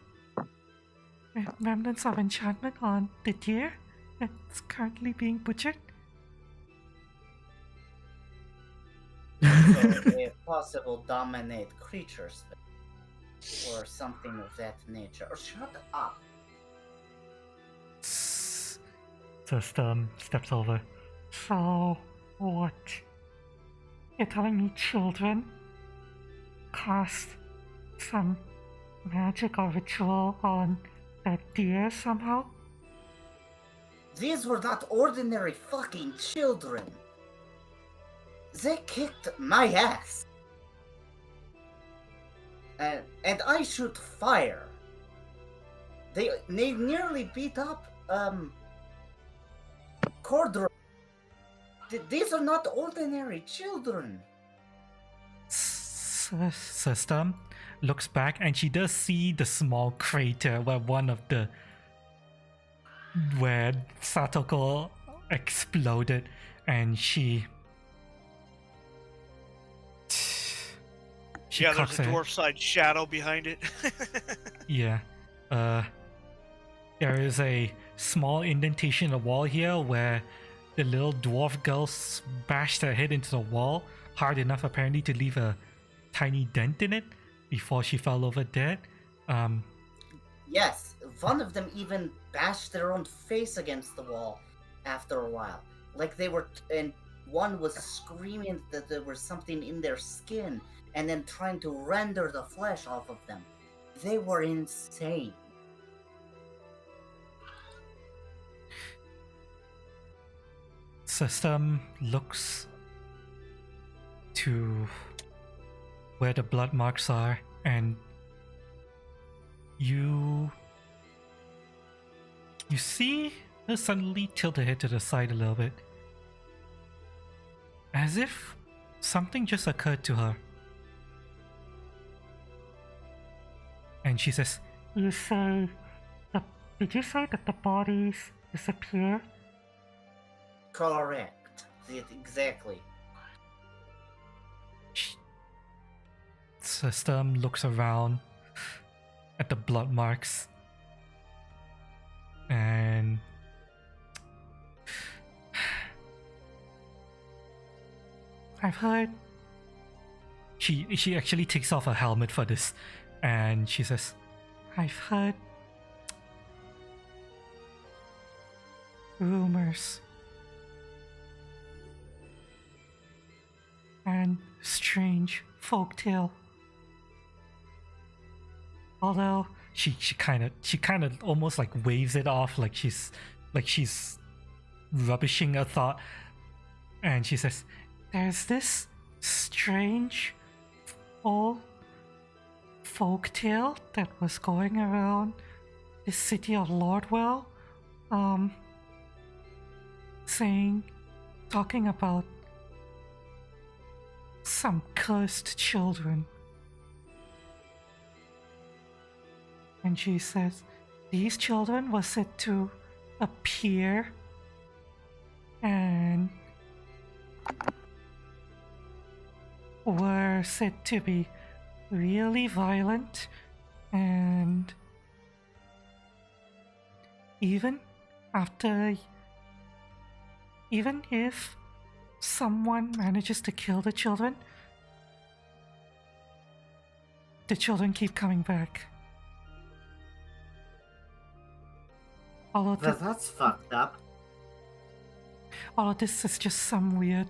Remnants of enchantment on the deer that's currently being butchered. So a possible dominate creature spell or something of that nature. Or shut up. System steps over. So, what? You're telling me children cast some magic or ritual on that deer somehow? These were not ordinary fucking children. They kicked my ass. And I shoot fire. They nearly beat up, Cordro. These are not ordinary children. System looks back and she does see the small crater where Satoko exploded, and she Yeah, there's cocks a her head. dwarf-sized shadow behind it. Yeah. There is a small indentation in the wall here where the little dwarf girl bashed her head into the wall hard enough apparently to leave a tiny dent in it before she fell over dead. Yes, one of them even bashed their own face against the wall after a while. Like they were, and one was screaming that there was something in their skin and then trying to render the flesh off of them. They were insane. System looks to where the blood marks are, and you see her suddenly tilt her head to the side a little bit, as if something just occurred to her. And she says, Did you say that the bodies disappear? Correct. Exactly. System looks around at the blood marks, and I've heard. she actually takes off her helmet for this, and she says, I've heard rumors and strange folktale. Although she kind of almost like waves it off like she's rubbishing a thought, and she says, "There's this strange old folktale that was going around the city of Lordwall, talking about some cursed children." And she says, these children were said to appear and were said to be really violent, and even if someone manages to kill the children keep coming back. Well, that's fucked up. All of this is just some weird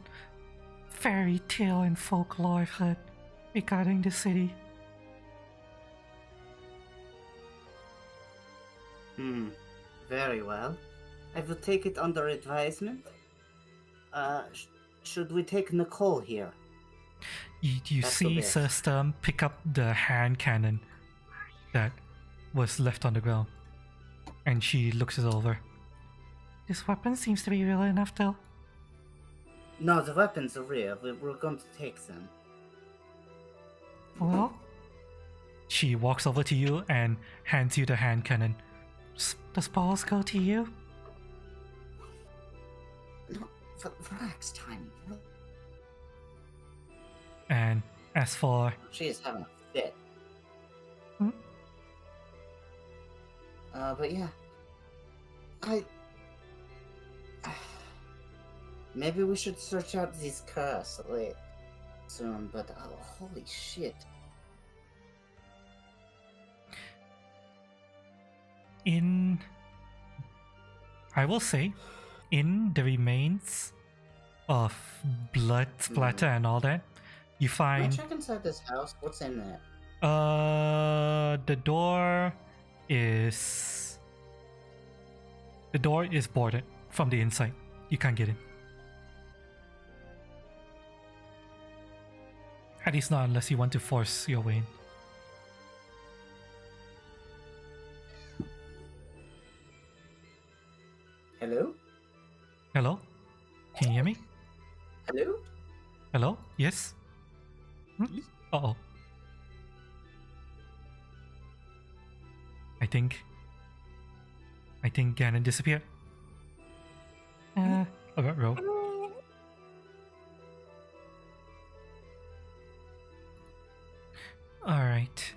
fairy tale and folklore I've heard regarding the city. Very well. I will take it under advisement. Should we take Nicole here? You That's see the Sir Sturm pick up the hand cannon that was left on the ground, and she looks it over. This weapon seems to be real enough, though. No, the weapons are real. We're going to take them. Well, she walks over to you and hands you the hand cannon. Does balls go to you? No, relax, Tiny. And as for... She is having a fit. But yeah. Maybe we should search out these cars soon, but holy shit. I will say, in the remains of blood splatter and all that, you Can I find... check inside this house? What's in there? The door is boarded from the inside. You can't get in. At least not unless you want to force your way in. Hello? Hello? Can you hear me? Hello? Hello? Yes? Uh-oh. I think Ganon disappeared. Okay, roll. Alright.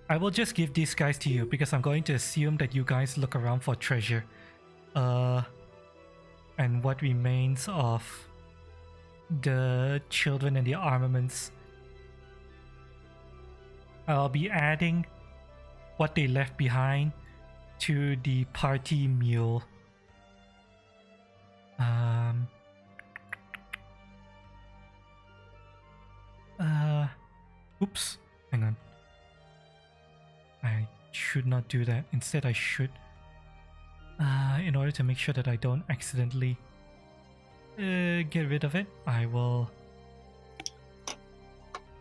I will just give these guys to you because I'm going to assume that you guys look around for treasure. And what remains of the children and the armaments. I'll be adding what they left behind to the party mule. Oops, hang on. I should not do that. Instead, I should, in order to make sure that I don't accidentally get rid of it, I will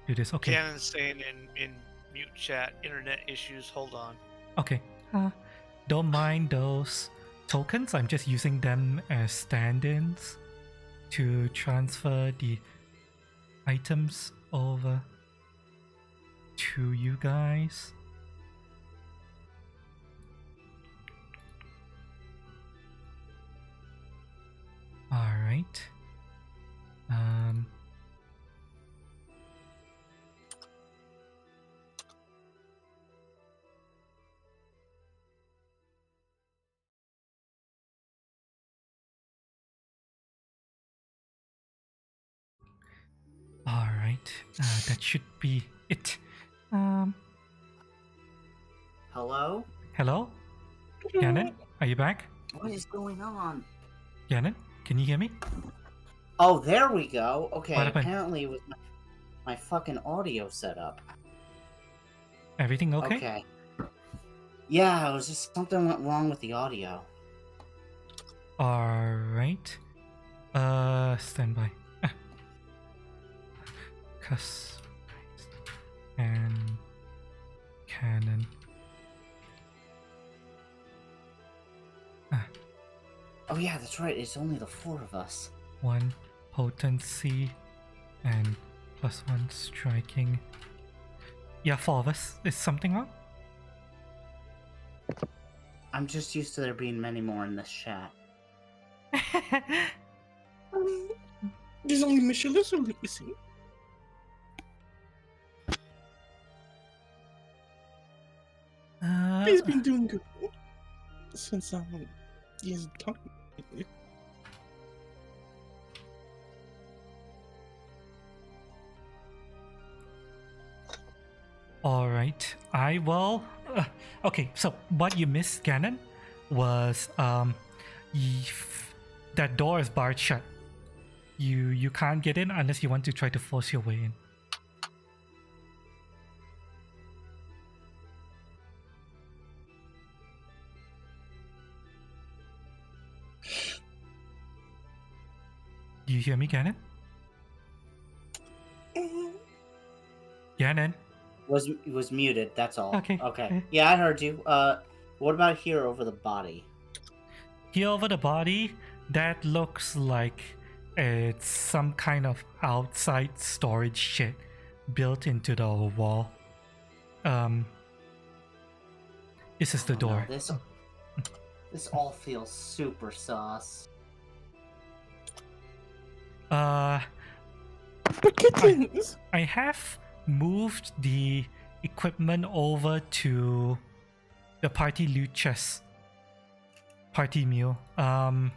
do this. Okay. Cannon's saying in mute chat, internet issues, hold on. Okay. Don't mind those tokens. I'm just using them as stand-ins to transfer the items over to you guys. Alright. Alright, that should be it. Hello? Hello? Gannon, are you back? What is going on? Gannon, can you hear me? Oh, there we go. Okay, What happened? apparently it was my fucking audio setup. Everything okay? Okay. Yeah, it was just something went wrong with the audio. Alright. Stand by. Cuss. And cannon. Oh yeah, that's right. It's only the 4 of us. 1 potency and +1 striking. Yeah, 4 of us. Is something wrong? I'm just used to there being many more in this chat. There's only Michelle's or Legacy. He's been doing good since he hasn't talked to me. Alright, I will. Okay, so what you missed, Gannon, was that door is barred shut. You can't get in unless you want to try to force your way in. Do you hear me, Gannon? Gannon? Was muted, that's all. Okay. Okay. Yeah, I heard you. What about here over the body? Here over the body, that looks like it's some kind of outside storage shit built into the wall. This is the Oh, door. no, this all feels super sus. But kittens! I have moved the equipment over to the party loot chest. Party meal. I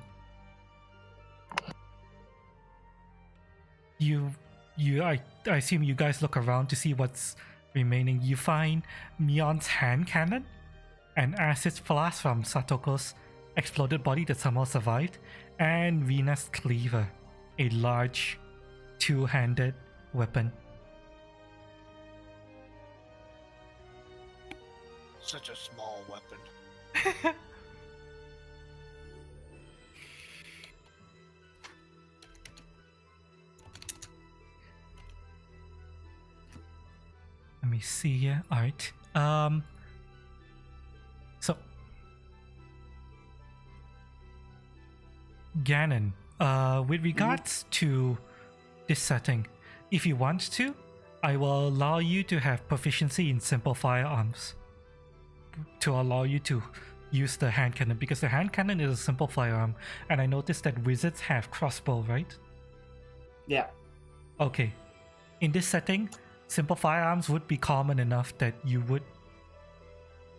assume you guys look around to see what's remaining. You find Mion's hand cannon, an acid flask from Satoko's exploded body that somehow survived, and Venus cleaver, a large two-handed weapon. Such a small weapon. Let me see here. Alright. So Gannon, with regards to this setting, if you want to, I will allow you to have proficiency in simple firearms to allow you to use the hand cannon, because the hand cannon is a simple firearm, and I noticed that wizards have crossbow, right? Yeah. Okay. In this setting, simple firearms would be common enough that you would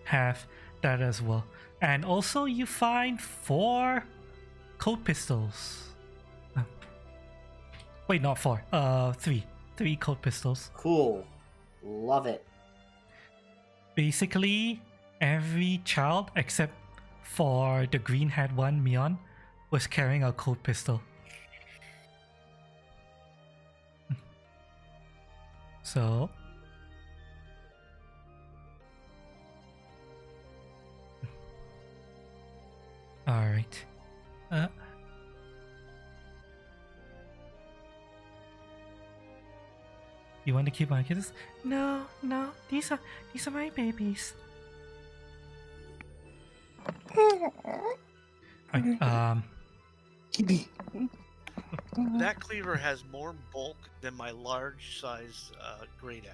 have that as well. And also you find 4 cold pistols. Wait, not 4. 3. 3 cold pistols. Cool. Love it. Basically, every child except for the green-haired one, Mion, was carrying a cold pistol. So alright. You want to keep on kids? No, these are my babies. Alright, Kitty. That cleaver has more bulk than my large size great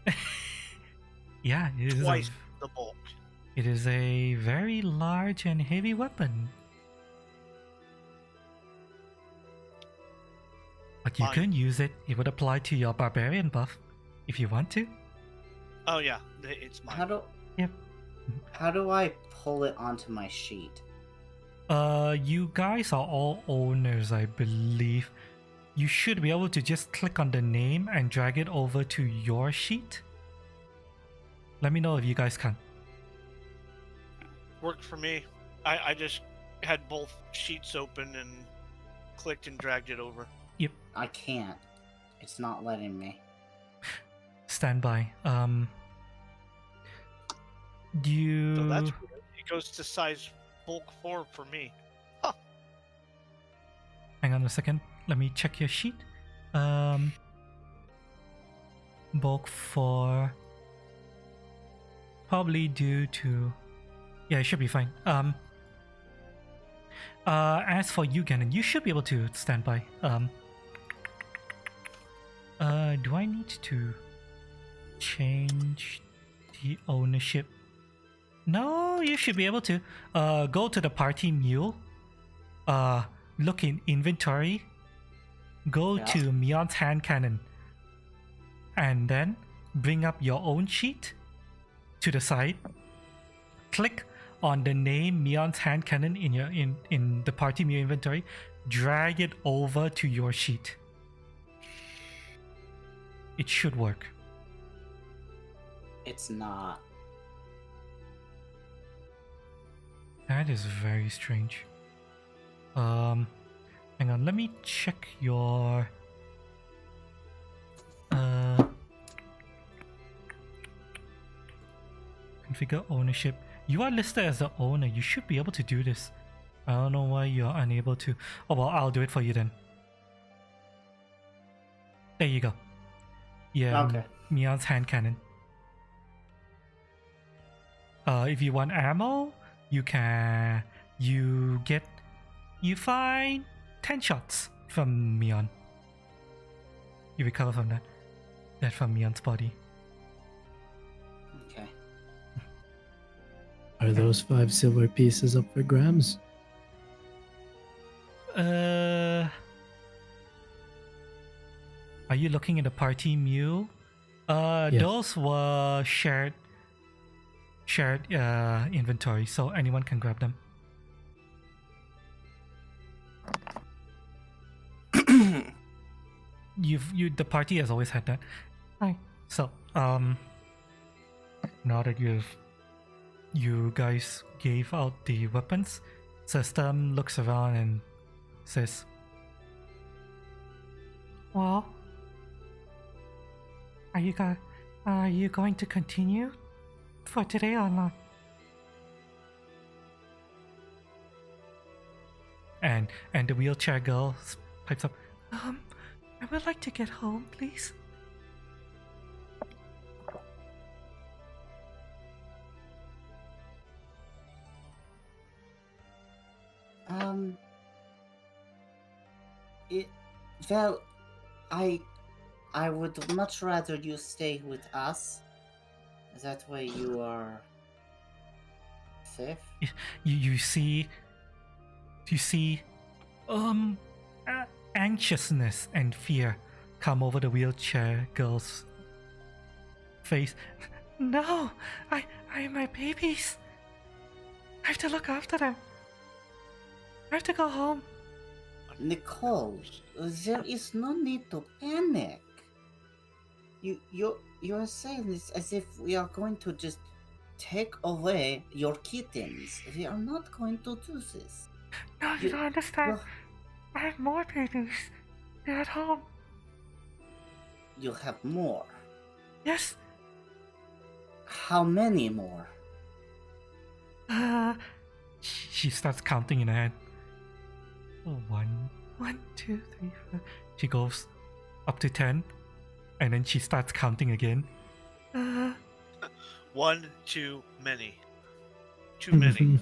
axe. yeah, it is Twice the bulk. it is a very large and heavy weapon. But you Fine. can use it. It would apply to your barbarian buff if you want to. Oh yeah, it's mine. How do I pull it onto my sheet? You guys are all owners, I believe. You should be able to just click on the name and drag it over to your sheet. Let me know if you guys can. Worked for me. I just had both sheets open and clicked and dragged it over. Yep. I can't. It's not letting me. Stand by. Do you... So that's weird. It goes to size bulk 4 for me. Huh. Hang on a second. Let me check your sheet. Bulk 4. Probably due to... Yeah, it should be fine. As for you, Ganon, you should be able to stand by. Do I need to change the ownership? No, you should be able to. Go to the party mule. Look in inventory. Go to Mion's hand cannon. And then bring up your own sheet to the side. Click on the name Mion's hand cannon in your in the party mule inventory. Drag it over to your sheet. It should work. It's not. That is very strange. Hang on, let me check your configure ownership. You are listed as the owner. You should be able to do this. I don't know why you're unable to. Oh well, I'll do it for you then. There you go. Yeah, Okay. Mion's hand cannon. If you want ammo, you find 10 shots from Mion. You recover from that. That from Mion's body. Okay. Are those 5 silver pieces up for grabs? Are you looking at the party mule? Yes. Those were shared inventory, so anyone can grab them. The party has always had that. Hi. So now that you guys gave out the weapons, system looks around and says, Well, are you going to continue for today or not? and the wheelchair girl pipes up, I would like to get home, please. Well, I would much rather you stay with us. That way you are safe. you see anxiousness and fear come over the wheelchair girl's face. No, I am my babies. I have to look after them. I have to go home. Nicole, there is no need to panic. You're saying this as if we are going to just take away your kittens. We are not going to do this. No, you don't understand. I have more babies. They're at home. You have more. Yes. How many more? She starts counting in her head. 1, 2, 3, 4. She goes up to 10, and then she starts counting again. 1 too many. Too many.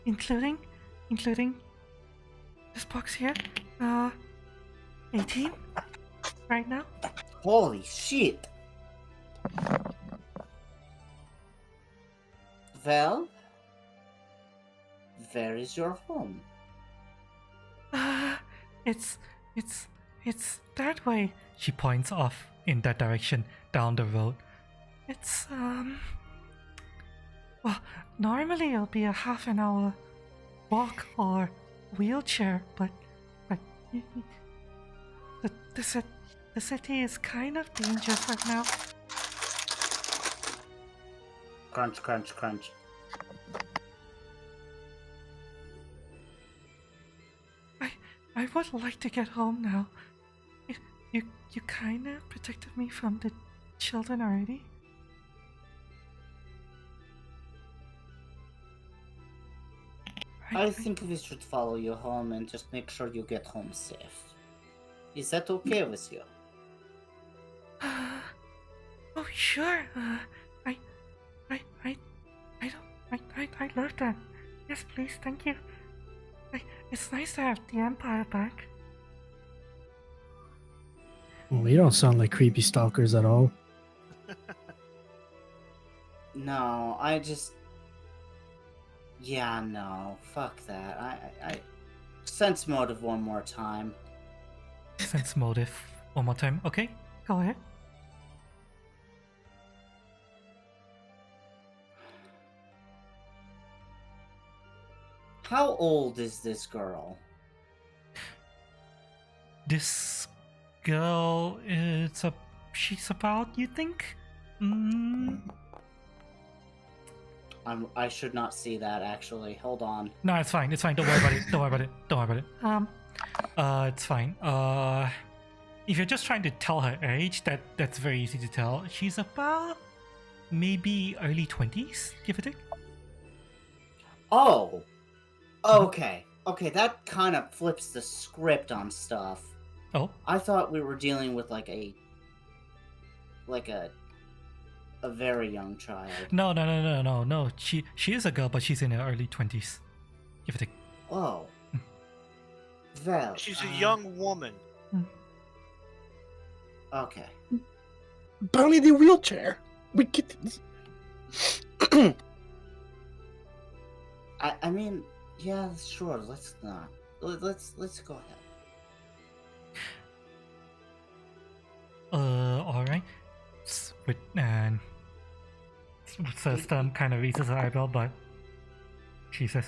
Including this box here. 18 right now. Holy shit! Well, where is your home? It's that way. She points off in that direction down the road. It's well, normally it'll be a half an hour walk or wheelchair, but the city is kind of dangerous right now. Crunch, crunch, crunch. I would like to get home now. You kinda protected me from the children already. I think we should follow you home and just make sure you get home safe. Is that okay with you? Oh sure. I I love that. Yes, please, thank you. It's nice to have the Empire back. Well, you don't sound like creepy stalkers at all. No, I just... Yeah, no. Fuck that. I... Sense motive one more time. Sense motive. One more time. Okay. Go ahead. How old is this girl? This girl is she's about, you think? I should not see that, actually. Hold on. No, it's fine. It's fine. Don't worry about it. Don't worry about it. Don't worry about it. It's fine. If you're just trying to tell her age, that's very easy to tell. She's about maybe early 20s, give or take. Oh! Okay. Okay, that kind of flips the script on stuff. Oh, I thought we were dealing with like a very young child. no. She is a girl, but she's in her early 20s, give or take. Oh. Well, She's a young woman. Okay. Bonnie the wheelchair with kittens. I mean, yeah, sure. Let's not. Let's go ahead. Alright. And System kind of raises her eyebrow, but she says,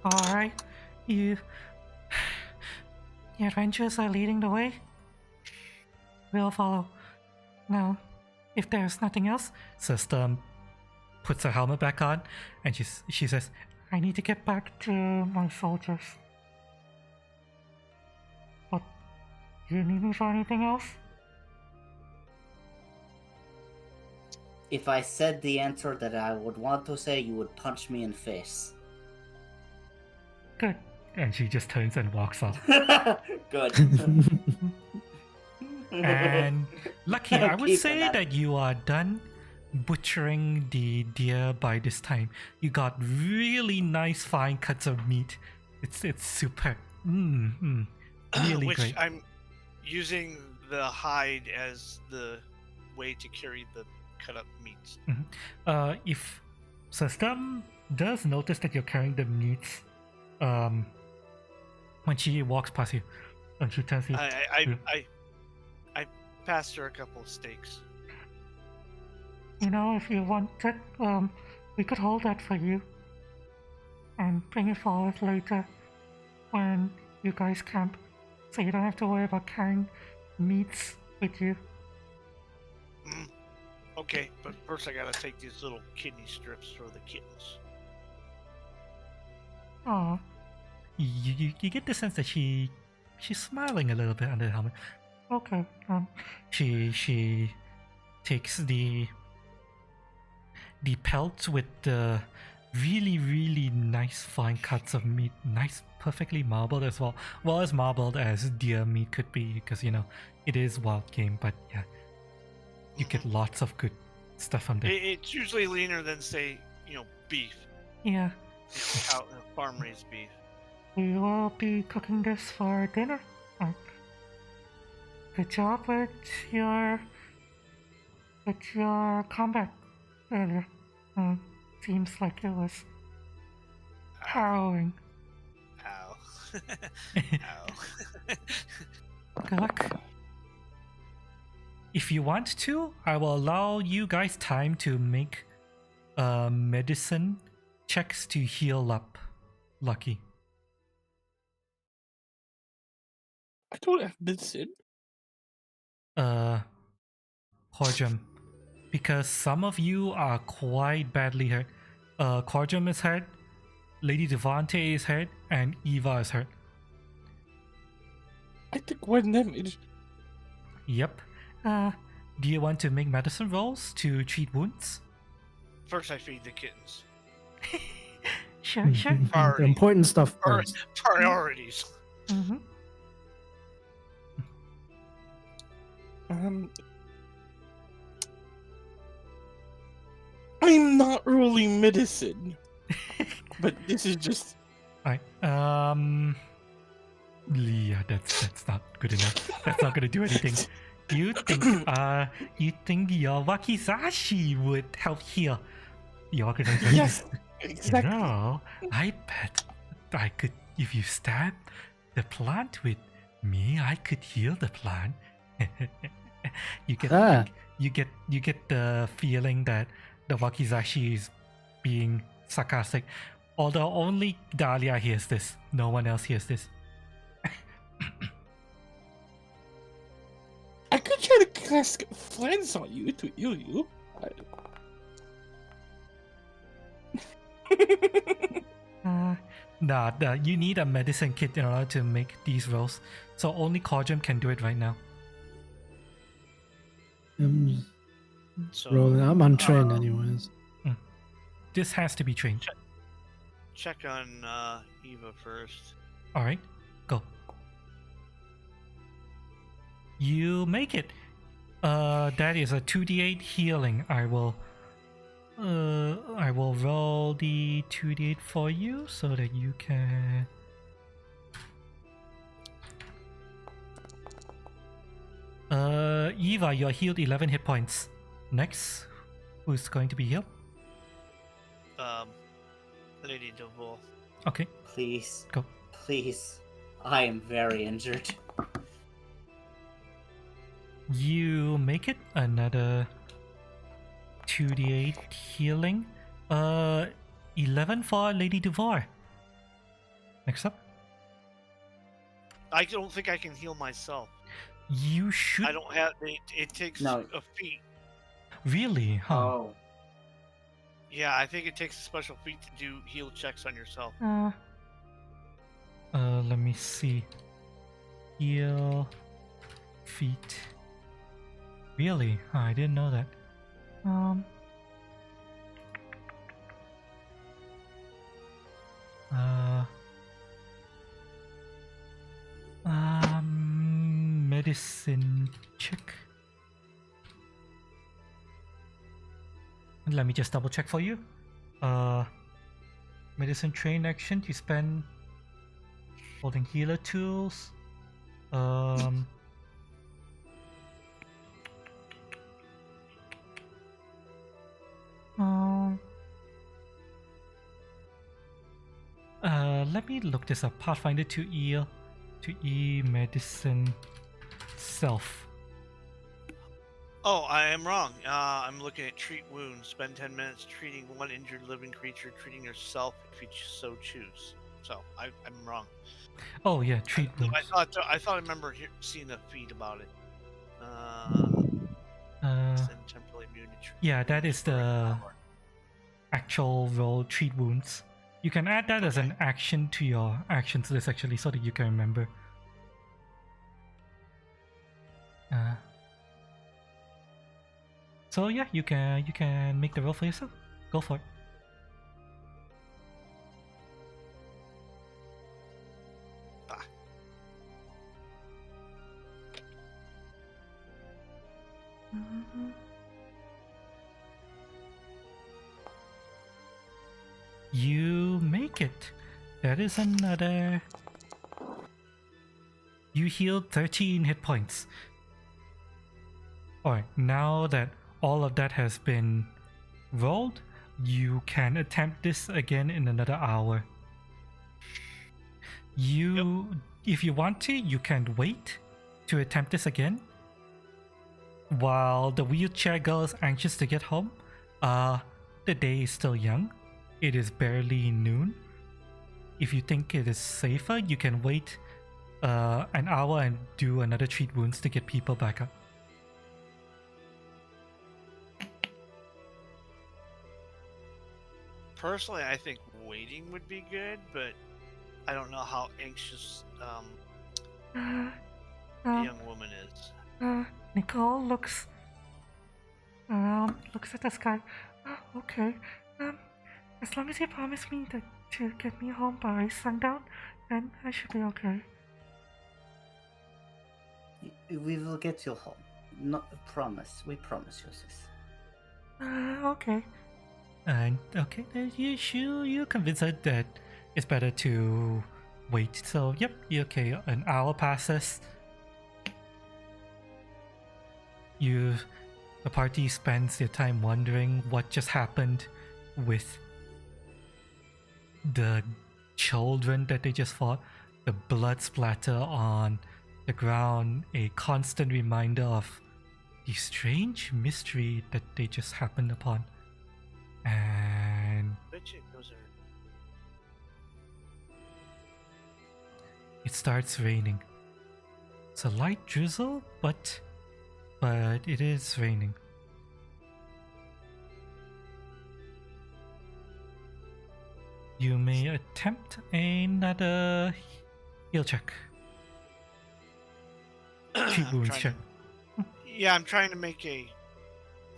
Alright. The adventures are leading the way. We'll follow. Now, if there's nothing else, System puts her helmet back on, and she says, I need to get back to my soldiers. But do you need me for anything else? If I said the answer that I would want to say, you would punch me in the face. Good. and she just turns and walks off. Good. And lucky, I would Keep say that. that you are done butchering the deer by this time. You got really nice fine cuts of meat. It's super. Really Which great. I'm using the hide as the way to carry the cut up meats. If System does notice that you're carrying the meats, when she walks past you, and she tells you, I passed her a couple of steaks. You know, if you want it, we could hold that for you. And bring it forward later when you guys camp. So you don't have to worry about carrying meats with you. Okay, but first I gotta take these little kidney strips for the kittens. Aw, you get the sense that she's smiling a little bit under the helmet. okay. She takes the pelts with the really nice fine cuts of meat, nice, perfectly marbled as well. Well, as marbled as deer meat could be, because you know it is wild game. But yeah, you get lots of good stuff from there. It's usually leaner than, say, beef. Yeah, Farm raised beef. we will be cooking this for dinner. Good job with your combat earlier. Seems like it was harrowing. Ow. Ow. Good luck. If you want to, I will allow you guys time to make medicine checks to heal up. Lucky. I don't have medicine. Horjum, because some of you are quite badly hurt. Cordium is hurt, Lady Devante is hurt, and Eva is hurt. I took 1 damage. Yep. Do you want to make medicine rolls to treat wounds? First, I feed the kittens. Sure, sure. The Priority. important stuff Pri- first. Priorities. Mm-hmm. I'm not rolling medicine, but this is just. Alright. Yeah, that's not good enough. That's not gonna do anything. You think your wakizashi would help heal? You're gonna Yes, exactly. You know, I bet I could, if you stab the plant with me, I could heal the plant. you get Ah. you get the feeling that the wakizashi is being sarcastic. Although only Dahlia hears this. No one else hears this. I could try to cast Flans on you to heal you. Nah, you need a medicine kit in order to make these rolls. So only Cordium can do it right now. I'm So rolling. I'm untrained anyways. This has to be trained. check on Eva first. Alright, go. You make it. That is a 2d8 healing. I will roll the 2d8 for you so that you can. Eva, you're healed 11 hit points. Next, who's going to be healed? Lady Devil. Okay, Please. go. Please. I am very injured. You make it. Another 2d8 healing. 11 for Lady Duvar. Next up. I don't think I can heal myself. You should. I don't have. It takes No. a feat. Really? Huh. Oh. Yeah, I think it takes a special feat to do heal checks on yourself. Let me see. Heal. Feet. Really? Huh, I didn't know that. Medicine check. Let me just double check for you. Medicine train action. You spend holding healer tools. Let me look this up. Pathfinder to E medicine self. Oh, I am wrong. I'm looking at treat wounds. Spend 10 minutes treating one injured living creature, treating yourself if you so choose. So I'm wrong. Oh yeah, treat wounds. I thought I remember seeing a feed about it. Temporarily immune to treat Yeah, that is wounds for an the hour. actual roll. Treat wounds. You can add that as an action to your actions list actually, so that you can remember. So yeah, you can make the roll for yourself. Go for it. You make it. That is another. You healed 13 hit points. Alright, now that all of that has been rolled, you can attempt this again in another hour. If you want to, you can wait to attempt this again. While the wheelchair girl is anxious to get home, the day is still young. It is barely noon. If you think it is safer, you can wait an hour and do another treat wounds to get people back up. Personally, I think waiting would be good, but I don't know how anxious Uh, the um, young woman is. Nicole looks around, looks at the sky. Okay. As long as you promise me to get me home by sundown, then I should be okay. We will get you home. No, promise. We promise you this. Okay. And okay, you convince her that it's better to wait. So yep, okay. An hour passes. The party spends their time wondering what just happened with the children that they just fought. The blood splatter on the ground, a constant reminder of the strange mystery that they just happened upon. And Bet you those are. it starts raining. It's a light drizzle, but it is raining. You may attempt another heal check. Treat I'm wounds trying check. Yeah, I'm trying to make a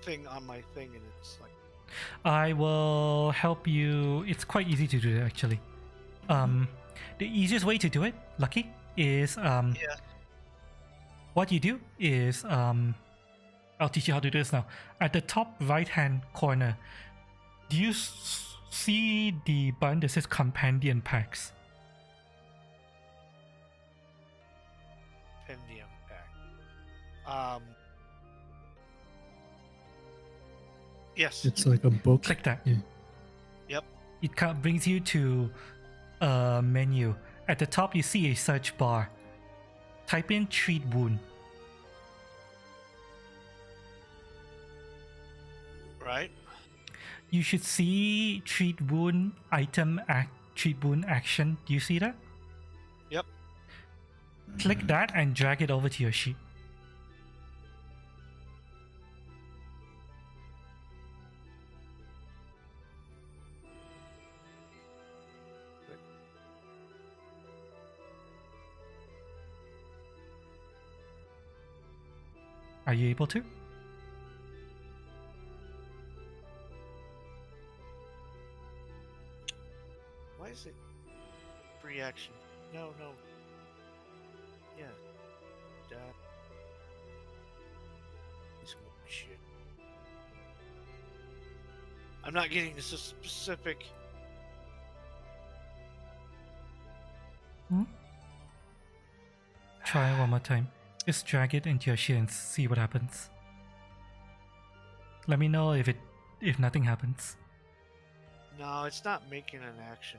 thing on my thing, and it's like. I will help you. It's quite easy to do that actually. The easiest way to do it, Lucky, is Yeah. what you do is I'll teach you how to do this now. At the top right hand corner, do you see the button that says Companion Packs? Pendium pack. Yes. It's like a book. Click that. Yeah. Yep. It brings you to a menu. At the top, you see a search bar. Type in Treat Wound. Right. You should see Treat Wound item Treat Wound action. Do you see that? Yep. Click that and drag it over to your sheet. Are you able to? Why is it free action? No. Yeah. This shit. I'm not getting this specific. Try it one more time. Just drag it into your sheet and see what happens. Let me know if nothing happens. No, it's not making an action.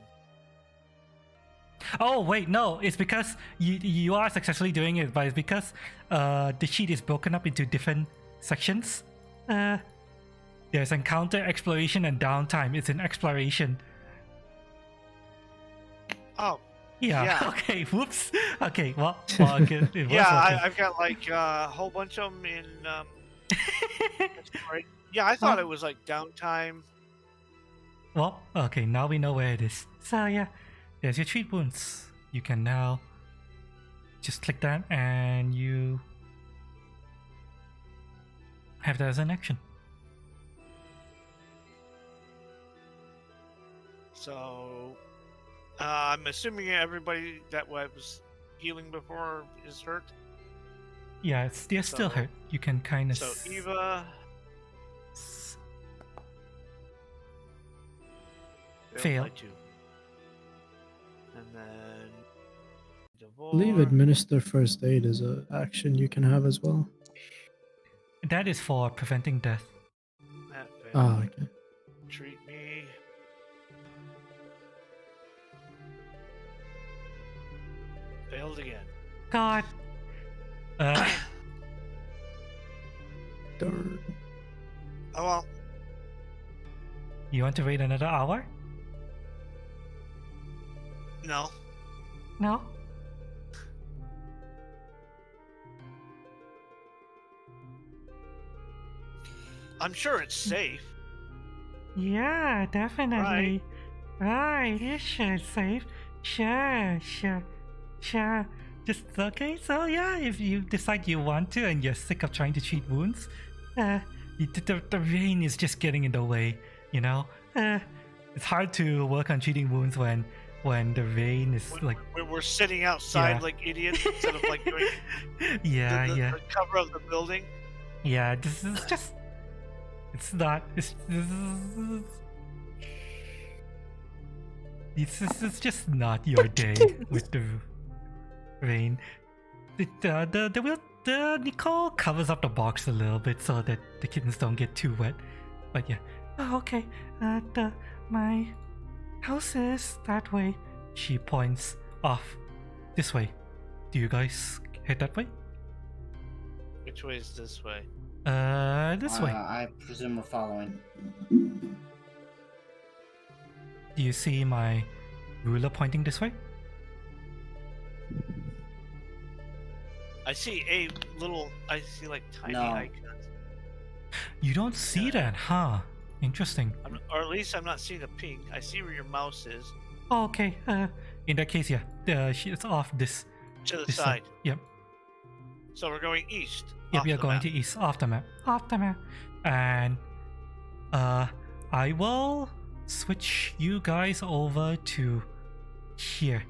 Oh wait, no, it's because you are successfully doing it, but it's because the sheet is broken up into different sections. There's encounter, exploration, and downtime. It's in exploration. Oh. Yeah. Yeah. Okay. Whoops. Okay. Well okay, it was Yeah, working. I've got like a whole bunch of them in. Right. Yeah, I thought it was like downtime. Well, okay. Now we know where it is. So yeah, there's your treat wounds. You can now just click that, and you have that as an action. So, I'm assuming everybody that was healing before is hurt. Yeah, they're still So- hurt. You can kind of. So Eva Fail. by 2. And then I believe Devore. administer first aid is a action you can have as well. That is for preventing death. That failed. Ah, okay. Treat me. Failed again. God. Darn. Oh well. You want to wait another hour? No. No? I'm sure it's safe. Yeah, definitely. Right, you should save. Sure. Just okay, so yeah, if you decide you want to and you're sick of trying to treat wounds, the rain is just getting in the way, you know? It's hard to work on treating wounds when the rain is like We're sitting outside Yeah. like idiots instead of like doing yeah. the cover of the building. Yeah, this is just it's not this is just not your day with the rain. The Nicole covers up the box a little bit so that the kittens don't get too wet. But yeah. Oh, okay. My house is that way. She points off this way. Do you guys head that way? Which way is this way? This way. I presume we're following. Do you see my ruler pointing this way? I see like tiny No. icons. You don't see that, huh? Interesting. Or at least I'm not seeing a ping. I see where your mouse is. Oh, okay. In that case, yeah. It's off this. To the this side. Yep. So we're going east. Yep. off We are the going map. to east off the map. Off the map. And I will switch you guys over to here.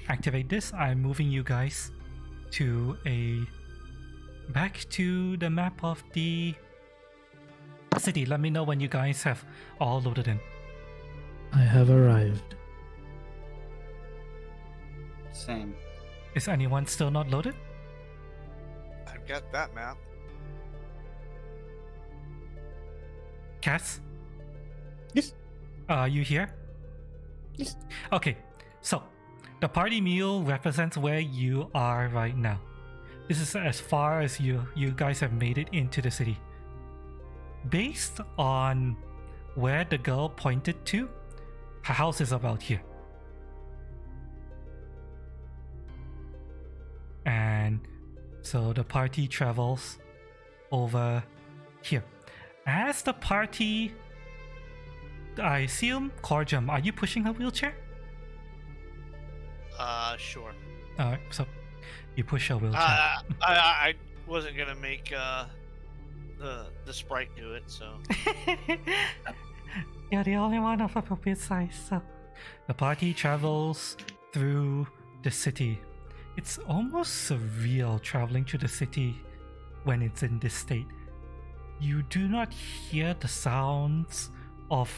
Activate this. I'm moving you guys to back to the map of the city. Let me know when you guys have all loaded in. I have arrived. Same. Is anyone still not loaded? I've got that map. Cass? Yes. Are you here? Yes. Okay, so the party meal represents where you are right now. This is as far as you guys have made it into the city. Based on where the girl pointed to, her house is about here. And so the party travels over here. As the party, I assume, Corjum, are you pushing her wheelchair? Sure. Alright, so you push her wheelchair. I wasn't gonna make the sprite do it, so You're the only one of appropriate size, so. The party travels through the city. It's almost surreal traveling through the city when it's in this state. You do not hear the sounds of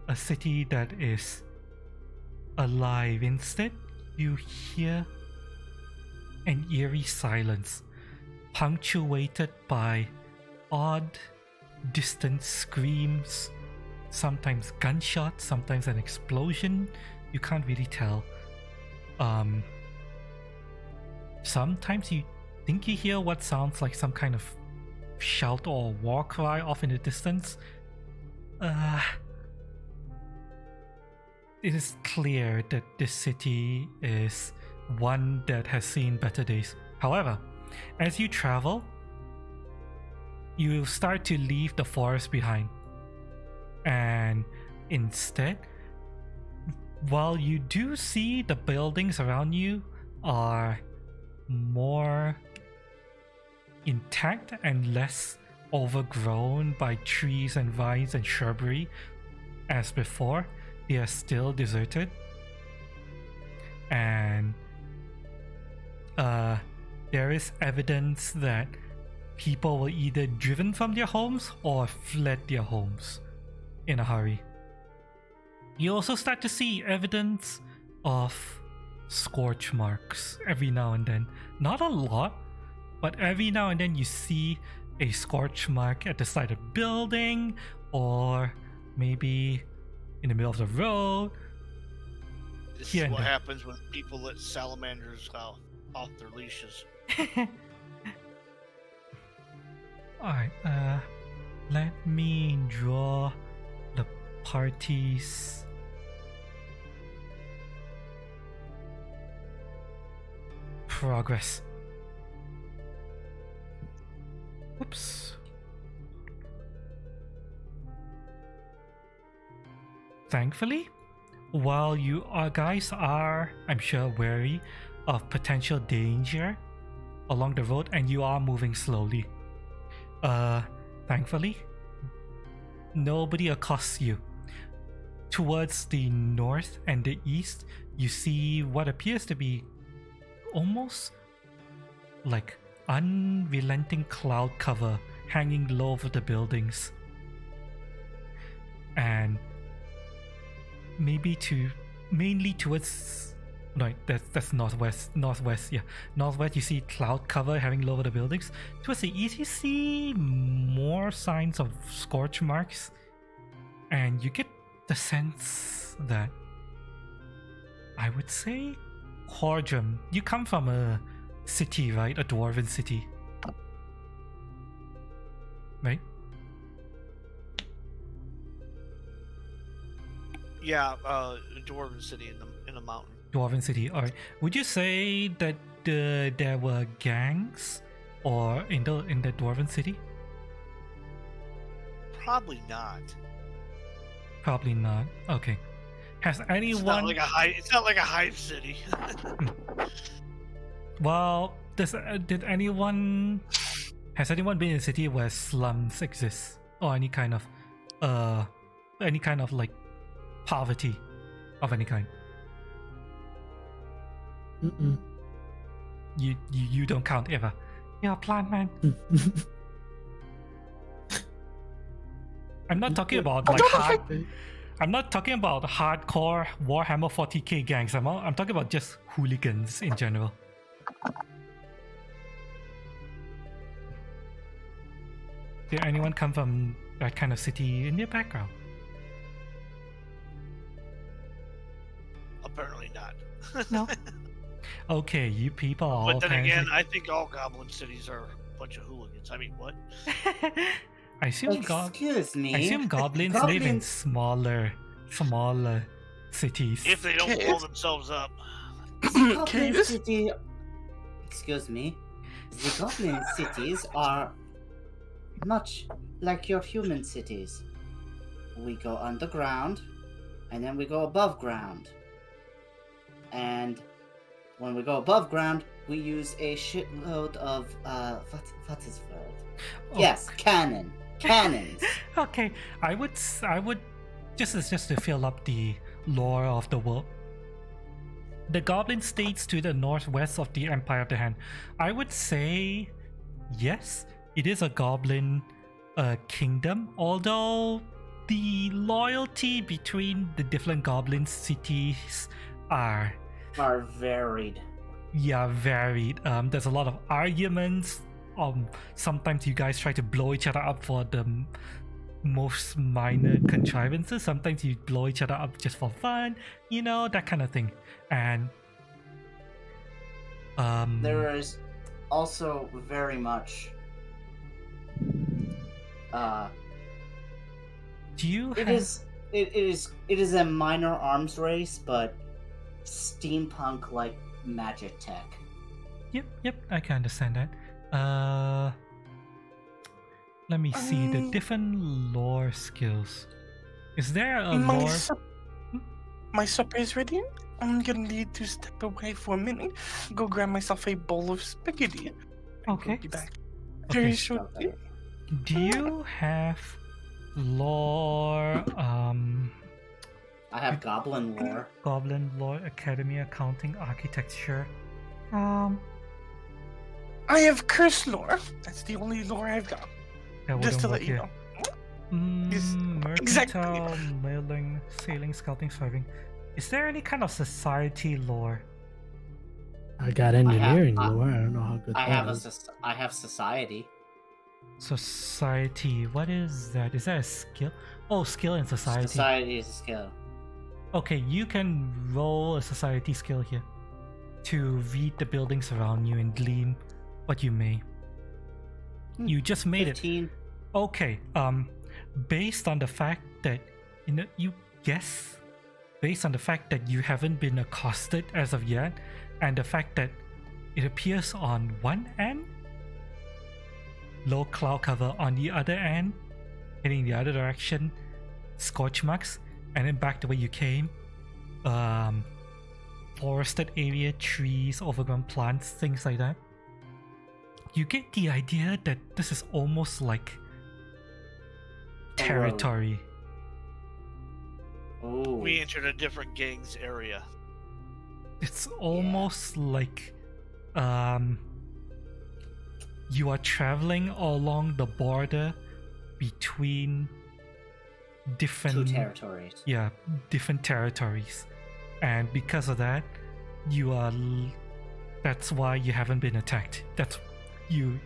a city that is alive. Instead, you hear an eerie silence, punctuated by odd, distant screams, sometimes gunshots, sometimes an explosion. You can't really tell. Sometimes you think you hear what sounds like some kind of shout or war cry off in the distance. It is clear that this city is one that has seen better days. However, as you travel, you start to leave the forest behind. And instead, while you do see the buildings around you are more intact and less overgrown by trees and vines and shrubbery as before, they are still deserted. And there is evidence that people were either driven from their homes or fled their homes in a hurry. You also start to see evidence of scorch marks every now and then. Not a lot, but every now and then you see a scorch mark at the side of a building, or maybe in the middle of the road. this Here is and what there. happens when people let salamanders off their leashes. Alright, let me draw the party's progress. Oops. thankfully, while you guys are, I'm sure, wary of potential danger along the road and you are moving slowly, thankfully, nobody accosts you. Towards the north and the east, you see what appears to be almost like unrelenting cloud cover hanging low over the buildings. And maybe mainly towards, no, that's northwest, yeah, northwest, you see cloud cover having low over the buildings. Towards the east, you see more signs of scorch marks, and you get the sense that, I would say, Hordrum, you come from a city, right? A dwarven city, right? Yeah, Dwarven City in the mountain. Dwarven city. All right. Would you say that there were gangs, or in the Dwarven city? Probably not. Probably not. Okay. Has anyone? It's not like a hive city. Well, has anyone been in a city where slums exist, or any kind of like poverty of any kind? Mm-mm. You don't count ever. You're a plant man. I'm not talking about like I'm not talking about hardcore Warhammer 40k gangs. I'm talking about just hooligans in general. Did anyone come from that kind of city in your background? Apparently not. No. Okay, you people are all But then kinds again, of- I think all goblin cities are a bunch of hooligans. I mean, what? I assume Excuse me. I assume goblins live in smaller cities. If they don't blow themselves up. Goblin City. Excuse me. The Goblin cities are much like your human cities. We go underground, and then we go above ground. And when we go above ground, we use a shitload of what is the word? Oh. Yes, cannons. Okay, I would just to fill up the lore of the world. The goblin states to the northwest of the Empire of the Hand. I would say yes, it is a goblin kingdom, although the loyalty between the different goblin cities are varied. Yeah, varied. There's a lot of arguments. Sometimes you guys try to blow each other up for the most minor contrivances. Sometimes you blow each other up just for fun, that kind of thing. And there is also very much do you it is a minor arms race, but steampunk like magic tech. Yep, I can understand that. Let me see the different lore skills. Is there a lore? My supper is ready. I'm gonna need to step away for a minute, go grab myself a bowl of spaghetti. Okay. I'll be back Okay. very shortly. Do you have lore? I have goblin lore. Goblin lore, academy, accounting, architecture. I have curse lore. That's the only lore I've got. That Just to wouldn't let you work know. Yes, Mercantile, exactly. mailing, sailing, scouting, surveying. Is there any kind of society lore? I got engineering I- lore. I don't know how good I that have is. I have society. Society. What is that? Is that a skill? Oh, skill in society. Society is a skill. Okay, you can roll a society skill here to read the buildings around you and glean what you may. You just made it. 15. Okay. Based on the fact that you guess, based on the fact that you haven't been accosted as of yet, and the fact that it appears on one end, low cloud cover, on the other end, heading the other direction, scorch marks. and then back the way you came. Forested area, trees, overgrown plants, things like that. You get the idea that this is almost like territory. Ooh. We entered a different gang's area. It's almost like you are traveling along the border between different Two territories. Yeah, different territories. And because of that, that's why you haven't been attacked. That's your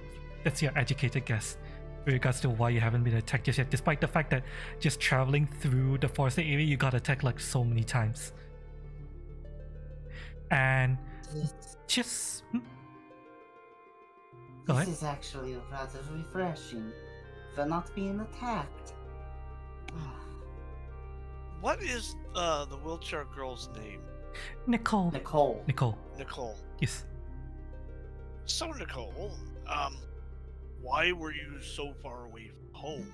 educated guess with regards to why you haven't been attacked just yet, despite the fact that just traveling through the forested area you got attacked like so many times. And just go ahead. This is actually rather refreshing for not being attacked. What is the wheelchair girl's name? Nicole. Nicole. Nicole. Yes. So Nicole, why were you so far away from home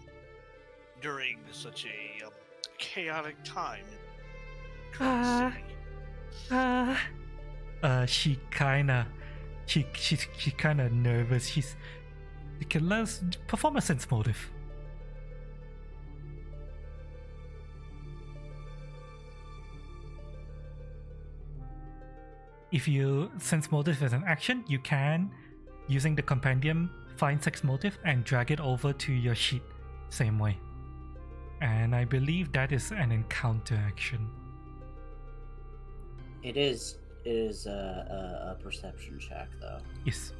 during such a chaotic time? She kinda nervous. You can let's perform a sense motive. If you sense motive as an action, you can, using the compendium, find sex motive and drag it over to your sheet. Same way. And I believe that is an encounter action. It is a perception check, though. Yes.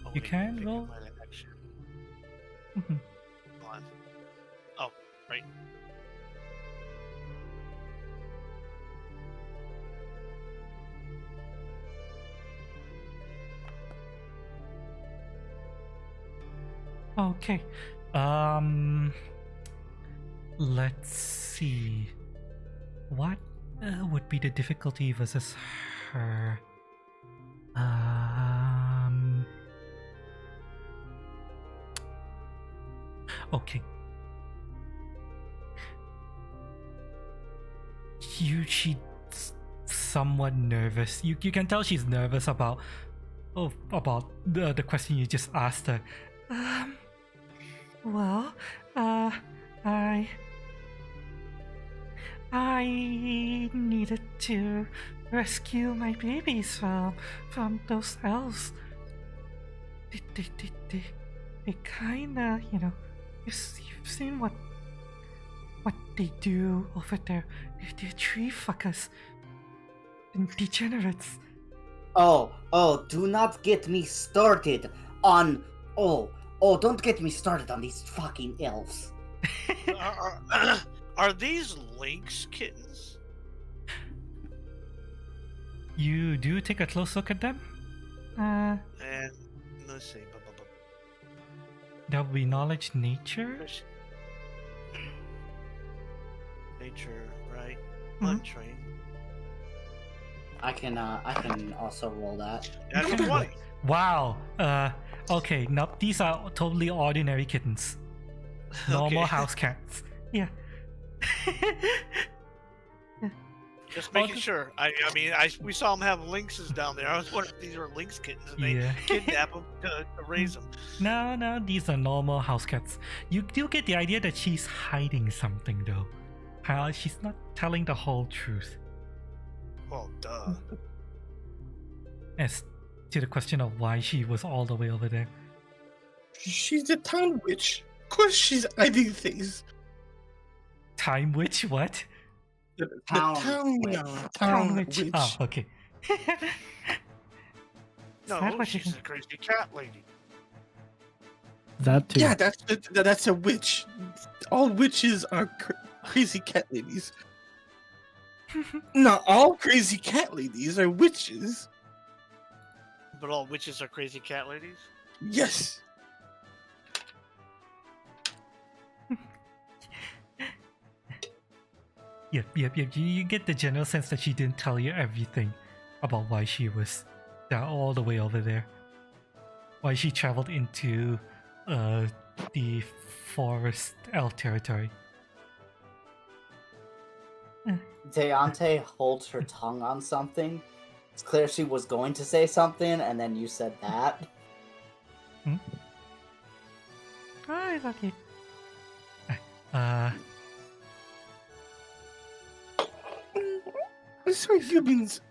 Oh, You wait, can pick roll. my action. Mhm. Hold on. Oh, right. Okay. Let's see. What would be the difficulty versus her? Okay. She's somewhat nervous. You can tell she's nervous about the question you just asked her. Well, I needed to rescue my babies from those elves. They kinda, you've seen what they do over there. They're tree fuckers and degenerates. Oh, do not get me started on... don't get me started on these fucking elves. Are these lynx kittens? You do take a close look at them? And let's see. That would be knowledge nature? Nature, right? Mhm. Untrained. I can also roll that. That's a 20. Wow. Okay, now these are totally ordinary kittens. Normal Okay. house cats. Yeah. Just making sure. We saw them have lynxes down there. I was wondering if these were lynx kittens and they Yeah. kidnap them to raise them. No, these are normal house cats. You do get the idea that she's hiding something though. She's not telling the whole truth. Well, duh. As to the question of why she was all the way over there. She's a town witch. Of course she's hiding things. Time witch, what? The Town witch. town witch. witch. Oh, okay. No, that what she's you- a crazy cat lady. That too. Yeah, that's a witch. All witches are crazy cat ladies. Not all crazy cat ladies are witches. But all witches are crazy cat ladies? Yes. Yep. You get the general sense that she didn't tell you everything about why she was down all the way over there. Why she traveled into the forest elf territory. Deontay holds her tongue on something. It's clear she was going to say something, and then you said that. Oh, it's okay. So humans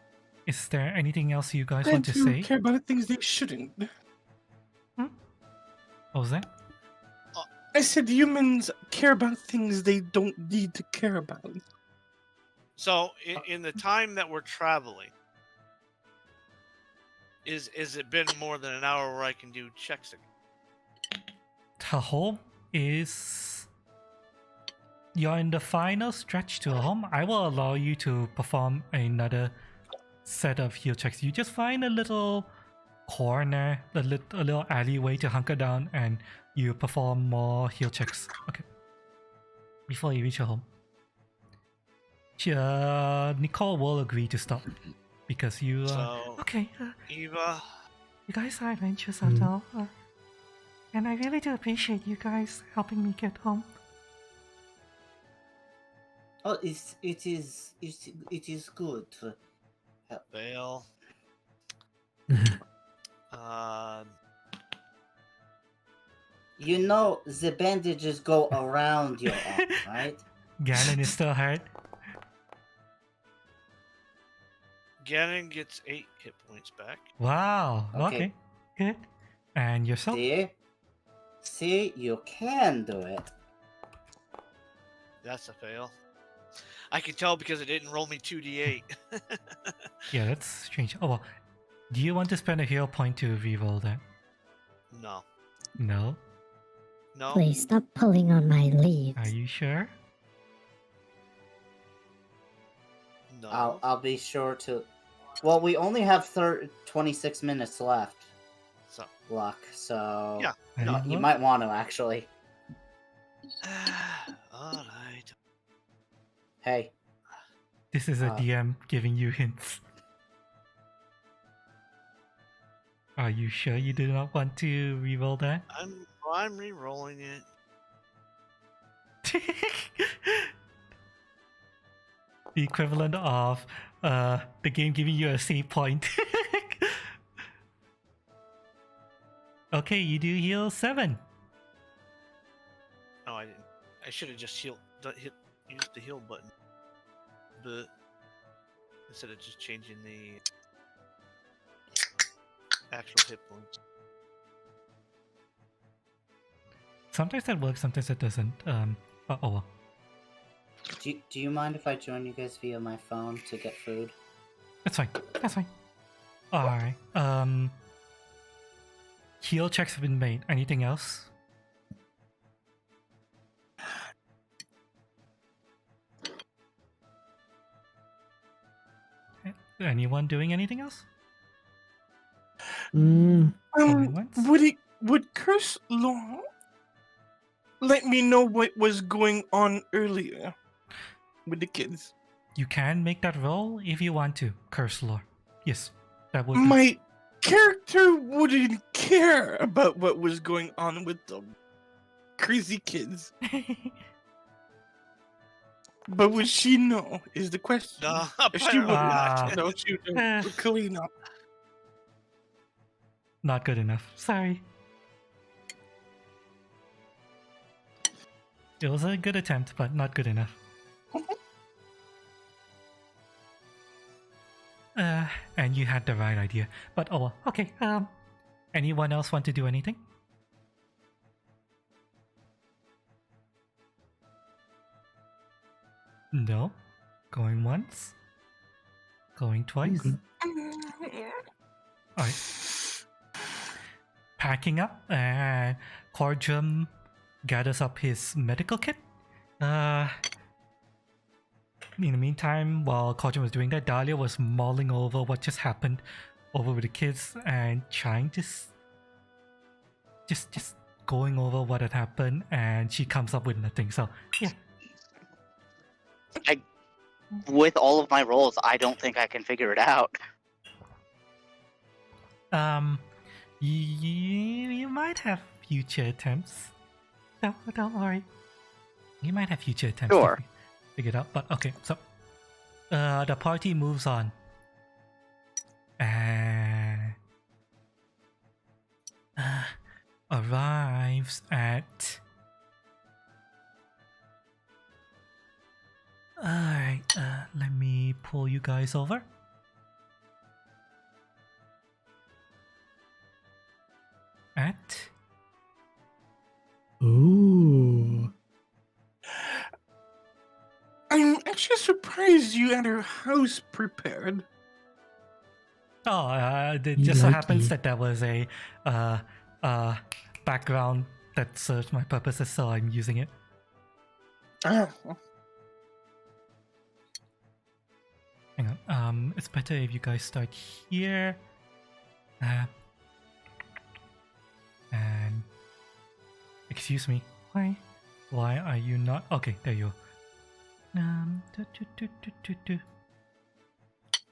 Is there anything else you guys want tend to to say? care about things they shouldn't. What was that? I said humans care about things they don't need to care about. So in the time that we're traveling, is it been more than an hour where I can do checks again? To home is... You're in the final stretch to home. I will allow you to perform another set of heal checks. You just find a little corner, a little alleyway to hunker down, and you perform more heal checks. Okay. Before you reach your home. Nicole will agree to stop because you. So Okay, Eva, you guys are adventurous at all. And I really do appreciate you guys helping me get home. Oh, it is good to help. Vale. You know the bandages go around your arm, right? Ganon is still hurt. Ganon gets 8 hit points back. Wow. Okay. Okay. Good. And yourself? See, you can do it. That's a fail. I can tell because it didn't roll me 2d8. Yeah, that's strange. Oh well. Do you want to spend a heal point to reroll that? No. No. No. Please stop pulling on my leaves. Are you sure? No. I'll be sure to. Well, we only have 26 minutes left, So. Luck. So Yeah. no, Any you luck? might want to actually. All right. Hey, This is a DM giving you hints. Are you sure you do not want to reroll that? I'm re-rolling it. The equivalent of the game giving you a save point. Okay, you do heal 7. No, I didn't. I should have just used the heal button. But instead of just changing the actual hit points. Sometimes that works, sometimes it doesn't. But oh well. do you mind if I join you guys via my phone to get food? That's fine. That's fine. Alright. Heal checks have been made. Anything else? Anyone doing anything else? Going once? Would Curse Law let me know what was going on earlier with the kids? You can make that roll if you want to. Curse lore. Yes, that would. Be... My character wouldn't care about what was going on with the crazy kids. But would she know is the question. No, If she would apparently not. no, she would clearly not. Not good enough. Sorry. It was a good attempt, but not good enough. And you had the right idea. But oh well. Okay. Anyone else want to do anything? No. Going once. Going twice. Alright. Packing up, and Cordrum gathers up his medical kit. In the meantime, while Cordrum was doing that, Dahlia was mulling over what just happened over with the kids and trying to just going over what had happened, and she comes up with nothing. So yeah. With all of my rolls, I don't think I can figure it out. You might have future attempts. Don't worry. You might have future attempts Sure. to figure it out. But okay, so The party moves on. And arrives at. Alright, let me pull you guys over. At. Ooh. I'm actually surprised you had your house prepared. Oh, it You just so happens lucky. that there was a background that serves my purposes, so I'm using it. Ah, Hang on. It's better if you guys start here. And excuse me. Why are you not? Okay, there you are.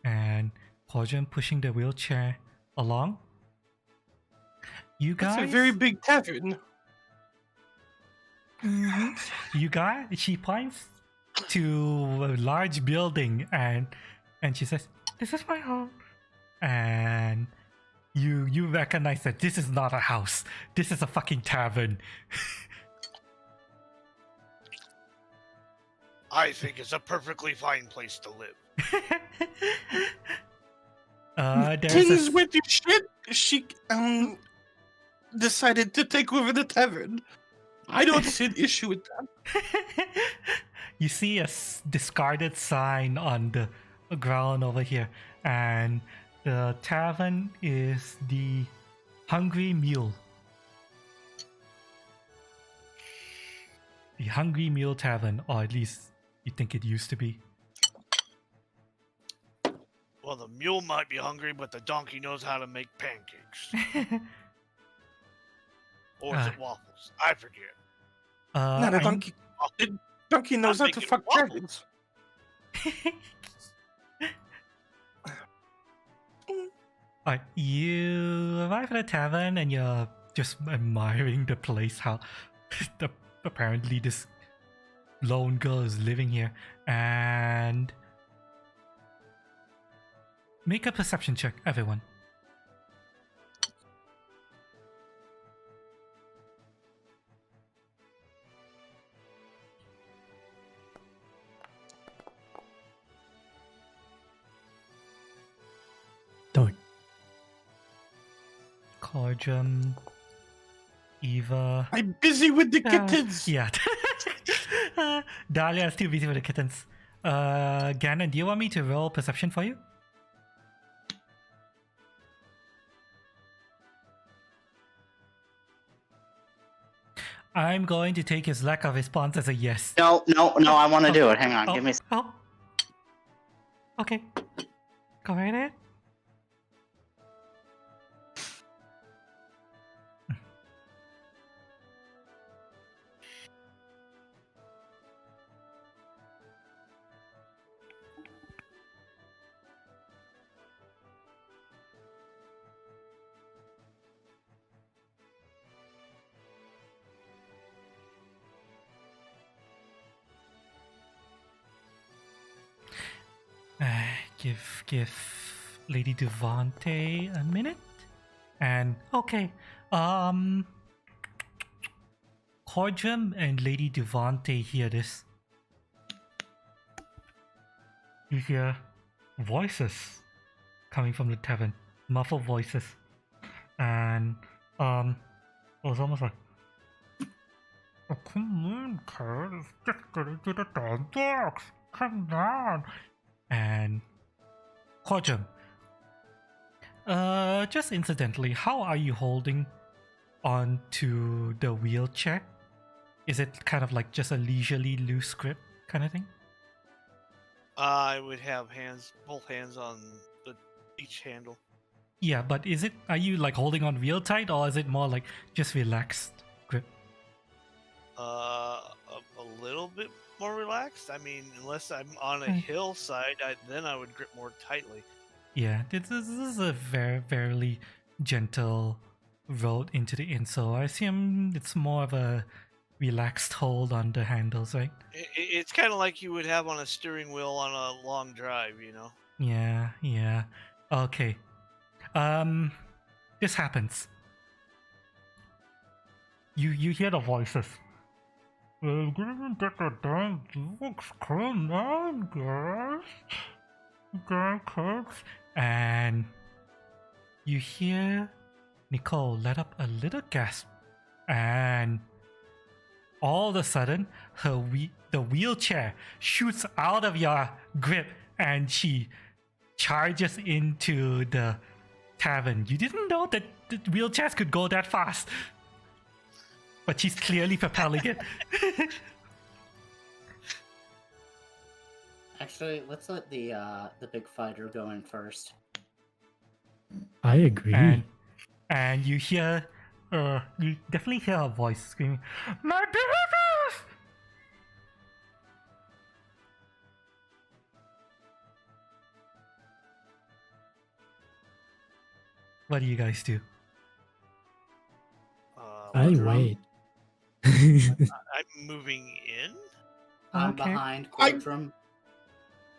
And Quadrant pushing the wheelchair along. You guys. That's a very big tavern. You guys. She points to a large building and she says, "This is my home." And you recognize that this is not a house. This is a fucking tavern. I think it's a perfectly fine place to live. There's Things a, went to shit. She decided to take over the tavern. I don't see an issue with that. you see a discarded sign on the ground over here, and the tavern is the Hungry Mule. The Hungry Mule Tavern, or at least you think it used to be. Well, the mule might be hungry, but the donkey knows how to make pancakes. Or is it waffles? I forget. Not a donkey. The donkey knows how to making fuck waffles. dragons. Alright, you arrive at a tavern and you're just admiring the place, how apparently this lone girl is living here. And make a perception check, everyone. Darn. Cordrum, Eva. I'm busy with the kittens. Yeah. Dahlia is too busy with the kittens. Ganon, do you want me to roll perception for you? I'm going to take his lack of response as a yes. No, I want to do it. Hang on, give me. Oh. Okay. Go right ahead. Give Lady Devante a minute. And okay. Cordrum and Lady Devante hear this. You hear voices coming from the tavern. Muffled voices. And it was almost like, "Oh, come on, Kurt. Just gonna do the damn dogs. Come down." And Quadrant, just incidentally, how are you holding on to the wheelchair? Is it kind of like just a leisurely loose grip kind of thing? I would have both hands on each handle. Yeah, but are you like holding on real tight, or is it more like just relaxed grip? A little bit more relaxed. I mean, unless I'm on a hillside, then I would grip more tightly. Yeah, this is a very gentle road into the inn, so I assume it's more of a relaxed hold on the handles, right? It's kind of like you would have on a steering wheel on a long drive, you know? Yeah, yeah. Okay. This happens. You hear the voices. Well, given that the damn looks come on, guys. And you hear Nicole let up a little gasp, and all of a sudden, the wheelchair shoots out of your grip, and she charges into the tavern. You didn't know that the wheelchairs could go that fast, but she's clearly propelling it. Actually, let's let the big fighter go in first. I agree. And you hear, you definitely hear her voice screaming, "My babies!" What do you guys do? I Drum. wait. I'm moving in. I'm Okay. behind Quadrum.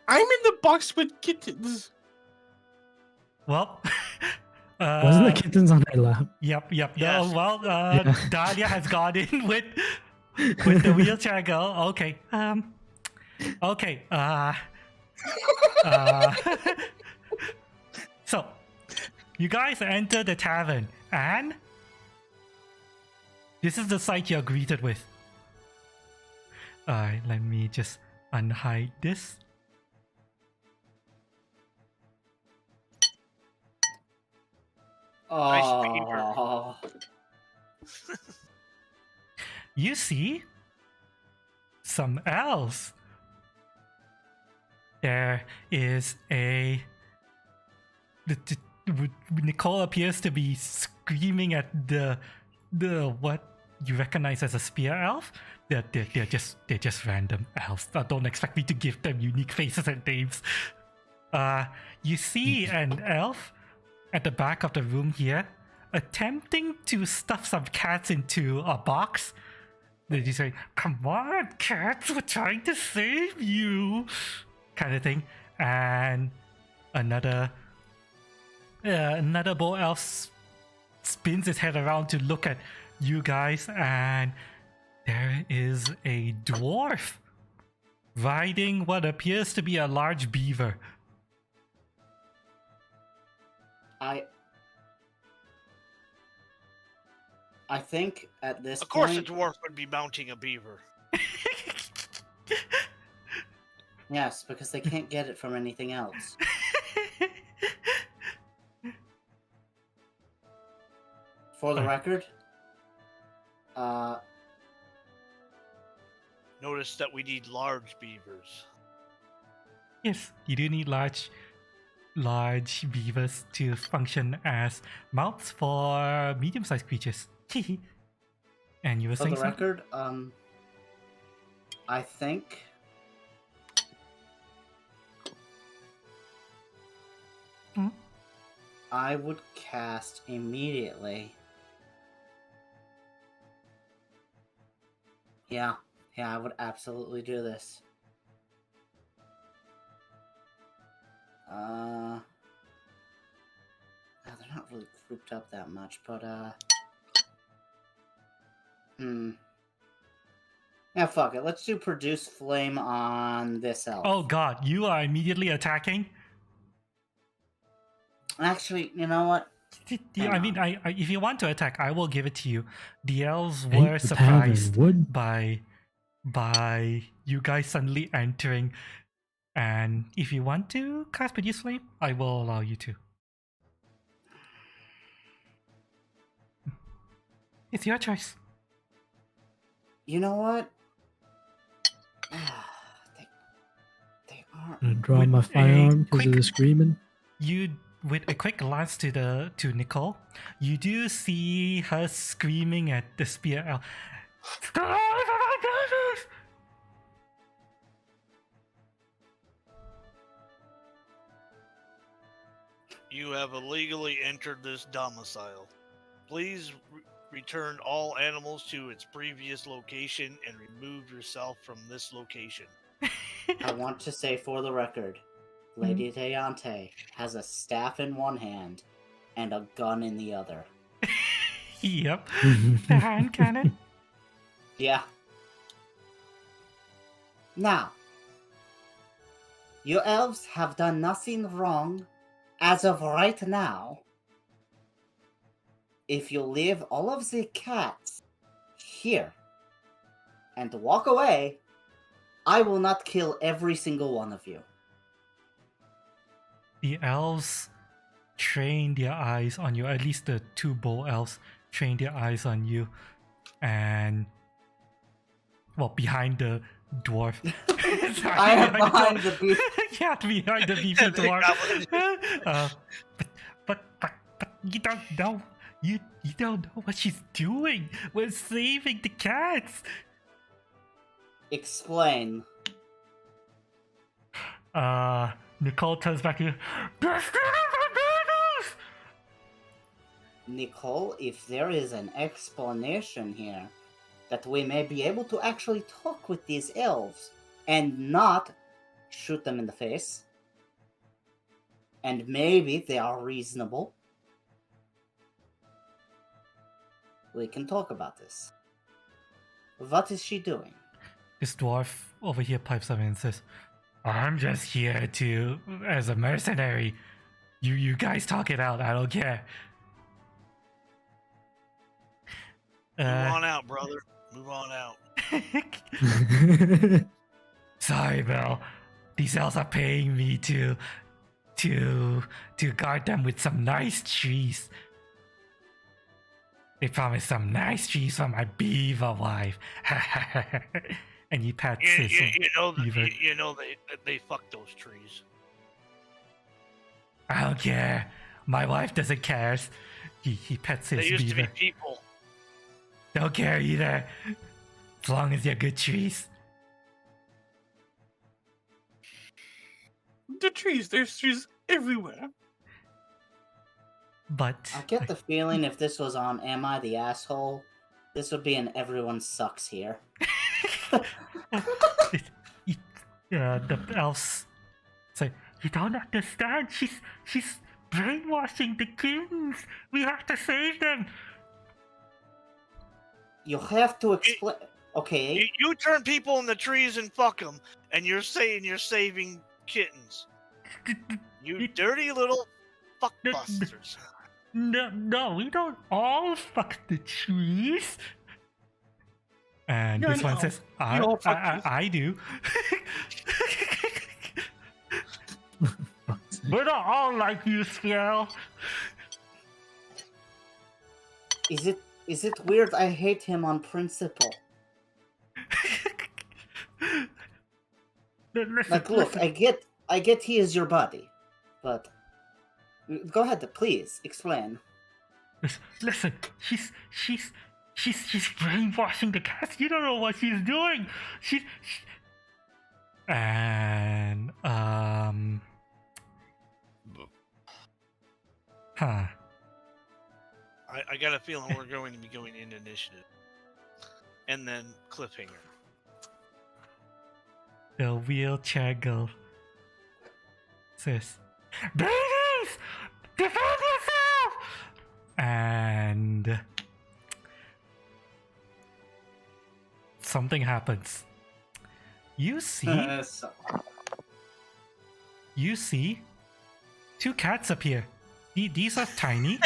I'm in the box with kittens. Well, Wasn't the kittens on her lap? Yep. Yes. No, well, Yeah. Dahlia has gone in with the wheelchair girl. Okay. Okay. So, you guys enter the tavern, and this is the sight you're greeted with. Alright, let me just unhide this. Oh, You see some elves. There is Nicole appears to be screaming at the what you recognize as a spear elf. They're just random elves. Don't expect me to give them unique faces and names. You see an elf at the back of the room here, attempting to stuff some cats into a box. They just say, "Come on, cats, we're trying to save you," kind of thing. And another bull elf spins his head around to look at you guys, and there is a dwarf riding what appears to be a large beaver. I think at this Of course, a point, dwarf would be mounting a beaver. yes, because they can't get it from anything else. For the record, Notice that we need large beavers. Yes, you do need large beavers to function as mounts for medium-sized creatures. And you were for saying the something? record, I think I would cast immediately. Yeah, I would absolutely do this. They're not really grouped up that much, but yeah, fuck it. Let's do produce flame on this elf. Oh god, you are immediately attacking? Actually, you know what? I mean, I if you want to attack, I will give it to you. The elves Ain't were the tavern surprised wood? by you guys suddenly entering, and if you want to cast produce flame, I will allow you to. It's your choice. You know what? They aren't. I draw With my a firearm because of quick- the screaming. You, with a quick glance to Nicole, you do see her screaming at the spear elf. You have illegally entered this domicile. Please return all animals to its previous location and remove yourself from this location. I want to say for the record, Lady Deante has a staff in one hand and a gun in the other. Yep. The hand cannon. Yeah. Now, you elves have done nothing wrong as of right now. If you leave all of the cats here and walk away, I will not kill every single one of you. The elves train their eyes on you, at least the two bull elves train their eyes on you, and well, behind the dwarf. Sorry, I am behind the beef. Yeah, behind the beefy dwarf. But you don't know. You don't know what she's doing. We're saving the cats. Explain. Nicole turns back to you. They're stealing my babies! Nicole, if there is an explanation here, that we may be able to actually talk with these elves and not shoot them in the face, and maybe they are reasonable, we can talk about this. What is she doing? This dwarf over here pipes up and says, I'm just here as a mercenary. You guys talk it out, I don't care. Move on out, brother. Move on out. Sorry, Bill. These elves are paying me to guard them with some nice trees. They promised some nice trees for my beaver wife. And he pats his beaver. You know they fuck those trees. I don't care. My wife doesn't care. He pets his They used beaver. to be people. Don't care either. As long as they're good trees. The trees, there's trees everywhere. But I get the feeling if this was on Am I the Asshole, this would be an Everyone Sucks here. the elves say, you don't understand. She's brainwashing the kings. We have to save them. You have to explain. Okay. You turn people in the trees and fuck them, and you're saying you're saving kittens. You dirty little fuckbusters. No, we don't all fuck the trees. And this one says, I do. We're not all like you, Sparrow. Is it weird I hate him on principle? Like, look, I get he is your buddy, but go ahead, please explain. Listen, she's brainwashing the cats. You don't know what she's doing. And I got a feeling we're going to be going into initiative, and then cliffhanger. The wheelchair girl says, "Babies, defend yourself!" And something happens. You see two cats appear. These are tiny.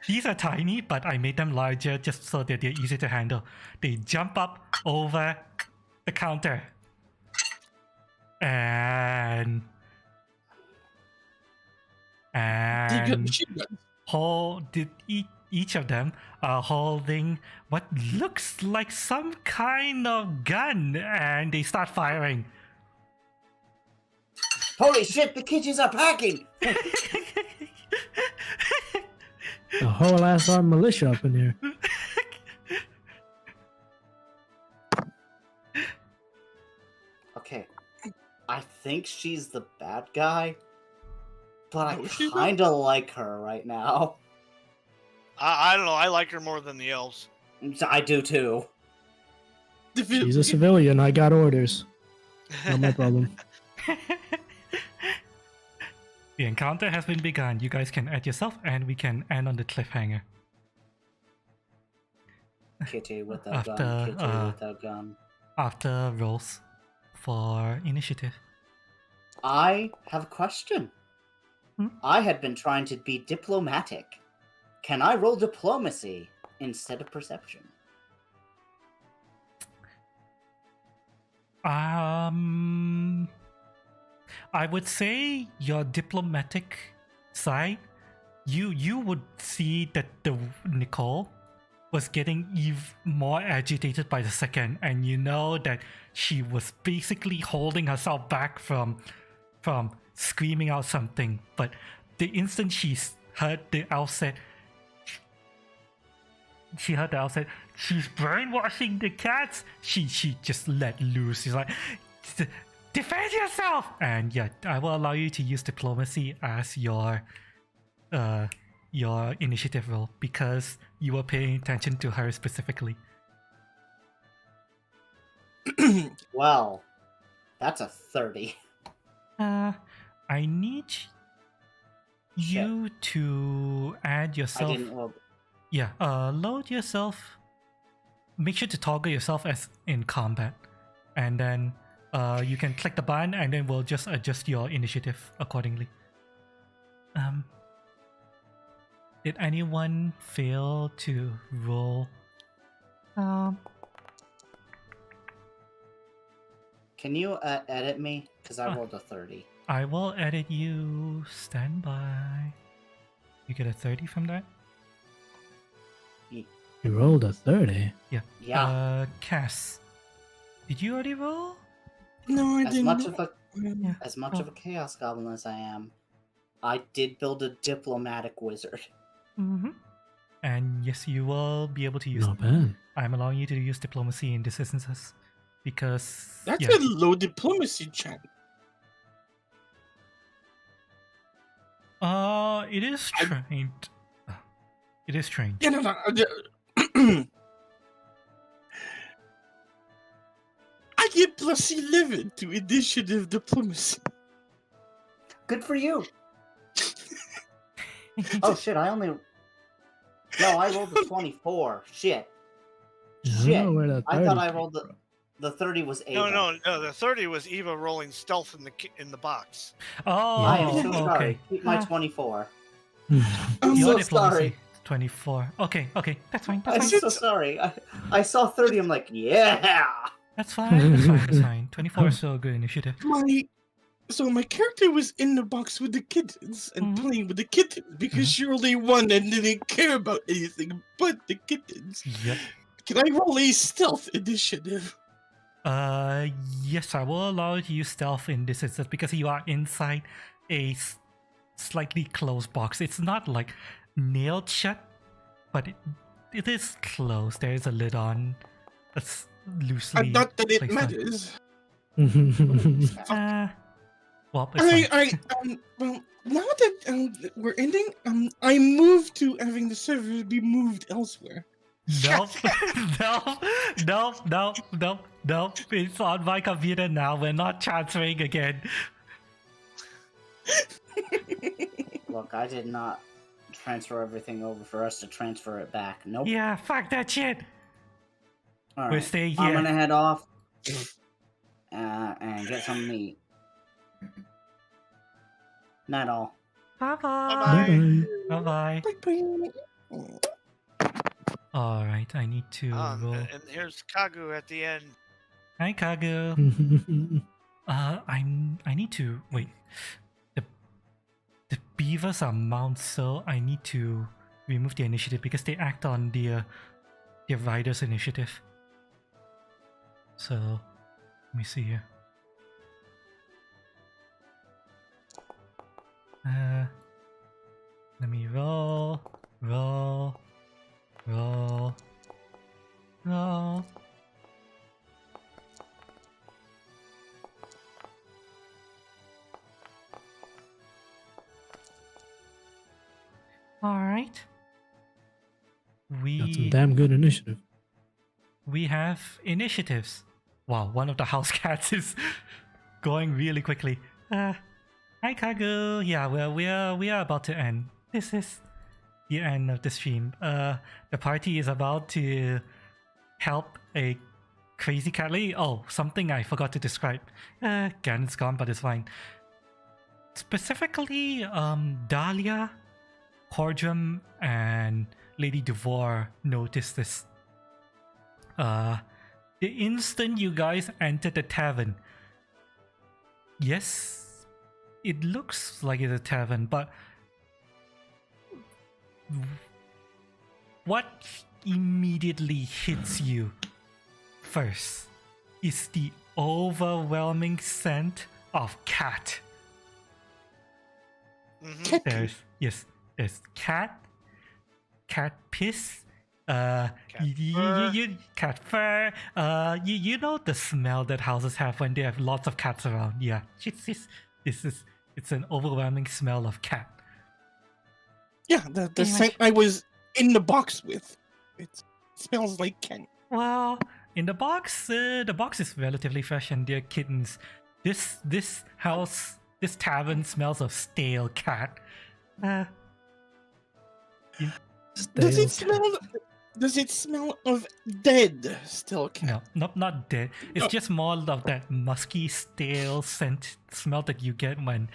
These are tiny, but I made them larger just so that they're easy to handle. They jump up over the counter. And each of them are holding what looks like some kind of gun, and they start firing. Holy shit, the kitchens are packing! A whole ass armed militia up in here. Okay, I think she's the bad guy, but I kinda like her right now. I don't know. I like her more than the elves. I do too. She's a civilian. I got orders. Not my problem. The encounter has been begun. You guys can add yourself, and we can end on the cliffhanger. Kitty with a After, gun. Kitty with a gun. After rolls for initiative. I have a question. Hmm? I had been trying to be diplomatic. Can I roll diplomacy instead of perception? I would say your diplomatic side, you would see that the Nicole was getting even more agitated by the second, and you know that she was basically holding herself back from screaming out something. But the instant she heard the elf said, she's brainwashing the cats, she just let loose. She's like, defend yourself! And yeah, I will allow you to use diplomacy as your initiative roll because you were paying attention to her specifically. Well, that's a 30. I need you to add I yourself. didn't roll. Yeah, load yourself. Make sure to toggle yourself as in combat, and then you can click the button, and then we'll just adjust your initiative accordingly. Did anyone fail to roll? Can you edit me? Because I rolled a 30. I will edit you. Stand by. You get a 30 from that? You rolled a 30. Yeah. Yeah. Cass, did you already roll? No, I As didn't. much of a chaos goblin as I am, I did build a diplomatic wizard. Mm-hmm. And yes, you will be able to use. Not bad. I'm allowing you to use diplomacy in this instance because That's a low diplomacy check. It is trained. It is trained. Yeah, no. I get plus 11 to initiative diplomacy. Good for you. Oh shit! I rolled a 24. Shit. I don't know where that I thought 30 I came rolled from. the 30 was Ava. No. The 30 was Eva rolling stealth in the box. Oh, I am so okay. sorry. Keep my 24. I'm Your so diplomacy, sorry. 24. Okay, that's fine. I'm That's fine. so sorry. I saw 30. I'm like, yeah. That's fine. 24 is still a good initiative. My character was in the box with the kittens and Mhm. playing with the kittens because she only won and didn't care about anything but the kittens. Yep. Can I roll a stealth initiative? Yes, I will allow you to use stealth in this instance because you are inside a slightly closed box. It's not like nailed shut, but it is closed. There is a lid on. That's loosely. Not that it placed on. matters. Well, it's fine. Well, now that we're ending, I moved to having the server be moved elsewhere. Nope. Nope. It's on my computer now. We're not transferring again. Look, I did not transfer everything over for us to transfer it back. Nope. Yeah, fuck that shit. All We're right. staying I'm here. gonna head off and get some meat. Not all. Bye Bye-bye. bye. Bye bye. Alright, I need to roll. And here's Kagu at the end. Hi, Kagu. I need to wait. The beavers are mounts, so I need to remove the initiative because they act on their rider's initiative. So let me see here. Let me roll. Alright. Got some we damn good initiative. we have initiatives. Wow, one of the house cats is going really quickly. Hi Kagu. Yeah, well, we are about to end. This is the end of the stream. The party is about to help a crazy cat lady. Oh, something I forgot to describe. Ganon's gone, but it's fine. Specifically, Dahlia, Cordrum, and Lady Devore noticed this. The instant you guys entered the tavern, yes, it looks like it's a tavern, but what immediately hits you first is the overwhelming scent of cat. Mhm. There's cat piss, Cat fur. cat fur. You know the smell that houses have when they have lots of cats around. Yeah, it's an overwhelming smell of cat. Yeah, the scent I was in the box with. It smells like Ken. Well, in the box is relatively fresh and they're kittens. This tavern smells of stale cat. Does it Stale smell? Does it smell of dead still cat? No, not dead. It's No. just more of that musky, stale scent smell that you get when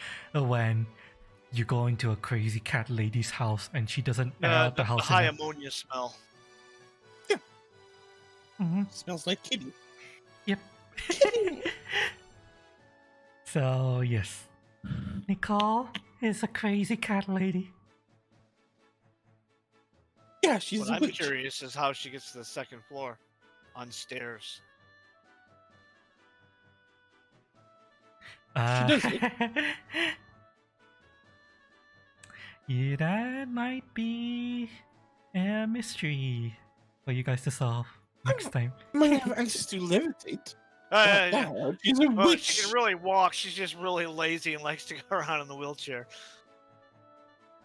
you go into a crazy cat lady's house and she doesn't air out the house. high enough. ammonia smell. Smells like kitty. Yep. So yes, Nicole is a crazy cat lady. Yeah, she's What a I'm witch. curious is how she gets to the second floor on stairs. does Yeah, that might be a mystery for you guys to solve next time. Might have access to levitate. Yeah. Wow, she's a Well, witch. she can really walk. She's just really lazy and likes to go around in the wheelchair.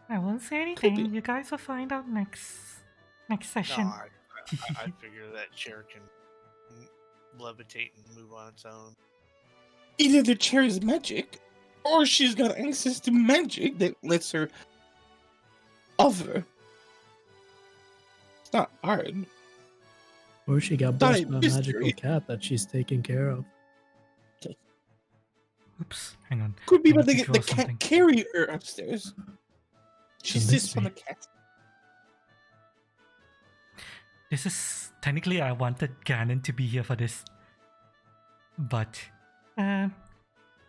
I won't say Could anything. be. You guys will find out next No, session. I figure that chair can levitate and move on its own. Either the chair is magic, or she's got access to magic that lets her hover. It's not hard. Or she got Not blessed a by a mystery. magical cat that she's taking care of. Oops, hang on. Could be I but need they to the draw cat something. carry her upstairs. She It's a sits on the mystery. cat. This is technically I wanted Ganon to be here for this, but oh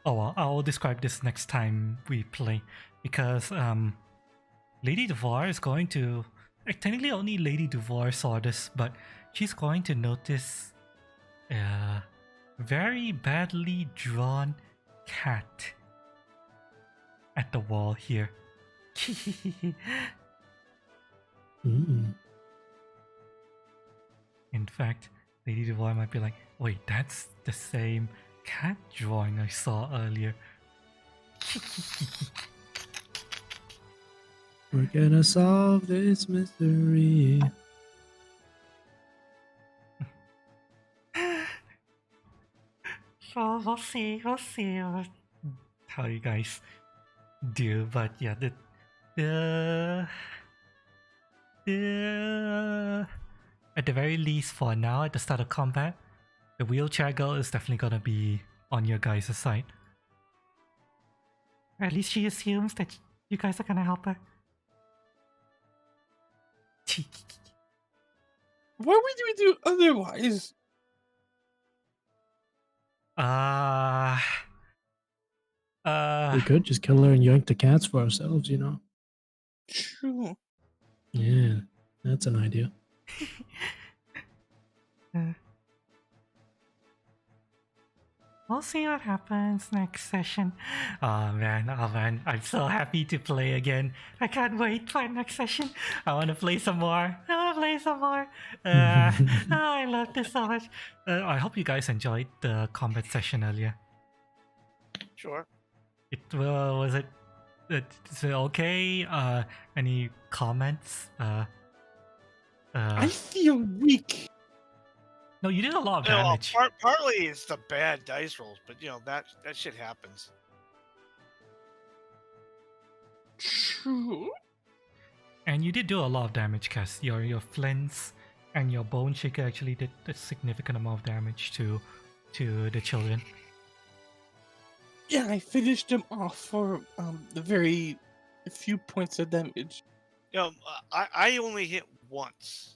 well, I'll describe this next time we play because Lady Devore is going to technically only Lady Devore saw this, but she's going to notice a very badly drawn cat at the wall here. Mm. In fact, Lady Devore might be like, wait, that's the same cat drawing I saw earlier. We're gonna solve this mystery. So we'll see. We'll see. How you guys do, but yeah, the at the very least for now, at the start of combat, the wheelchair girl is definitely gonna be on your guys' side. Or at least she assumes that you guys are gonna help her. What would we do otherwise? We could just kill her and yank the cats for ourselves, you know? True. Yeah, that's an idea. We'll see what happens next session. Oh man, I'm so happy to play again. I can't wait for next session. I want to play some more. I want to play some more. I love this so much. I hope you guys enjoyed the combat session earlier. Sure. It was it is it okay? Any comments? I feel weak. No, you did a lot of No, damage. partly it's the bad dice rolls, but that shit happens. True. And you did do a lot of damage, Cass. Your flints and your bone shaker actually did a significant amount of damage to the children. Yeah, I finished them off for the very few points of damage. I only hit once,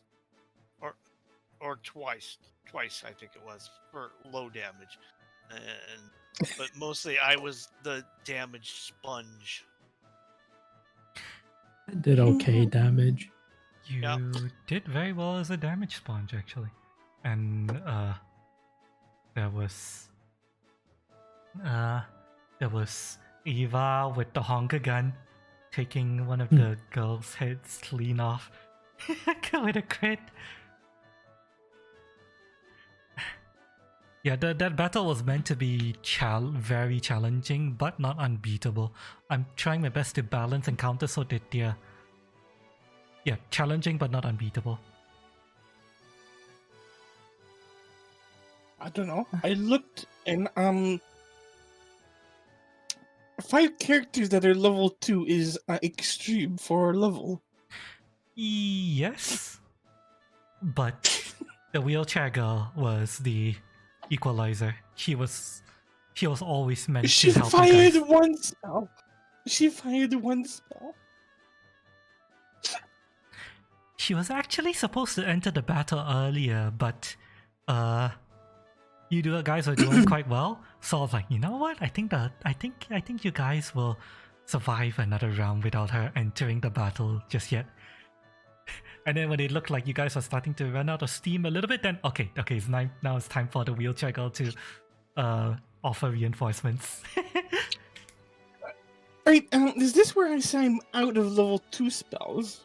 or twice. Twice, I think it was, for low damage, but mostly I was the damage sponge. I did okay damage. You Yep. did very well as a damage sponge, actually. And there was Eva with the honker gun taking one of the girls' heads clean off with a crit. Yeah, that battle was meant to be very challenging, but not unbeatable. I'm trying my best to balance and counter so that they're challenging but not unbeatable. I don't know. I looked and 5 characters that are level 2 is extreme for level. Yes, but the wheelchair girl was the equalizer. She was always meant She to help fired you guys. one spell. She fired one spell. She was actually supposed to enter the battle earlier, but you guys were doing quite well. So I was like, you know what? I think you guys will survive another round without her entering the battle just yet. And then when it looked like you guys were starting to run out of steam a little bit, then okay, now it's time for the wheelchair girl to offer reinforcements. Right, is this where I say I'm out of level 2 spells?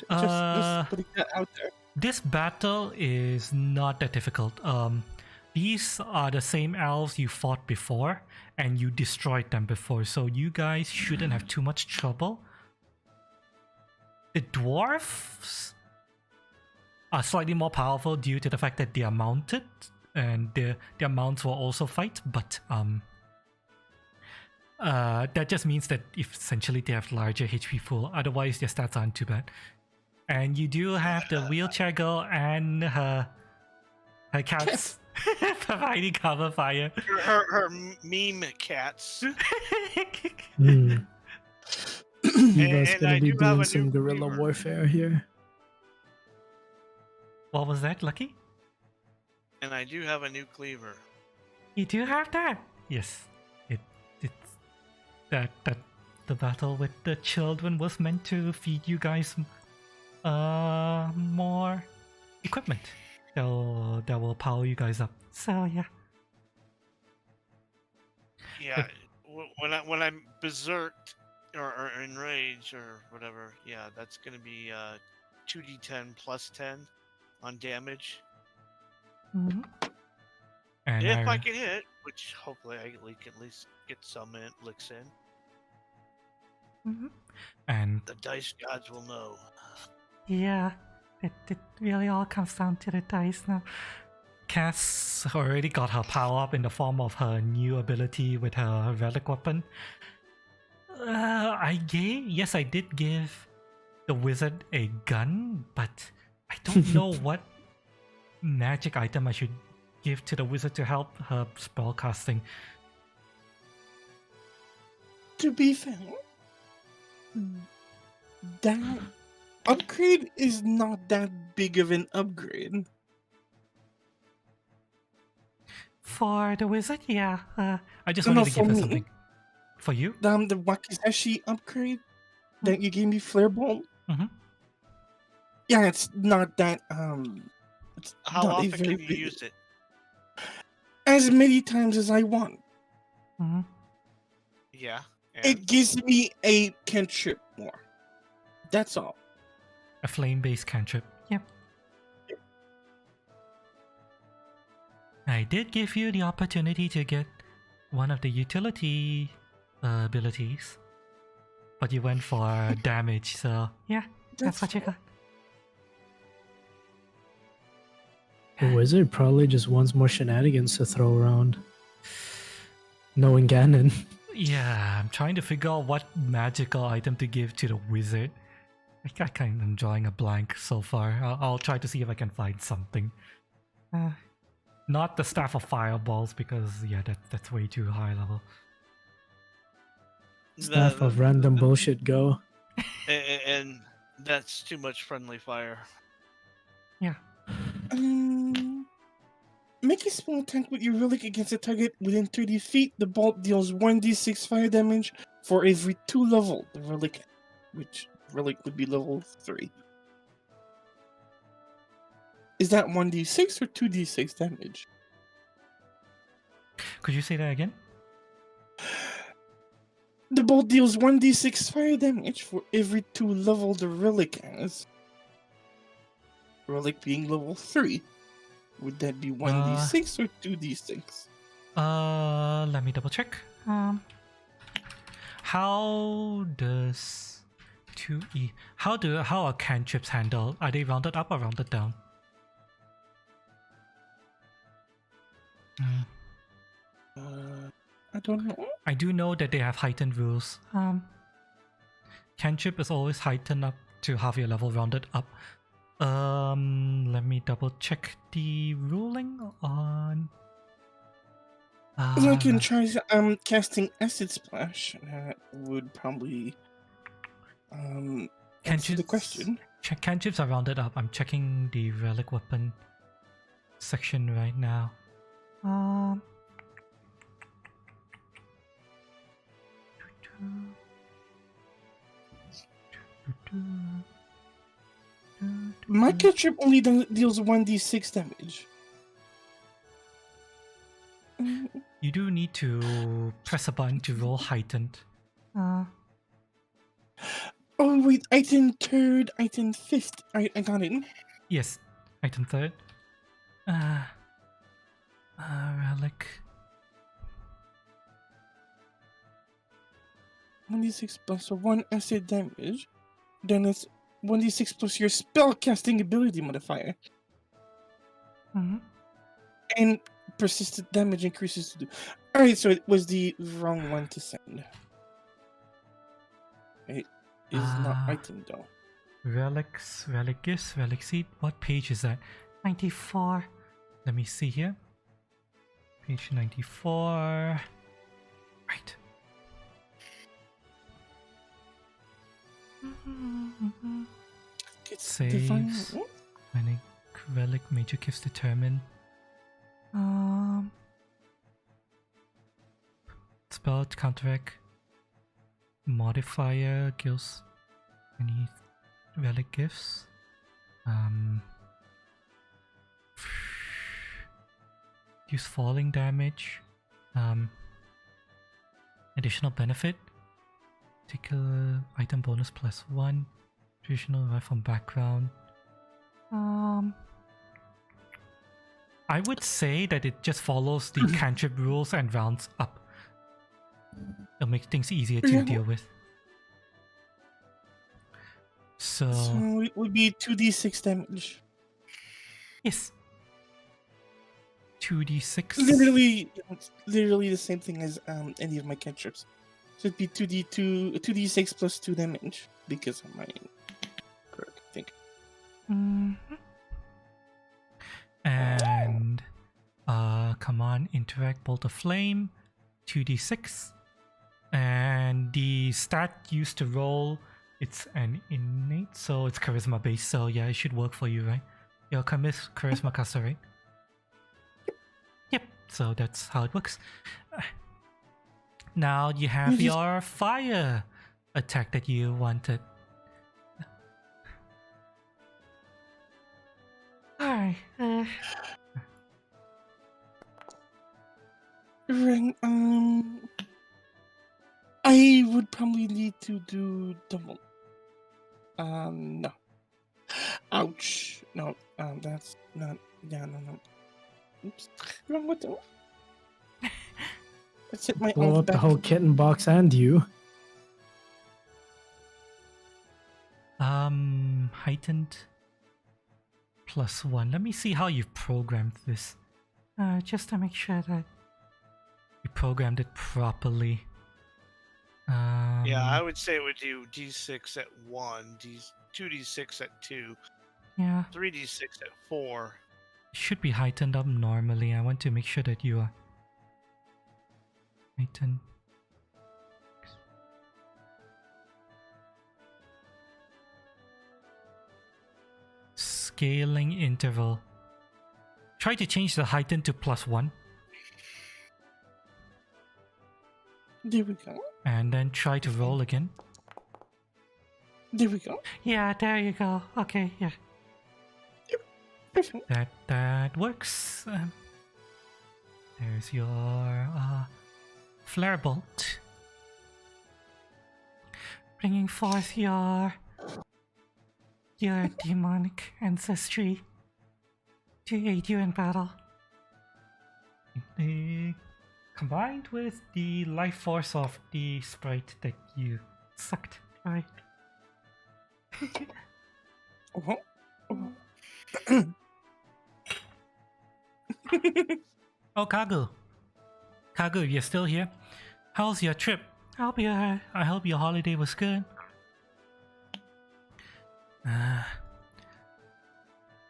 Just putting that out there. This battle is not that difficult. These are the same elves you fought before, and you destroyed them before, so you guys shouldn't have too much trouble. The dwarfs are slightly more powerful due to the fact that they are mounted, and their mounts will also fight, but that just means that essentially they have larger HP pool, otherwise their stats aren't too bad. And you do have the wheelchair girl and her cats providing cover fire. Her meme cats. You guys And gonna I be do have doing a some new guerrilla cleaver. warfare here? What was that, Lucky? And I do have a new cleaver. You do have that? Yes. It's that the battle with the children was meant to feed you guys more equipment that will power you guys up. So yeah. Yeah, when I'm berserked or enraged or whatever, yeah, that's gonna be 2d10 plus 10 on damage. Mm-hmm. And If I can hit, which hopefully I can at least get some licks in. Mm-hmm. And The dice gods will know. Yeah, it really all comes down to the dice now. Cass already got her power up in the form of her new ability with her relic weapon. I did give the wizard a gun, but I don't know what magic item I should give to the wizard to help her spellcasting. To be fair, that upgrade is not that big of an upgrade. For the wizard, yeah. I just No, wanted to for give her me. something. For you? The Wakizashi upgrade that you gave me, Flare Bolt. Mhm. Yeah, it's not that it's How not a often very can you big- use it? As many times as I want. Mhm. Yeah. It and- gives me a cantrip more. That's all. A flame-based cantrip. Yep. I did give you the opportunity to get one of the utility abilities, but you went for damage, so Yeah, that's what you got. The wizard probably just wants more shenanigans to throw around. Knowing Ganon. Yeah, I'm trying to figure out what magical item to give to the wizard. I kind of drawing a blank so far. I'll try to see if I can find something. Not the Staff of Fireballs, because yeah, that's way too high level. Staff of random bullshit go. And that's too much friendly fire. Yeah. Make a small attack with your relic against a target within 30 feet. The bolt deals 1d6 fire damage for every 2 level. The relic, which relic would be level 3. Is that 1d6 or 2d6 damage? Could you say that again? The bolt deals 1d6 fire damage for every 2 level the relic has. Relic being level 3. Would that be 1d6 or 2d6? Let me double check. How does 2e? How are cantrips handled? Are they rounded up or rounded down? I don't know. I do know that they have heightened rules. Cantrip is always heightened up to half your level, rounded up. Let me double check the ruling on. You can try casting Acid Splash. That would probably answer the question. Cantrips are rounded up. I'm checking the relic weapon section right now. My cantrip only deals 1d6 damage. You do need to press a button to roll heightened. Oh wait, item 3rd, item 5th. I got it. Yes, item 3rd. Relic. 1d6 plus 1 acid damage. Then it's 1d6 plus your spell casting ability modifier. And persistent damage increases to 2. Alright, so it was the wrong one to send. It is not item though. Relics, relic gifts, relic seed. What page is that? 94. Let me see here. Page 94. Right. Saves. Many relic major gifts determined. Spell counteract. Modifier kills any relic gifts. Use falling damage. Additional benefit. Particular item bonus +1. Traditional right from background. I would say that it just follows the cantrip rules and rounds up. It'll make things easier to deal with. So it would be 2d6 damage. Yes. 2d6. Literally the same thing as any of my cantrips. So it'd be 2d6 plus 2 damage because of my perk, I think. And command interact bolt of flame, 2d6. And the stat used to roll, it's an innate, so it's charisma based. So yeah, it should work for you, right? You're charisma caster, right? Yep. So that's how it works. Now you have your fire attack that you wanted. Hi. Right, I would probably need to do double. No. Ouch. No, that's not. Yeah, no. Oops. Wrong button. Let's hit my Blow up the whole kitten box and you. Heightened +1. Let me see how you've programmed this. Just to make sure that You programmed it properly. Yeah, I would say it would do D6 at 1, 2D6 at 2, yeah. 3D6 at 4. It should be heightened up normally. I want to make sure that you are heightened. Scaling interval. Try to change the heighten to +1. There we go. And then try to roll again. There we go. Yeah, there you go. Okay, yeah. Perfect. That works. There's your flare bolt. Bringing forth your demonic ancestry to aid you in battle. Combined with the life force of the sprite that you sucked. Right. Uh-huh. Oh, Kagu. Kagu, you're still here? How's your trip? I'll be alright. I hope your holiday was good. Let's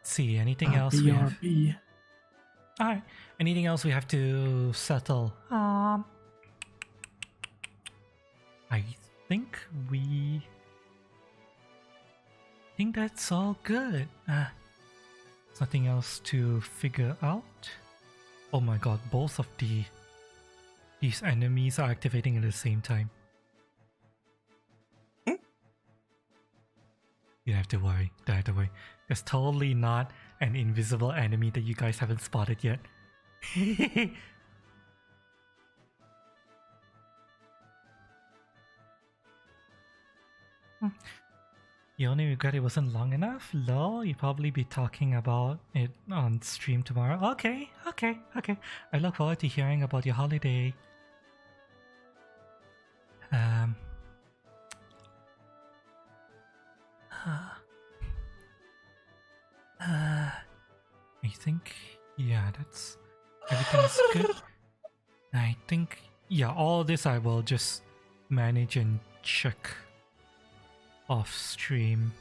see, anything else we have? BRB. Alright, anything else we have to settle? I think that's all good. There's nothing else to figure out. Oh my god, both of these enemies are activating at the same time. You don't have to worry. Don't have to worry. There's totally not an invisible enemy that you guys haven't spotted yet. You only regret it wasn't long enough? Lol, you'll probably be talking about it on stream tomorrow. Okay. I look forward to hearing about your holiday. I think, yeah, that's everything's good. I think, yeah, all this I will just manage and check off stream.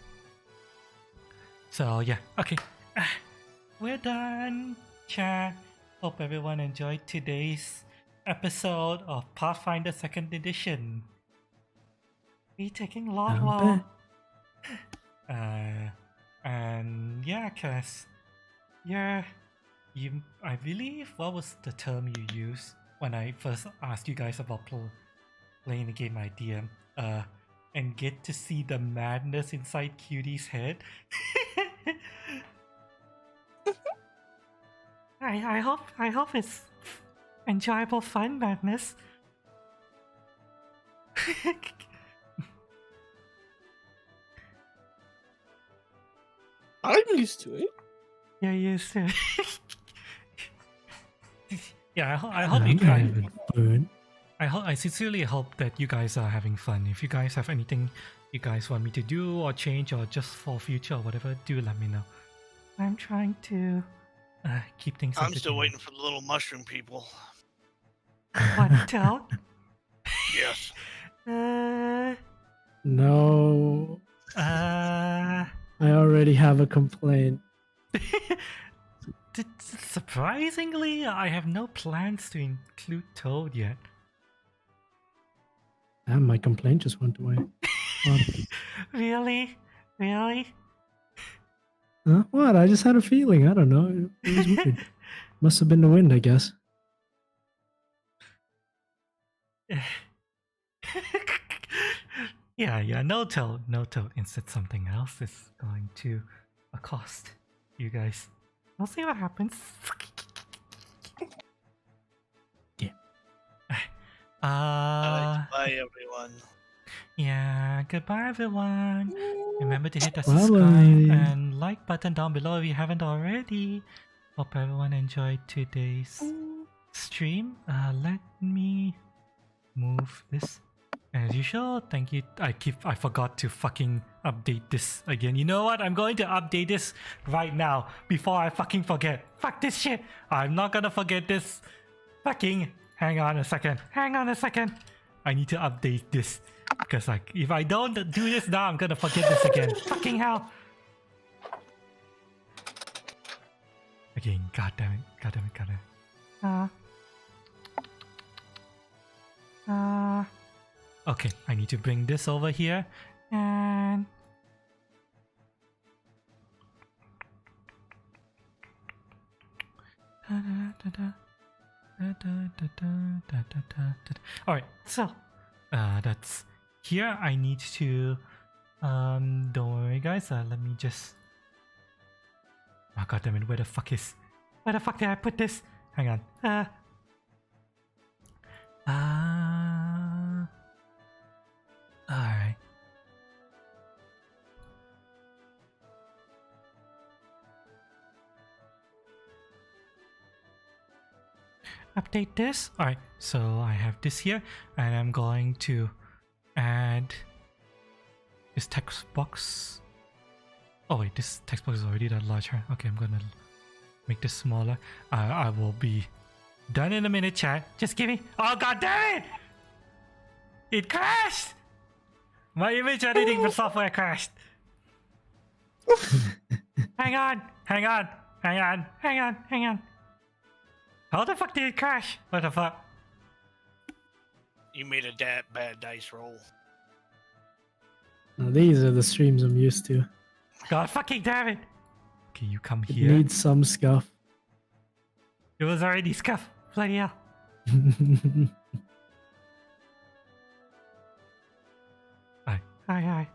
So yeah, okay, we're done, chat. Hope everyone enjoyed today's episode of Pathfinder 2nd Edition. Retaking Lordwall. And yeah, Cass, I believe, what was the term you used when I first asked you guys about playing the game I DM? And get to see the madness inside Cutie's head. I hope it's enjoyable fun madness. I'm used to it. You're used to it. Yeah, I hope you guys. Burn. I sincerely hope that you guys are having fun. If you guys have anything you guys want me to do or change or just for future or whatever, do let me know. I'm trying to Keep things. I'm still waiting for the little mushroom people. what tell? Yes. No. I already have a complaint. Surprisingly, I have no plans to include Toad yet. And my complaint just went away. Really? Really? Huh? What? I just had a feeling. I don't know. It was weird. Must have been the wind, I guess. Yeah, no Toad. Instead, something else is going to accost you guys. We'll see what happens. Yeah. Bye, everyone. Yeah, goodbye, everyone. Remember to hit the Bye-bye. subscribe and like button down below if you haven't already. Hope everyone enjoyed today's stream. Let me move this. As usual, thank you. I forgot to fucking update this again. You know what? I'm going to update this right now before I fucking forget. Fuck this shit. I'm not gonna forget this. Fucking hang on a second. Hang on a second. I need to update this because like if I don't do this now, I'm gonna forget this again. Fucking hell. Again, god damn it. God damn it. God damn it. Okay, I need to bring this over here and all right, so that's here. I need to don't worry guys, let me just oh god damn it, where the fuck did I put this? Hang on. Alright. Update this. Alright, so I have this here and I'm going to add this text box. Oh wait, this text box is already that large, huh? Okay, I'm gonna make this smaller. I will be done in a minute, chat. Just give me. Oh god damn it! It crashed! My image editing for software crashed. Hang on. How the fuck did it crash? What the fuck? You made a bad dice roll. Now, these are the streams I'm used to. God fucking damn it. Okay, you come It here. needs some scuff. It was already scuffed. Bloody hell. Hi.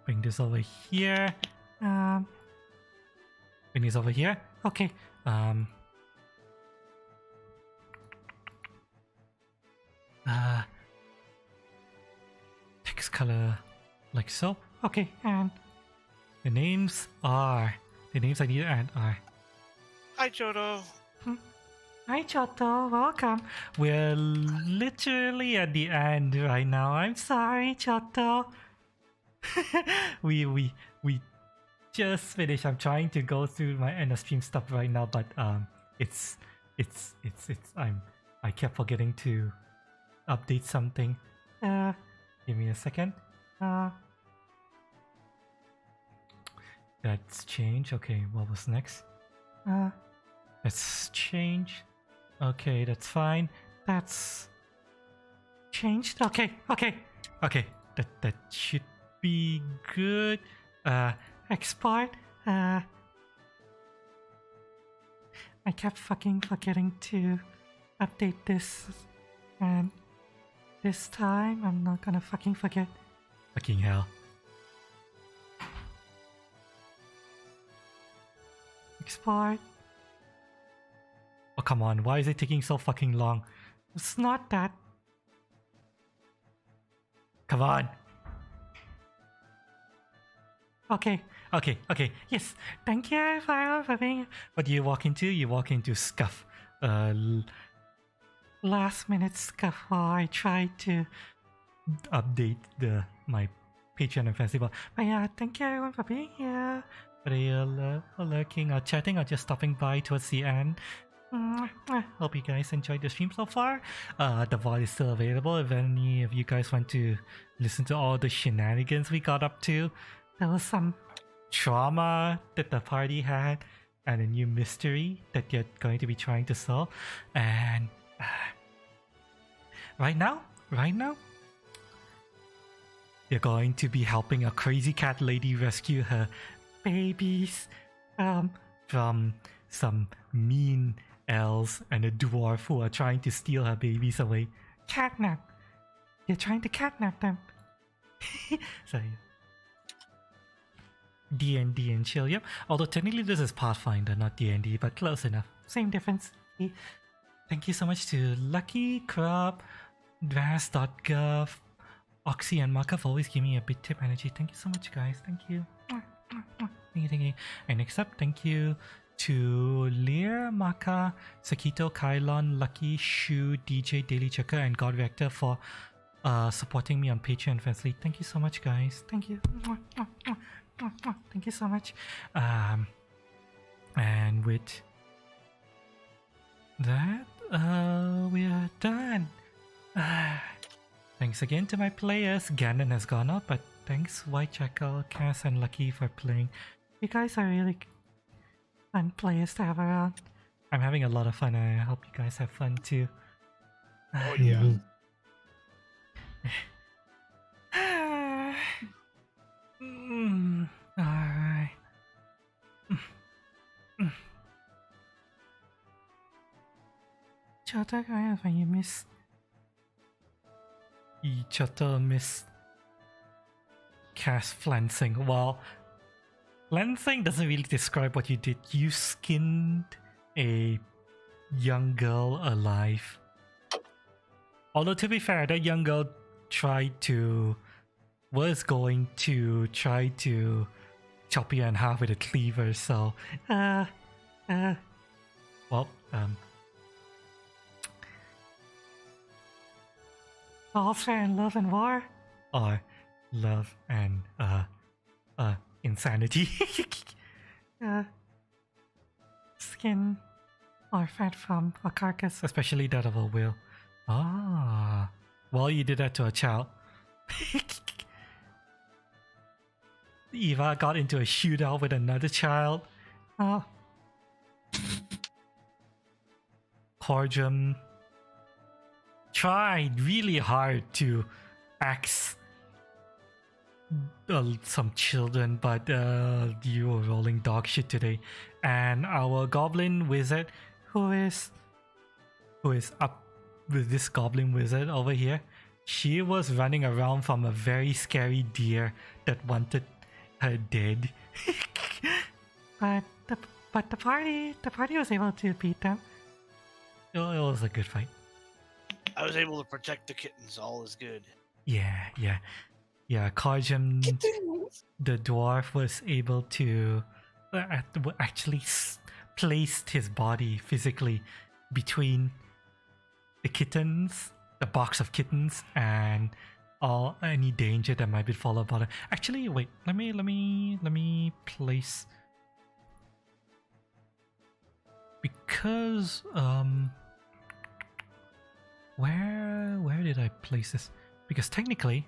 Bring this over here. Bring this over here. Okay. Text color like so. Okay, and the names I need to add are. Hi, Jodo. Hi Choto, welcome. We're literally at the end right now. I'm sorry, Choto. we just finished. I'm trying to go through my end of stream stuff right now, but I kept forgetting to update something. Give me a second. That's change. Okay, what was next? Let's change. Okay, that's fine. That's changed. Okay. That should be good. Export. I kept fucking forgetting to update this, and this time I'm not gonna fucking forget. Fucking hell. Export. Oh, come on. Why is it taking so fucking long? It's not that. Come on. Okay. Yes. Thank you for being. What do you walk into? You walk into scuff. Last minute scuff while I tried to update my Patreon and festival. But yeah, thank you everyone for being here. Whether you're lurking or chatting or just stopping by towards the end. Hope you guys enjoyed the stream so far. The VOD is still available if any of you guys want to listen to all the shenanigans we got up to. There was some trauma that the party had and a new mystery that you're going to be trying to solve. And right now, you're going to be helping a crazy cat lady rescue her babies from some mean elves and a dwarf who are trying to steal her babies away. Catnap. They're trying to catnap them. Sorry. D&D and chill, yep. Although technically this is Pathfinder, not D&D, but close enough. Same difference. Thank you so much to Lucky, Crab, Dras.gov, Oxy, and Maka for always giving me a bit tip energy. Thank you so much, guys. Thank you. Thank you. And next up, thank you to Lear, Maka, Sakito, Kylon, Lucky, Shu, DJ, Daily Checker, and God Reactor for supporting me on Patreon, firstly. Thank you so much, guys. Thank you. Thank you so much. And with that, we are done. Thanks again to my players. Ganon has gone up, but thanks Whitejackal, Cass, and Lucky for playing. You guys are really fun players to have around. I'm having a lot of fun, and I hope you guys have fun too. Oh yeah. Alright. Chatter, I have you miss. Chatter miss. Cast flancing. Well, flancing doesn't really describe what you did. You skinned a young girl alive. Although to be fair, that young girl was going to try to chop you in half with a cleaver, so all fair in love and war, or love and insanity. Skin or fat from a carcass, especially that of a whale. Ah, well, you did that to a child. Eva got into a shootout with another child. Oh. Corjum tried really hard to axe some children, but you were rolling dog shit today. And our goblin wizard, who is up with this goblin wizard over here, she was running around from a very scary deer that wanted her dead. but the party was able to beat them. It was a good fight. I was able to protect the kittens. All is good. Yeah. Karjam, the dwarf, was able to actually placed his body physically between the kittens, the box of kittens, and any danger that might befall about it. Actually, wait. Let me place, because where did I place this? Because technically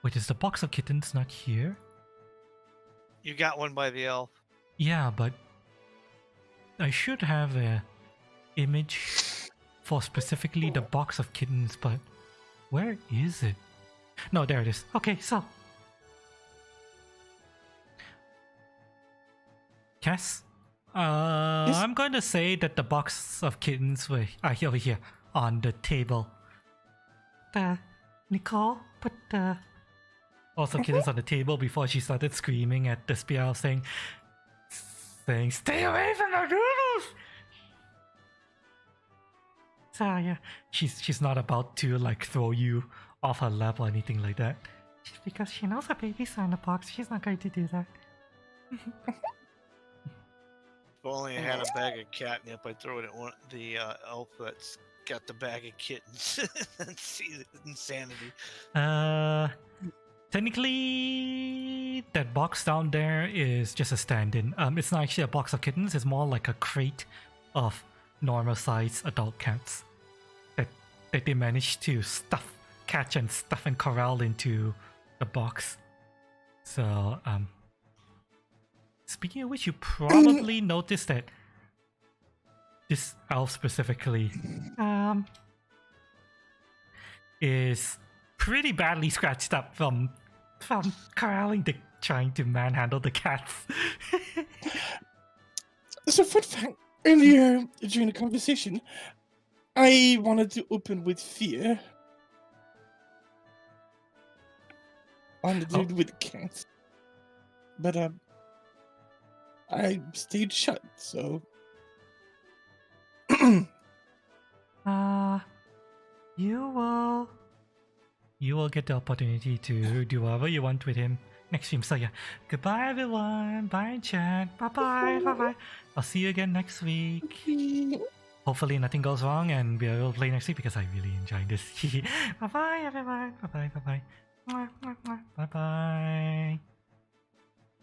wait, is the box of kittens not here? You got one by the elf. Yeah, but I should have a image for specifically the box of kittens, but where is it? No, there it is. Okay, so Cass, Yes? I'm going to say that the box of kittens were over here on the table. Nicole put the box of kittens on the table before she started screaming at the spear, saying, "Stay away from the noodles!" So yeah, she's not about to like throw you off her lap or anything like that. Just because she knows her babies are in the box, she's not going to do that. If only I had a bag of catnip, I'd throw it at the elf that's got the bag of kittens. See the insanity. Technically, that box down there is just a stand-in. It's not actually a box of kittens. It's more like a crate of normal-sized adult cats that they managed to catch and stuff and corral into the box. So, speaking of which, you probably noticed that this elf specifically is pretty badly scratched up from corralling trying to manhandle the cats. So, fun fact, earlier during the conversation, I wanted to open with fear on the dude with the cats. But, I stayed shut, so... You will get the opportunity to do whatever you want with him next stream. So yeah, goodbye everyone. Bye chat. Bye bye. Bye bye. I'll see you again next week. Hopefully nothing goes wrong and we'll play next week because I really enjoyed this. Bye bye everyone. Bye bye. Bye bye. Bye bye.